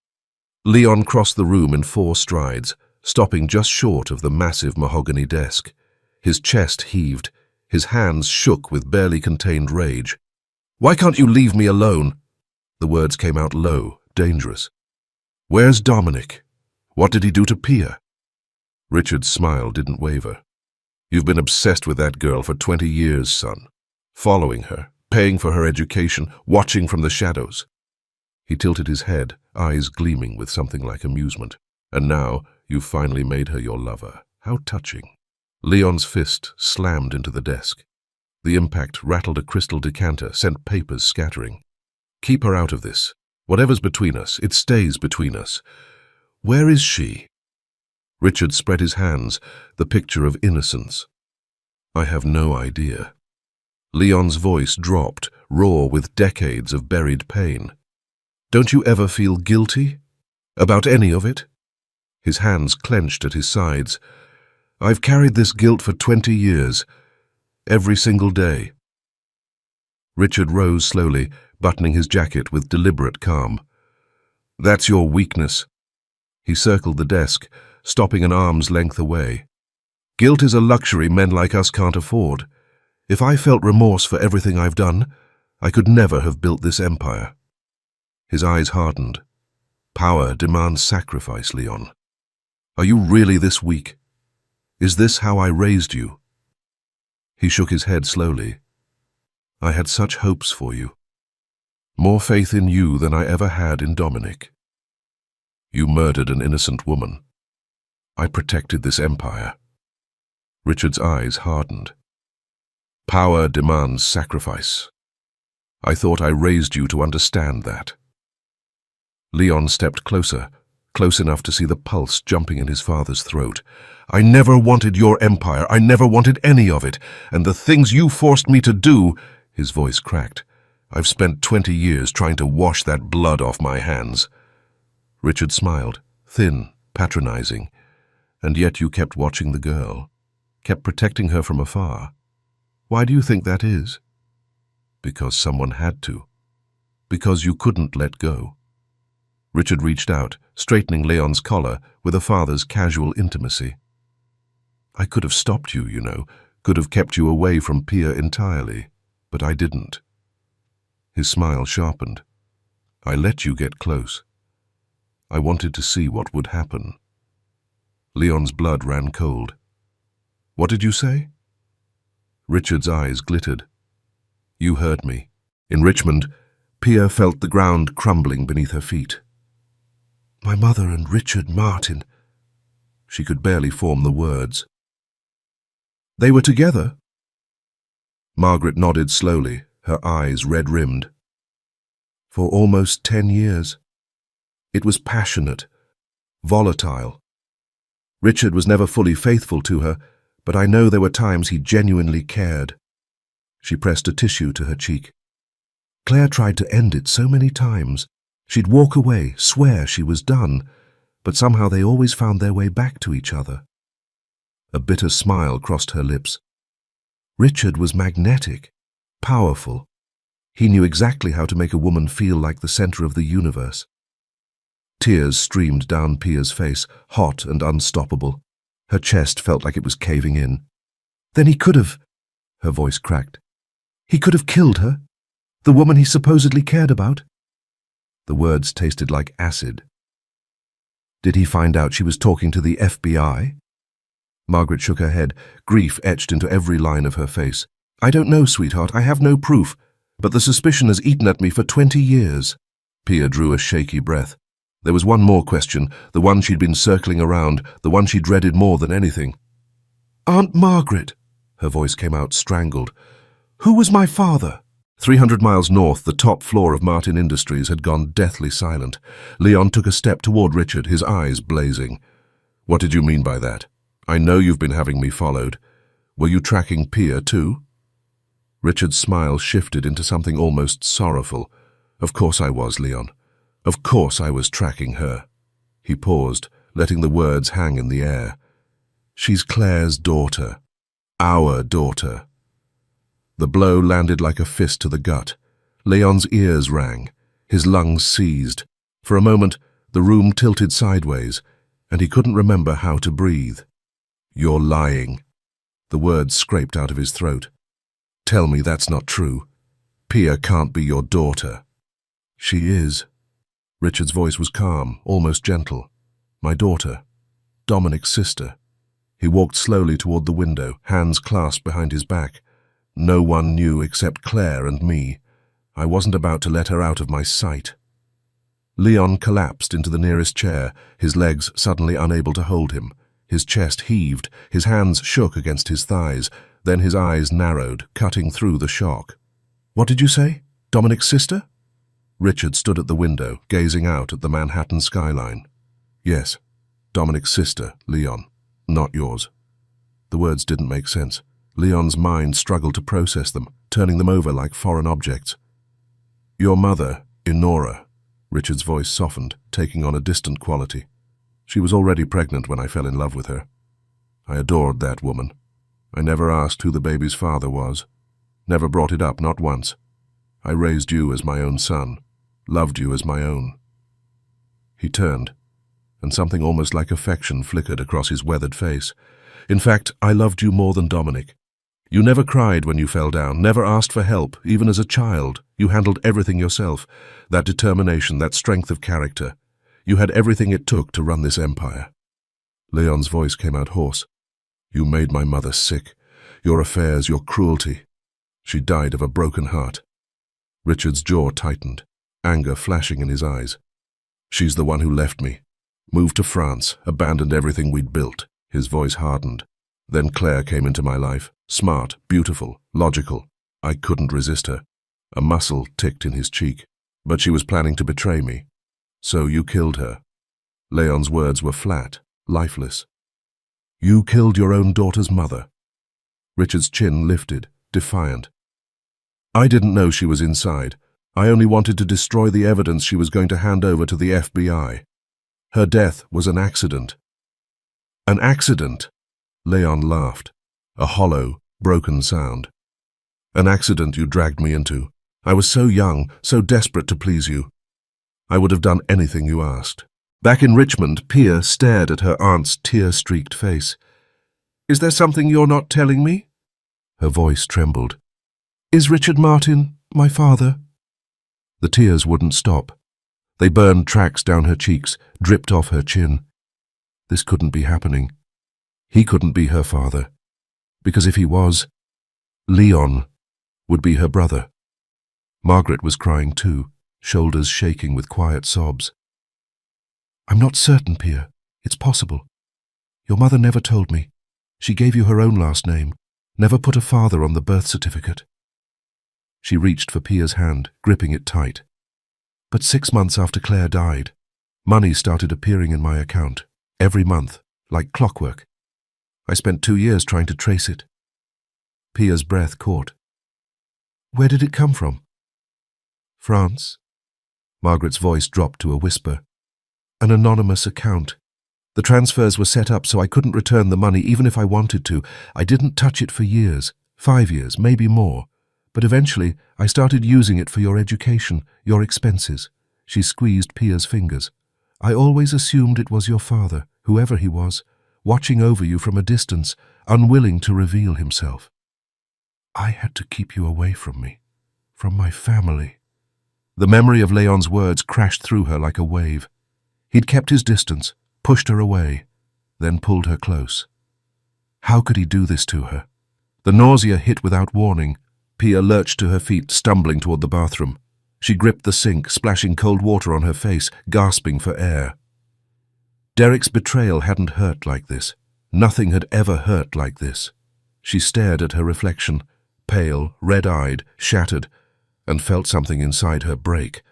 Leon crossed the room in 4 strides, stopping just short of the massive mahogany desk. His chest heaved, his hands shook with barely contained rage. "Why can't you leave me alone?" The words came out low, dangerous. "Where's Dominic? What did he do to Pia?" Richard's smile didn't waver. "You've been obsessed with that girl for 20 years, son. Following her, paying for her education, watching from the shadows." He tilted his head, eyes gleaming with something like amusement. "And now you've finally made her your lover. How touching." Leon's fist slammed into the desk. The impact rattled a crystal decanter, sent papers scattering. "Keep her out of this. Whatever's between us, it stays between us. Where is she?" Richard spread his hands, the picture of innocence. "I have no idea." Leon's voice dropped, raw with decades of buried pain. "Don't you ever feel guilty? About any of it?" His hands clenched at his sides. "I've carried this guilt for 20 years. Every single day." Richard rose slowly, buttoning his jacket with deliberate calm. "That's your weakness." He circled the desk, stopping an arm's length away. "Guilt is a luxury men like us can't afford. If I felt remorse for everything I've done, I could never have built this empire." His eyes hardened. "Power demands sacrifice, Leon. Are you really this weak? Is this how I raised you?" He shook his head slowly. "I had such hopes for you. More faith in you than I ever had in Dominic. You murdered an innocent woman. I protected this empire." Richard's eyes hardened. "Power demands sacrifice. I thought I raised you to understand that." Leon stepped closer, close enough to see the pulse jumping in his father's throat. "I never wanted your empire. I never wanted any of it. And the things you forced me to do," his voice cracked, "I've spent 20 years trying to wash that blood off my hands." Richard smiled, thin, patronizing. "And yet you kept watching the girl, kept protecting her from afar. Why do you think that is?" "Because someone had to. Because you couldn't let go." Richard reached out, straightening Leon's collar with a father's casual intimacy. I could have stopped you, you know, could have kept you away from Pia entirely, but I didn't. His smile sharpened. I let you get close. I wanted to see what would happen. Leon's blood ran cold. What did you say? Richard's eyes glittered. You heard me. In Richmond, Pia felt the ground crumbling beneath her feet. My mother and Richard Martin. She could barely form the words. They were together? Margaret nodded slowly, her eyes red-rimmed. For almost 10 years. It was passionate, volatile. Richard was never fully faithful to her, but I know there were times he genuinely cared. She pressed a tissue to her cheek. Claire tried to end it so many times. She'd walk away, swear she was done, but somehow they always found their way back to each other. A bitter smile crossed her lips. Richard was magnetic, powerful. He knew exactly how to make a woman feel like the center of the universe. Tears streamed down Pia's face, hot and unstoppable. Her chest felt like it was caving in. Then he could have... Her voice cracked. He could have killed her, the woman he supposedly cared about. The words tasted like acid. Did he find out she was talking to the FBI? Margaret shook her head, grief etched into every line of her face. I don't know, sweetheart, I have no proof, but the suspicion has eaten at me for 20 years. Pia drew a shaky breath. There was one more question, the one she'd been circling around, the one she dreaded more than anything. Aunt Margaret, her voice came out strangled. Who was my father? 300 miles north, the top floor of Martin Industries had gone deathly silent. Leon took a step toward Richard, his eyes blazing. What did you mean by that? I know you've been having me followed. Were you tracking Pia too? Richard's smile shifted into something almost sorrowful. Of course I was, Leon. Of course I was tracking her. He paused, letting the words hang in the air. She's Claire's daughter. Our daughter. The blow landed like a fist to the gut. Leon's ears rang. His lungs seized. For a moment, the room tilted sideways, and he couldn't remember how to breathe. You're lying. The words scraped out of his throat. Tell me that's not true. Pia can't be your daughter. She is. Richard's voice was calm, almost gentle. My daughter. Dominic's sister. He walked slowly toward the window, hands clasped behind his back. No one knew except Claire and me. I wasn't about to let her out of my sight. Leon collapsed into the nearest chair, his legs suddenly unable to hold him. His chest heaved, his hands shook against his thighs, then his eyes narrowed, cutting through the shock. What did you say? Dominic's sister? Richard stood at the window, gazing out at the Manhattan skyline. Yes, Dominic's sister, Leon, not yours. The words didn't make sense. Leon's mind struggled to process them, turning them over like foreign objects. Your mother, Inora. Richard's voice softened, taking on a distant quality. She was already pregnant when I fell in love with her. I adored that woman. I never asked who the baby's father was. Never brought it up, not once. I raised you as my own son, loved you as my own. He turned, and something almost like affection flickered across his weathered face. In fact, I loved you more than Dominic. You never cried when you fell down, never asked for help, even as a child. You handled everything yourself. That determination, that strength of character. You had everything it took to run this empire. Leon's voice came out hoarse. You made my mother sick. Your affairs, your cruelty. She died of a broken heart. Richard's jaw tightened, anger flashing in his eyes. She's the one who left me. Moved to France, abandoned everything we'd built. His voice hardened. Then Claire came into my life. Smart, beautiful, logical. I couldn't resist her. A muscle ticked in his cheek. But she was planning to betray me. So you killed her. Leon's words were flat, lifeless. You killed your own daughter's mother. Richard's chin lifted, defiant. I didn't know she was inside. I only wanted to destroy the evidence she was going to hand over to the FBI. Her death was an accident. An accident? Leon laughed, a hollow, broken sound. An accident you dragged me into. I was so young, so desperate to please you. I would have done anything you asked. Back in Richmond, Pia stared at her aunt's tear-streaked face. Is there something you're not telling me? Her voice trembled. Is Richard Martin my father? The tears wouldn't stop. They burned tracks down her cheeks, dripped off her chin. This couldn't be happening. He couldn't be her father. Because if he was, Leon would be her brother. Margaret was crying too, shoulders shaking with quiet sobs. I'm not certain, Pia. It's possible. Your mother never told me. She gave you her own last name, never put a father on the birth certificate. She reached for Pia's hand, gripping it tight. But 6 months after Claire died, money started appearing in my account, every month, like clockwork. I spent 2 years trying to trace it. Pia's breath caught. Where did it come from? France. Margaret's voice dropped to a whisper. An anonymous account. The transfers were set up so I couldn't return the money even if I wanted to. I didn't touch it for years, 5 years, maybe more. But eventually I started using it for your education, your expenses. She squeezed Pia's fingers. I always assumed it was your father, whoever he was, watching over you from a distance, unwilling to reveal himself. I had to keep you away from me, from my family. The memory of Leon's words crashed through her like a wave. He'd kept his distance, pushed her away, then pulled her close. How could he do this to her? The nausea hit without warning. Pia lurched to her feet, stumbling toward the bathroom. She gripped the sink, splashing cold water on her face, gasping for air. Derek's betrayal hadn't hurt like this. Nothing had ever hurt like this. She stared at her reflection, pale, red-eyed, shattered, and felt something inside her break.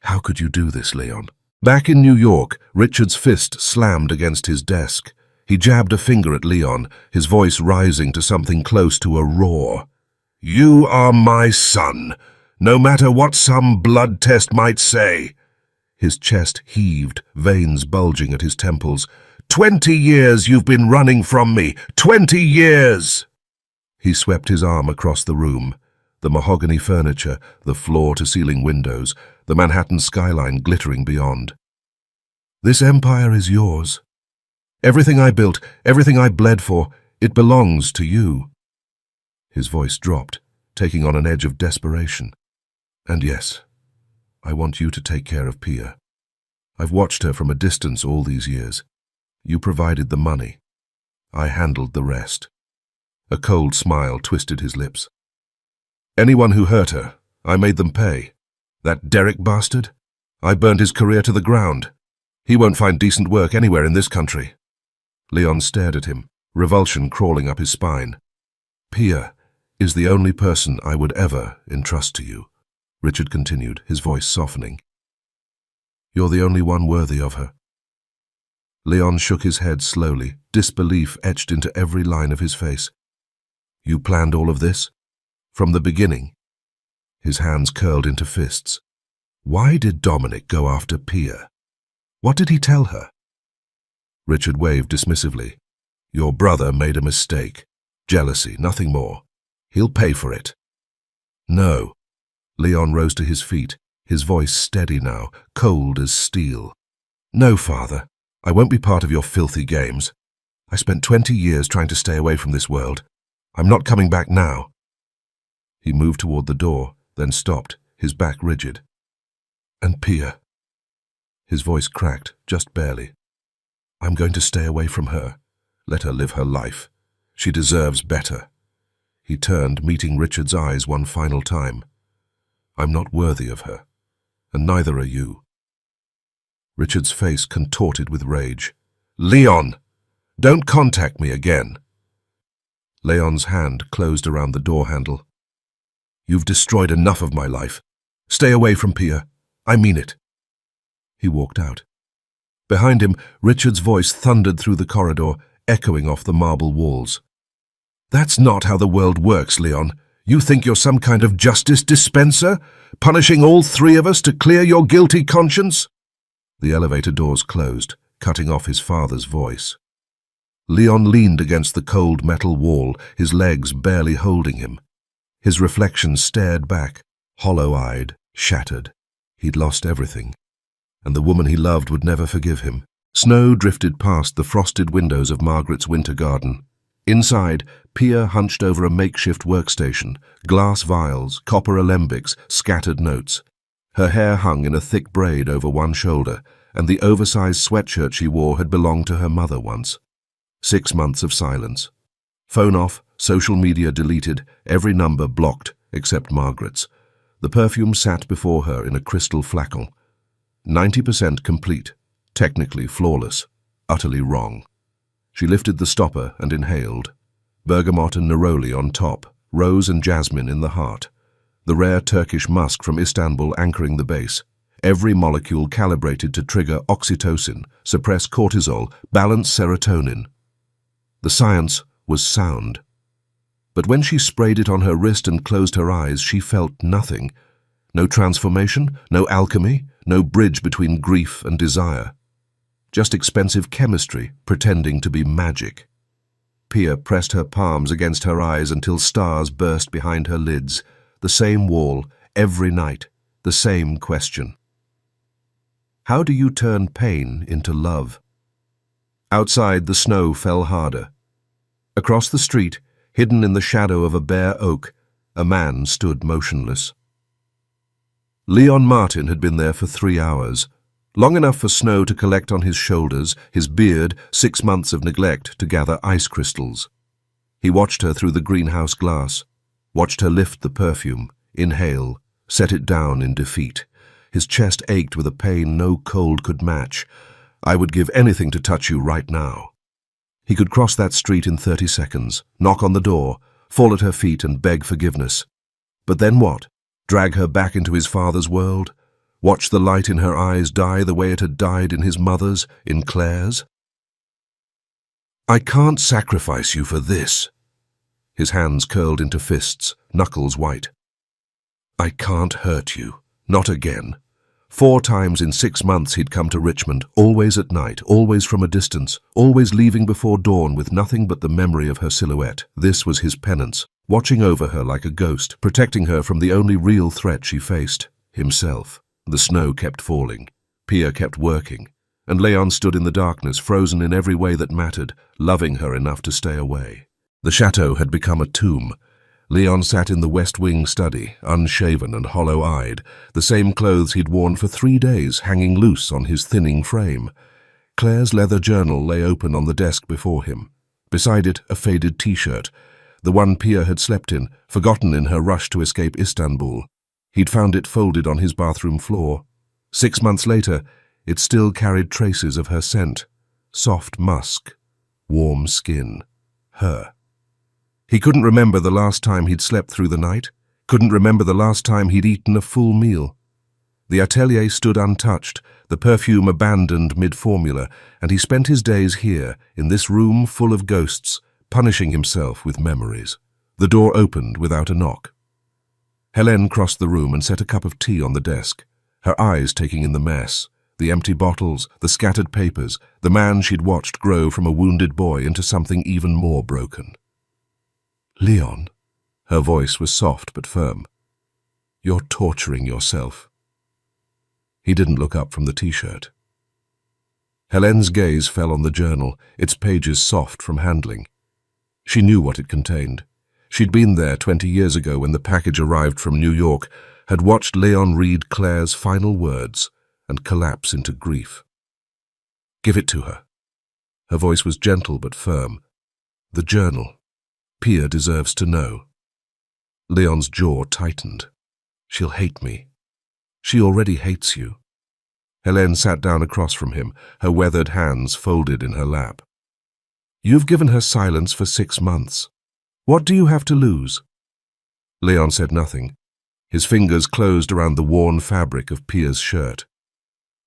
How could you do this, Leon? Back in New York, Richard's fist slammed against his desk. He jabbed a finger at Leon, his voice rising to something close to a roar. You are my son, no matter what some blood test might say. His chest heaved, veins bulging at his temples. 20 years you've been running from me! 20 years! He swept his arm across the room. The mahogany furniture, the floor-to-ceiling windows, the Manhattan skyline glittering beyond. This empire is yours. Everything I built, everything I bled for, it belongs to you. His voice dropped, taking on an edge of desperation. And yes, I want you to take care of Pia. I've watched her from a distance all these years. You provided the money. I handled the rest. A cold smile twisted his lips. Anyone who hurt her, I made them pay. That Derek bastard? I burned his career to the ground. He won't find decent work anywhere in this country. Leon stared at him, revulsion crawling up his spine. Pia is the only person I would ever entrust to you, Richard continued, his voice softening. You're the only one worthy of her. Leon shook his head slowly, disbelief etched into every line of his face. You planned all of this? From the beginning? His hands curled into fists. Why did Dominic go after Pia? What did he tell her? Richard waved dismissively. Your brother made a mistake. Jealousy, nothing more. He'll pay for it. No. Leon rose to his feet, his voice steady now, cold as steel. No, father. I won't be part of your filthy games. I spent 20 years trying to stay away from this world. I'm not coming back now. He moved toward the door, then stopped, his back rigid. And Pia. His voice cracked, just barely. I'm going to stay away from her. Let her live her life. She deserves better. He turned, meeting Richard's eyes one final time. I'm not worthy of her, and neither are you. Richard's face contorted with rage. Leon! Don't contact me again. Leon's hand closed around the door handle. You've destroyed enough of my life. Stay away from Pia. I mean it. He walked out. Behind him, Richard's voice thundered through the corridor, echoing off the marble walls. That's not how the world works, Leon. You think you're some kind of justice dispenser, punishing all three of us to clear your guilty conscience? The elevator doors closed, cutting off his father's voice. Leon leaned against the cold metal wall, his legs barely holding him. His reflection stared back, hollow-eyed, shattered. He'd lost everything. and the woman he loved would never forgive him. Snow drifted past the frosted windows of Margaret's winter garden. Inside, Pia hunched over a makeshift workstation, glass vials, copper alembics, scattered notes. Her hair hung in a thick braid over one shoulder, and the oversized sweatshirt she wore had belonged to her mother once. 6 months of silence. Phone off, social media deleted, every number blocked except Margaret's. The perfume sat before her in a crystal flacon. 90% complete, technically flawless, utterly wrong. She lifted the stopper and inhaled. Bergamot and neroli on top, rose and jasmine in the heart. The rare Turkish musk from Istanbul anchoring the base. Every molecule calibrated to trigger oxytocin, suppress cortisol, balance serotonin. The science was sound. But when she sprayed it on her wrist and closed her eyes, she felt nothing. No transformation, no alchemy, no bridge between grief and desire. Just expensive chemistry, pretending to be magic. Pia pressed her palms against her eyes until stars burst behind her lids. The same wall, every night, the same question. How do you turn pain into love? Outside, the snow fell harder. Across the street, hidden in the shadow of a bare oak, a man stood motionless. Leon Martin had been there for 3 hours, long enough for snow to collect on his shoulders, his beard, 6 months of neglect to gather ice crystals. He watched her through the greenhouse glass, watched her lift the perfume, inhale, set it down in defeat. His chest ached with a pain no cold could match. I would give anything to touch you right now. He could cross that street in 30 seconds, knock on the door, fall at her feet and beg forgiveness. But then what? Drag her back into his father's world? Watch the light in her eyes die the way it had died in his mother's, in Claire's? I can't sacrifice you for this. His hands curled into fists, knuckles white. I can't hurt you. Not again. 4 times in 6 months he'd come to Richmond, always at night, always from a distance, always leaving before dawn with nothing but the memory of her silhouette. This was his penance, watching over her like a ghost, protecting her from the only real threat she faced, himself. The snow kept falling. Pia kept working, and Leon stood in the darkness, frozen in every way that mattered, loving her enough to stay away. The chateau had become a tomb. Leon sat in the West Wing study, unshaven and hollow-eyed, the same clothes he'd worn for 3 days hanging loose on his thinning frame. Claire's leather journal lay open on the desk before him. Beside it, a faded T-shirt, the one Pia had slept in, forgotten in her rush to escape Istanbul. He'd found it folded on his bathroom floor. 6 months later, it still carried traces of her scent. Soft musk, warm skin, her. He couldn't remember the last time he'd slept through the night, couldn't remember the last time he'd eaten a full meal. The atelier stood untouched, the perfume abandoned mid-formula, and he spent his days here, in this room full of ghosts, punishing himself with memories. The door opened without a knock. Helene crossed the room and set a cup of tea on the desk, her eyes taking in the mess, the empty bottles, the scattered papers, the man she'd watched grow from a wounded boy into something even more broken. Leon, her voice was soft but firm. You're torturing yourself. He didn't look up from the T-shirt. Helene's gaze fell on the journal, its pages soft from handling. She knew what it contained. She'd been there 20 years ago when the package arrived from New York, had watched Leon read Claire's final words and collapse into grief. Give it to her. Her voice was gentle but firm. The journal. Pia deserves to know. Leon's jaw tightened. She'll hate me. She already hates you. Helene sat down across from him, her weathered hands folded in her lap. You've given her silence for 6 months. What do you have to lose? Leon said nothing. His fingers closed around the worn fabric of Pia's shirt.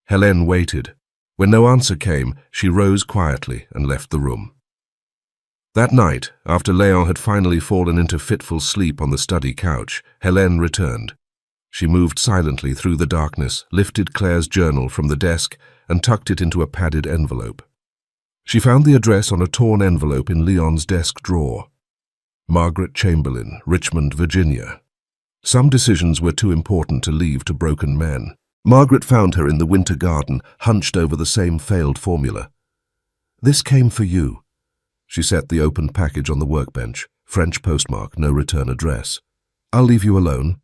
Helene waited. When no answer came, she rose quietly and left the room. That night, after Leon had finally fallen into fitful sleep on the study couch, Helene returned. She moved silently through the darkness, lifted Claire's journal from the desk, and tucked it into a padded envelope. She found the address on a torn envelope in Leon's desk drawer. Margaret Chamberlain, Richmond, Virginia. Some decisions were too important to leave to broken men. Margaret found her in the winter garden, hunched over the same failed formula. "This came for you." She set the opened package on the workbench. French postmark, no return address. "I'll leave you alone."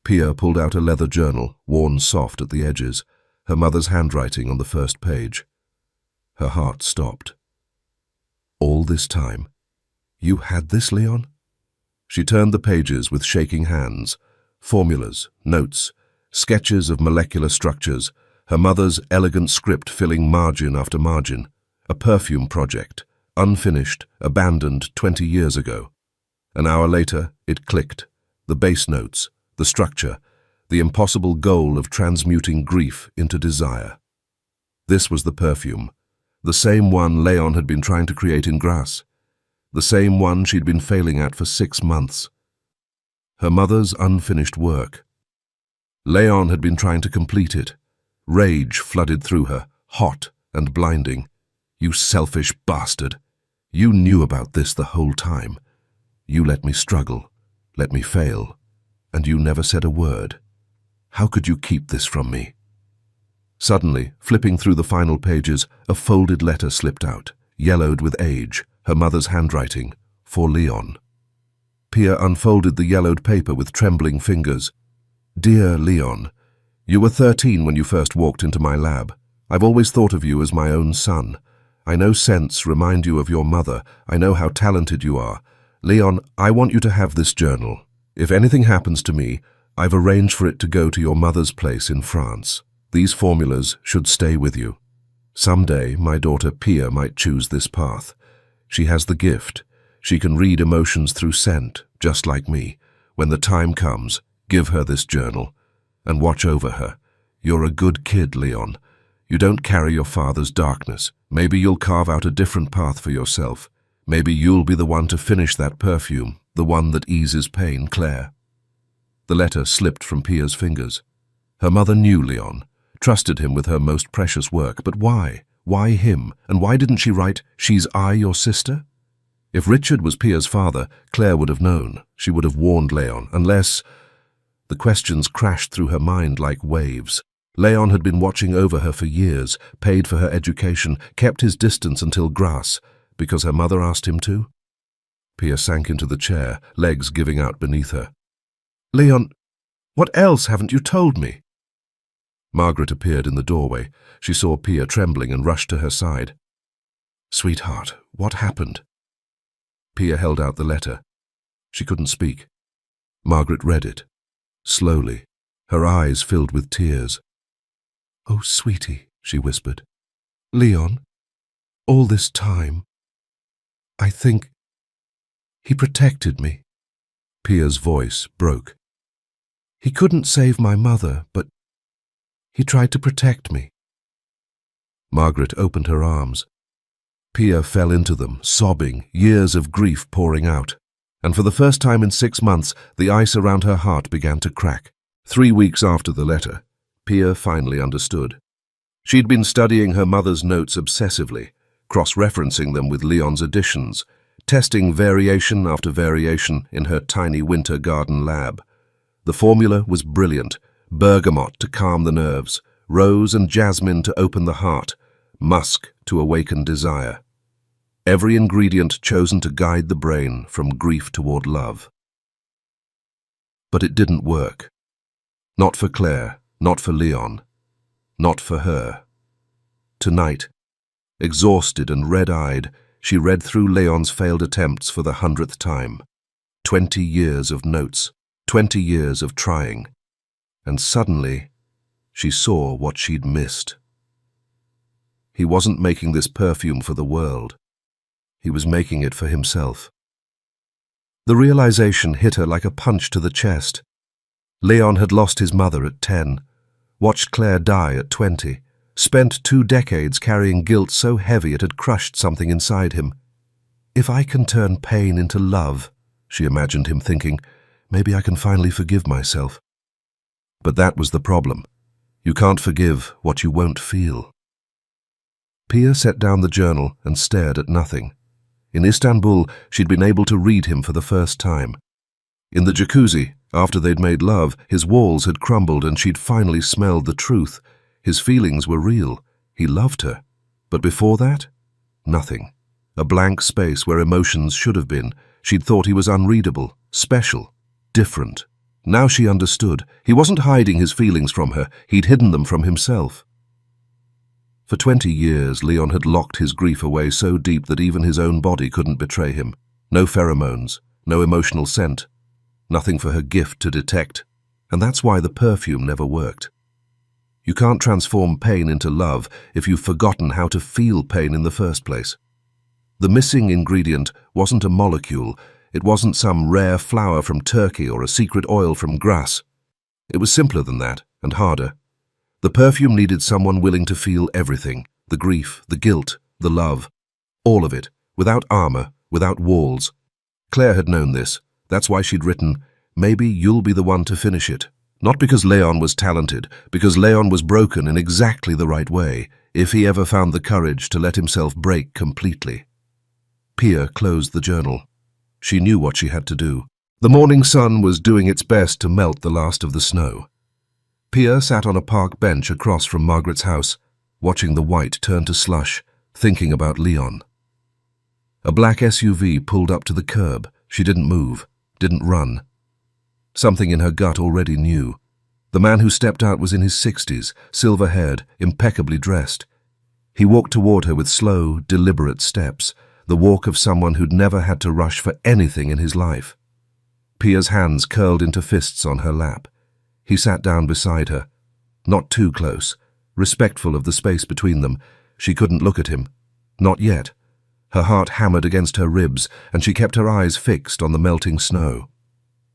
Pia pulled out a leather journal, worn soft at the edges, her mother's handwriting on the first page. Her heart stopped. "All this time? You had this, Leon?" She turned the pages with shaking hands. Formulas, notes, sketches of molecular structures, her mother's elegant script filling margin after margin. A perfume project, unfinished, abandoned 20 years ago. An hour later, it clicked. The bass notes, the structure, the impossible goal of transmuting grief into desire. This was the perfume, the same one Leon had been trying to create in Grasse, the same one she'd been failing at for 6 months. Her mother's unfinished work. Leon had been trying to complete it. Rage flooded through her, hot and blinding. "You selfish bastard! You knew about this the whole time. You let me struggle, let me fail, and you never said a word. How could you keep this from me?" Suddenly, flipping through the final pages, a folded letter slipped out, yellowed with age, her mother's handwriting, for Leon. Pia unfolded the yellowed paper with trembling fingers. "Dear Leon, you were 13 when you first walked into my lab. I've always thought of you as my own son. I know scents remind you of your mother. I know how talented you are. Leon, I want you to have this journal. If anything happens to me, I've arranged for it to go to your mother's place in France. These formulas should stay with you. Someday, my daughter Pia might choose this path. She has the gift. She can read emotions through scent, just like me. When the time comes, give her this journal and watch over her. You're a good kid, Leon. You don't carry your father's darkness. Maybe you'll carve out a different path for yourself. Maybe you'll be the one to finish that perfume, the one that eases pain, Claire." The letter slipped from Pia's fingers. Her mother knew Leon, trusted him with her most precious work, but why? Why him? And why didn't she write, "She's I, your sister"? If Richard was Pia's father, Claire would have known. She would have warned Leon, unless... The questions crashed through her mind like waves. Leon had been watching over her for years, paid for her education, kept his distance until Grasse, because her mother asked him to. Pia sank into the chair, legs giving out beneath her. "Leon, what else haven't you told me?" Margaret appeared in the doorway. She saw Pia trembling and rushed to her side. "Sweetheart, what happened?" Pia held out the letter. She couldn't speak. Margaret read it, slowly, her eyes filled with tears. "Oh, sweetie," she whispered. "Leon, all this time, I think he protected me." Pia's voice broke. "He couldn't save my mother, but he tried to protect me." Margaret opened her arms. Pia fell into them, sobbing, years of grief pouring out. And for the first time in 6 months, the ice around her heart began to crack. 3 weeks after the letter, Pia finally understood. She'd been studying her mother's notes obsessively, cross-referencing them with Leon's additions, testing variation after variation in her tiny winter garden lab. The formula was brilliant: bergamot to calm the nerves, rose and jasmine to open the heart, musk to awaken desire. Every ingredient chosen to guide the brain from grief toward love. But it didn't work. Not for Claire, not for Leon, not for her. Tonight, exhausted and red-eyed, she read through Leon's failed attempts for the 100th time. 20 years of notes, 20 years of trying. And suddenly, she saw what she'd missed. He wasn't making this perfume for the world. He was making it for himself. The realization hit her like a punch to the chest. Leon had lost his mother at 10, watched Claire die at 20, spent 2 decades carrying guilt so heavy it had crushed something inside him. "If I can turn pain into love," she imagined him thinking, "maybe I can finally forgive myself." But that was the problem. You can't forgive what you won't feel. Pia set down the journal and stared at nothing. In Istanbul, she'd been able to read him for the first time. In the jacuzzi, After they'd made love, his walls had crumbled and she'd finally smelled the truth. His feelings were real. He loved her. But before that, nothing. A blank space where emotions should have been. She'd thought he was unreadable, special, different. Now she understood. He wasn't hiding his feelings from her. He'd hidden them from himself. For 20 years, Leon had locked his grief away so deep that even his own body couldn't betray him. No pheromones, no emotional scent, nothing for her gift to detect. And that's why the perfume never worked. You can't transform pain into love if you've forgotten how to feel pain in the first place. The missing ingredient wasn't a molecule. It wasn't some rare flower from Turkey or a secret oil from Grasse. It was simpler than that, and harder. The perfume needed someone willing to feel everything, the grief, the guilt, the love, all of it, without armor, without walls. Claire had known this. That's why she'd written, "Maybe you'll be the one to finish it." Not because Leon was talented, because Leon was broken in exactly the right way, if he ever found the courage to let himself break completely. Pia closed the journal. She knew what she had to do. The morning sun was doing its best to melt the last of the snow. Pia sat on a park bench across from Margaret's house, watching the white turn to slush, thinking about Leon. A black SUV pulled up to the curb. She didn't move, didn't run. Something in her gut already knew. The man who stepped out was in his 60s, silver-haired, impeccably dressed. He walked toward her with slow, deliberate steps, the walk of someone who'd never had to rush for anything in his life. Pia's hands curled into fists on her lap. He sat down beside her. Not too close, respectful of the space between them. She couldn't look at him. Not yet. Her heart hammered against her ribs, and she kept her eyes fixed on the melting snow.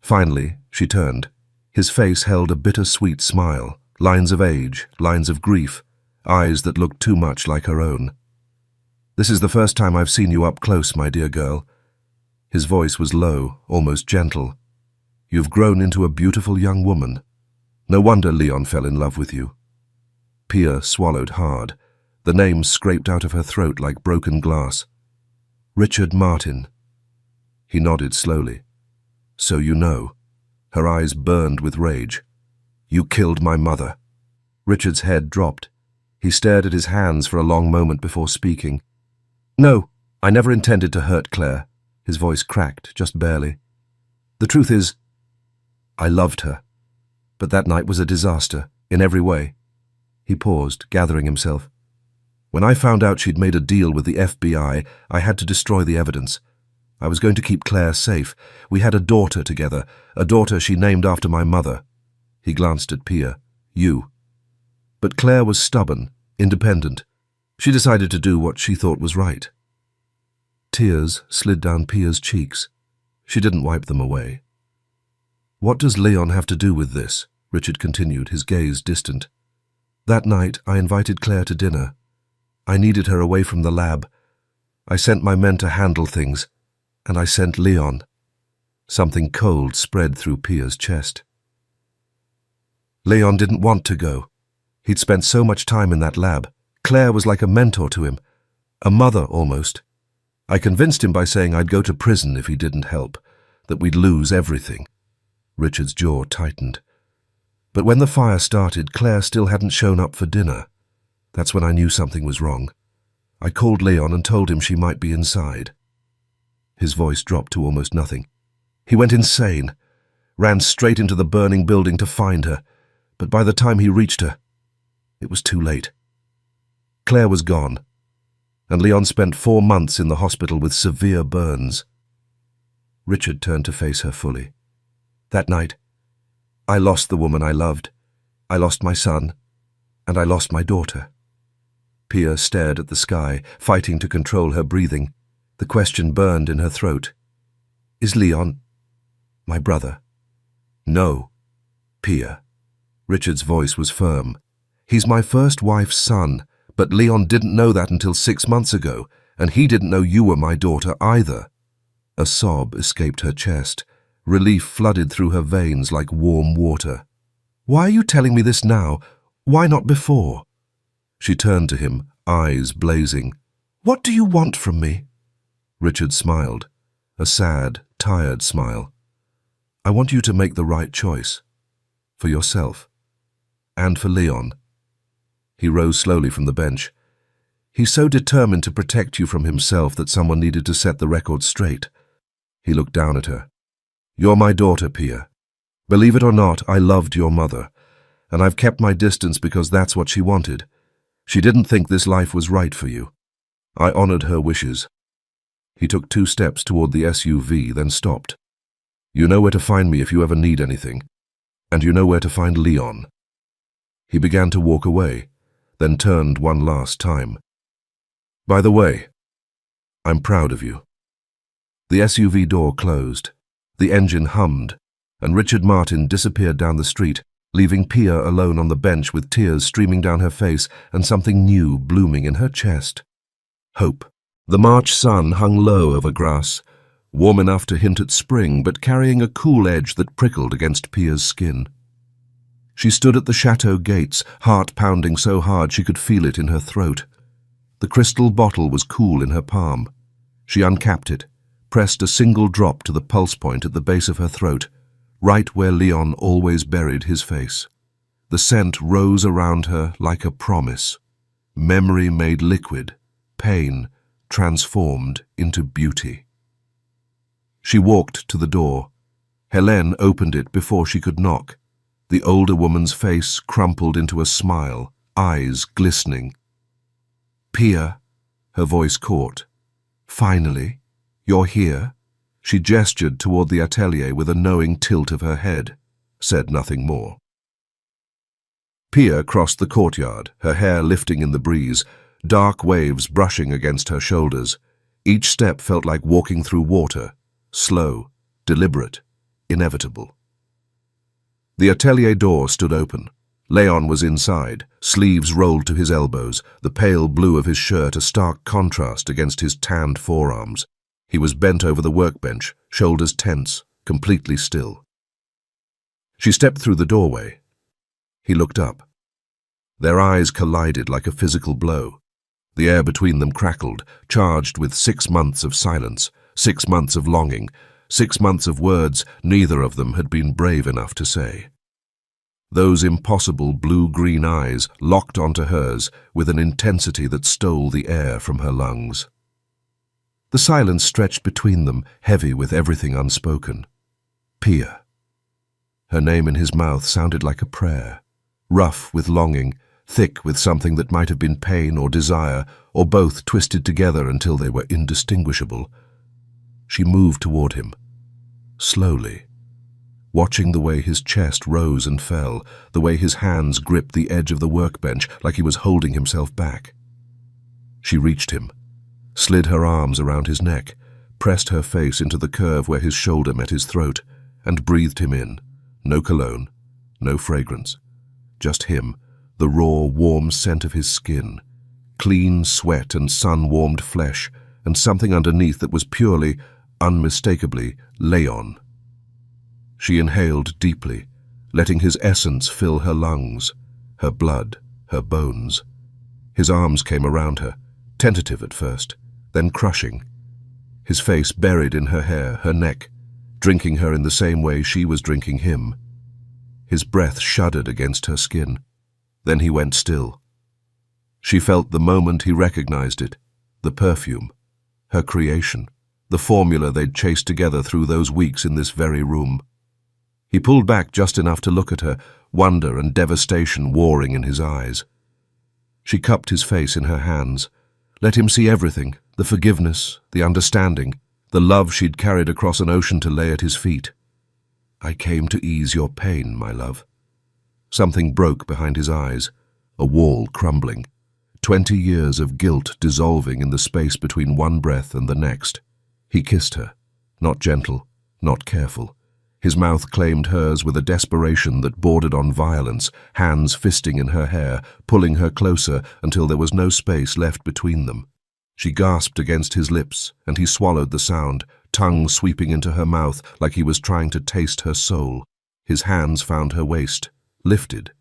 Finally, she turned. His face held a bittersweet smile, lines of age, lines of grief, eyes that looked too much like her own. "This is the first time I've seen you up close, my dear girl." His voice was low, almost gentle. "You've grown into a beautiful young woman. No wonder Leon fell in love with you." Pia swallowed hard. The name scraped out of her throat like broken glass. "Richard Martin." He nodded slowly. "So you know." Her eyes burned with rage. "You killed my mother." Richard's head dropped. He stared at his hands for a long moment before speaking. "No, I never intended to hurt Claire." His voice cracked, just barely. "The truth is, I loved her. But that night was a disaster, in every way." He paused, gathering himself. "When I found out she'd made a deal with the FBI, I had to destroy the evidence. I was going to keep Claire safe. We had a daughter together, a daughter she named after my mother." He glanced at Pia. "You." But Claire was stubborn, independent. She decided to do what she thought was right. Tears slid down Pia's cheeks. She didn't wipe them away. "What does Leon have to do with this?" Richard continued, his gaze distant. "That night, I invited Claire to dinner. I needed her away from the lab. I sent my men to handle things, and I sent Leon." Something cold spread through Pia's chest. Leon didn't want to go. He'd spent so much time in that lab. Claire was like a mentor to him, a mother almost. I convinced him by saying I'd go to prison if he didn't help, that we'd lose everything. Richard's jaw tightened. But when the fire started, Claire still hadn't shown up for dinner. That's when I knew something was wrong. I called Leon and told him she might be inside. His voice dropped to almost nothing. He went insane, ran straight into the burning building to find her, but by the time he reached her, it was too late. Claire was gone, and Leon spent 4 months in the hospital with severe burns. Richard turned to face her fully. "That night, I lost the woman I loved. I lost my son, and I lost my daughter." Pia stared at the sky, fighting to control her breathing. The question burned in her throat. "Is Leon my brother?" "No, Pia." Richard's voice was firm. "He's my first wife's son, but Leon didn't know that until 6 months ago, and he didn't know you were my daughter either." A sob escaped her chest. Relief flooded through her veins like warm water. "Why are you telling me this now? Why not before?" She turned to him, eyes blazing. "What do you want from me?" Richard smiled, a sad, tired smile. I want you to make the right choice. For yourself. And for Leon. He rose slowly from the bench. He's so determined to protect you from himself that someone needed to set the record straight. He looked down at her. You're my daughter, Pia. Believe it or not, I loved your mother, and I've kept my distance because that's what she wanted. She didn't think this life was right for you. I honored her wishes. He took 2 steps toward the SUV, then stopped. You know where to find me if you ever need anything, and you know where to find Leon. He began to walk away, then turned one last time. By the way, I'm proud of you. The SUV door closed, the engine hummed, and Richard Martin disappeared down the street, leaving Pia alone on the bench with tears streaming down her face and something new blooming in her chest. Hope. The March sun hung low over grass, warm enough to hint at spring, but carrying a cool edge that prickled against Pia's skin. She stood at the chateau gates, heart pounding so hard she could feel it in her throat. The crystal bottle was cool in her palm. She uncapped it, pressed a single drop to the pulse point at the base of her throat, right where Leon always buried his face. The scent rose around her like a promise. Memory made liquid, pain transformed into beauty. She walked to the door. Helene opened it before she could knock. The older woman's face crumpled into a smile, eyes glistening. Pia, her voice caught. Finally, you're here? She gestured toward the atelier with a knowing tilt of her head, said nothing more. Pia crossed the courtyard, her hair lifting in the breeze, dark waves brushing against her shoulders. Each step felt like walking through water, slow, deliberate, inevitable. The atelier door stood open. Leon was inside, sleeves rolled to his elbows, the pale blue of his shirt a stark contrast against his tanned forearms. He was bent over the workbench, shoulders tense, completely still. She stepped through the doorway. He looked up. Their eyes collided like a physical blow. The air between them crackled, charged with 6 months of silence, 6 months of longing, 6 months of words neither of them had been brave enough to say. Those impossible blue-green eyes locked onto hers with an intensity that stole the air from her lungs. The silence stretched between them, heavy with everything unspoken. Pia. Her name in his mouth sounded like a prayer, rough with longing, thick with something that might have been pain or desire, or both twisted together until they were indistinguishable. She moved toward him, slowly, watching the way his chest rose and fell, the way his hands gripped the edge of the workbench like he was holding himself back. She reached him, slid her arms around his neck, pressed her face into the curve where his shoulder met his throat, and breathed him in. No cologne, no fragrance, just him, the raw, warm scent of his skin, clean sweat and sun-warmed flesh, and something underneath that was purely, unmistakably, Leon. She inhaled deeply, letting his essence fill her lungs, her blood, her bones. His arms came around her, tentative at first, then crushing. His face buried in her hair, her neck, drinking her in the same way she was drinking him. His breath shuddered against her skin. Then he went still. She felt the moment he recognized it, the perfume, her creation, the formula they'd chased together through those weeks in this very room. He pulled back just enough to look at her, wonder and devastation warring in his eyes. She cupped his face in her hands, let him see everything, the forgiveness, the understanding, the love she'd carried across an ocean to lay at his feet. I came to ease your pain, my love. Something broke behind his eyes, a wall crumbling, 20 years of guilt dissolving in the space between one breath and the next. He kissed her, not gentle, not careful. His mouth claimed hers with a desperation that bordered on violence, hands fisting in her hair, pulling her closer until there was no space left between them. She gasped against his lips, and he swallowed the sound, tongue sweeping into her mouth like he was trying to taste her soul. His hands found her waist, lifted.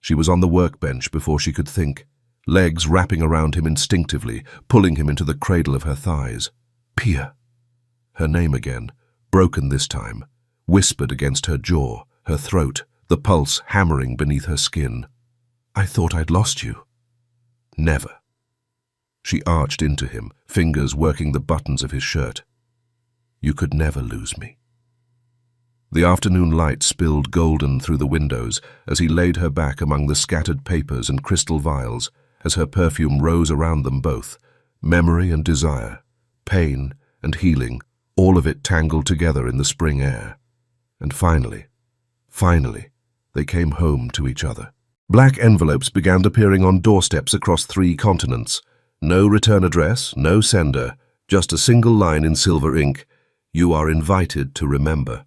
She was on the workbench before she could think, legs wrapping around him instinctively, pulling him into the cradle of her thighs. Pia. Her name again, broken this time, whispered against her jaw, her throat, the pulse hammering beneath her skin. "I thought I'd lost you." "Never." She arched into him, fingers working the buttons of his shirt. "You could never lose me." The afternoon light spilled golden through the windows as he laid her back among the scattered papers and crystal vials, as her perfume rose around them both, memory and desire, pain and healing, all of it tangled together in the spring air. And finally, they came home to each other. Black envelopes began appearing on doorsteps across 3 continents. No return address, no sender, just a single line in silver ink: "You are invited to remember."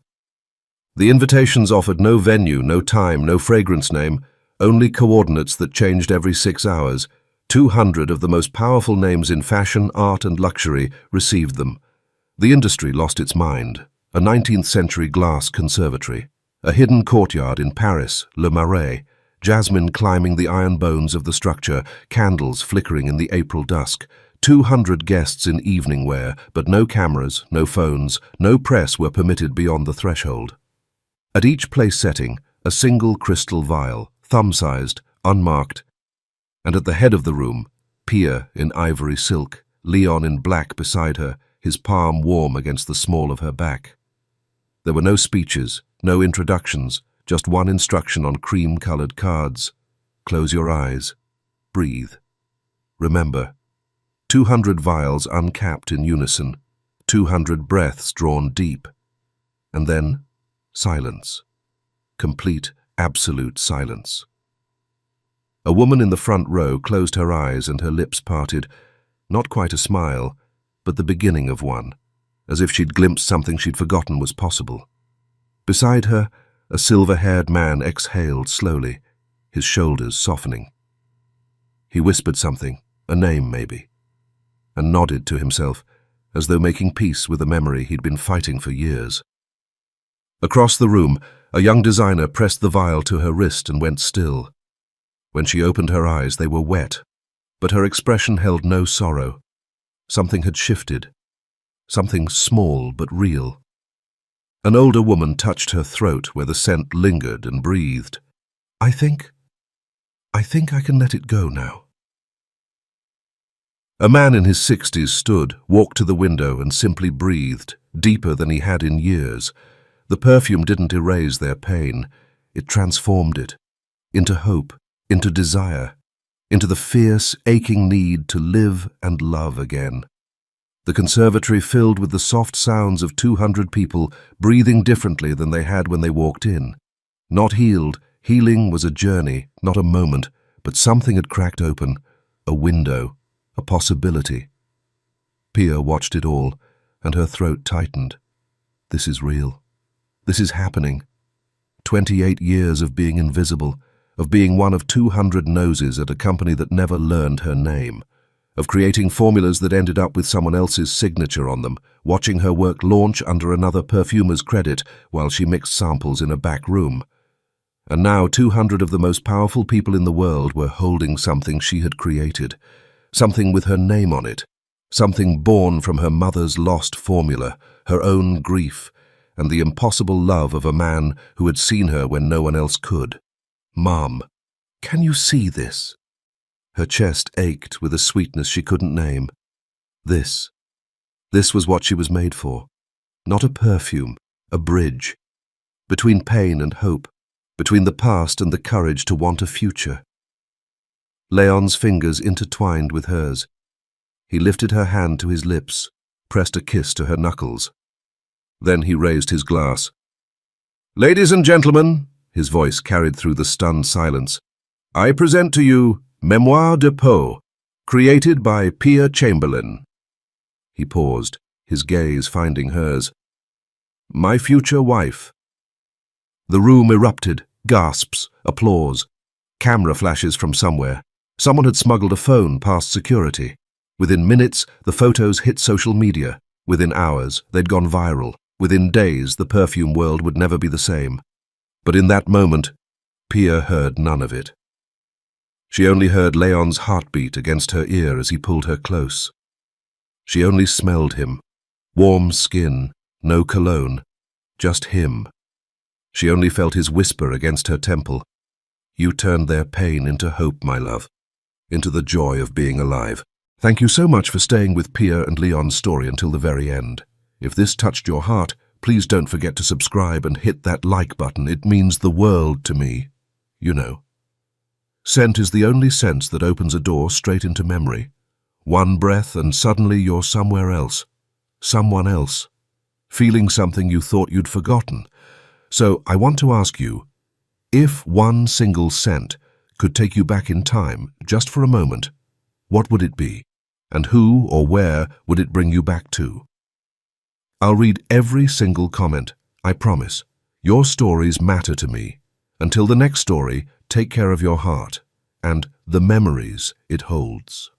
The invitations offered no venue, no time, no fragrance name, only coordinates that changed every 6 hours. 200 of the most powerful names in fashion, art, and luxury received them. The industry lost its mind. A 19th-century glass conservatory, a hidden courtyard in Paris, Le Marais, jasmine climbing the iron bones of the structure, candles flickering in the April dusk, 200 guests in evening wear, but no cameras, no phones, no press were permitted beyond the threshold. At each place setting, a single crystal vial, thumb-sized, unmarked, and at the head of the room, Pia in ivory silk, Leon in black beside her, his palm warm against the small of her back. There were no speeches, no introductions, just one instruction on cream-colored cards. Close your eyes. Breathe. Remember, 200 vials uncapped in unison, 200 breaths drawn deep. And then, silence. Complete, absolute silence. A woman in the front row closed her eyes and her lips parted, not quite a smile, but the beginning of one, as if she'd glimpsed something she'd forgotten was possible. Beside her, a silver-haired man exhaled slowly, his shoulders softening. He whispered something, a name maybe, and nodded to himself, as though making peace with a memory he'd been fighting for years. Across the room, a young designer pressed the vial to her wrist and went still. When she opened her eyes, they were wet, but her expression held no sorrow. Something had shifted, something small but real. An older woman touched her throat where the scent lingered and breathed. I think I can let it go now." A man in his 60s stood, walked to the window and simply breathed, deeper than he had in years. The perfume didn't erase their pain. It transformed it, into hope, into desire, into the fierce, aching need to live and love again. The conservatory filled with the soft sounds of 200 people breathing differently than they had when they walked in. Not healed, healing was a journey, not a moment, but something had cracked open, a window, a possibility. Pia watched it all, and her throat tightened. This is real. This is happening. 28 years of being invisible, of being one of 200 noses at a company that never learned her name, of creating formulas that ended up with someone else's signature on them, watching her work launch under another perfumer's credit while she mixed samples in a back room. And now 200 of the most powerful people in the world were holding something she had created, something with her name on it, something born from her mother's lost formula, her own grief, and the impossible love of a man who had seen her when no one else could. "Mom, can you see this?" Her chest ached with a sweetness she couldn't name. This was what she was made for. Not a perfume, a bridge. Between pain and hope, between the past and the courage to want a future. Leon's fingers intertwined with hers. He lifted her hand to his lips, pressed a kiss to her knuckles. Then he raised his glass. "Ladies and gentlemen," his voice carried through the stunned silence, "I present to you Memoir de Peau, created by Pia Chamberlain." He paused, his gaze finding hers. "My future wife." The room erupted, gasps, applause, camera flashes from somewhere. Someone had smuggled a phone past security. Within minutes, the photos hit social media. Within hours, they'd gone viral. Within days, the perfume world would never be the same. But in that moment, Pia heard none of it. She only heard Leon's heartbeat against her ear as he pulled her close. She only smelled him. Warm skin, no cologne, just him. She only felt his whisper against her temple. You turned their pain into hope, my love, into the joy of being alive. Thank you so much for staying with Pia and Leon's story until the very end. If this touched your heart, please don't forget to subscribe and hit that like button. It means the world to me. You know. Scent is the only sense that opens a door straight into memory. One breath and suddenly you're somewhere else. Someone else. Feeling something you thought you'd forgotten. So I want to ask you, if one single scent could take you back in time, just for a moment, what would it be? And who or where would it bring you back to? I'll read every single comment, I promise. Your stories matter to me. Until the next story, take care of your heart and the memories it holds.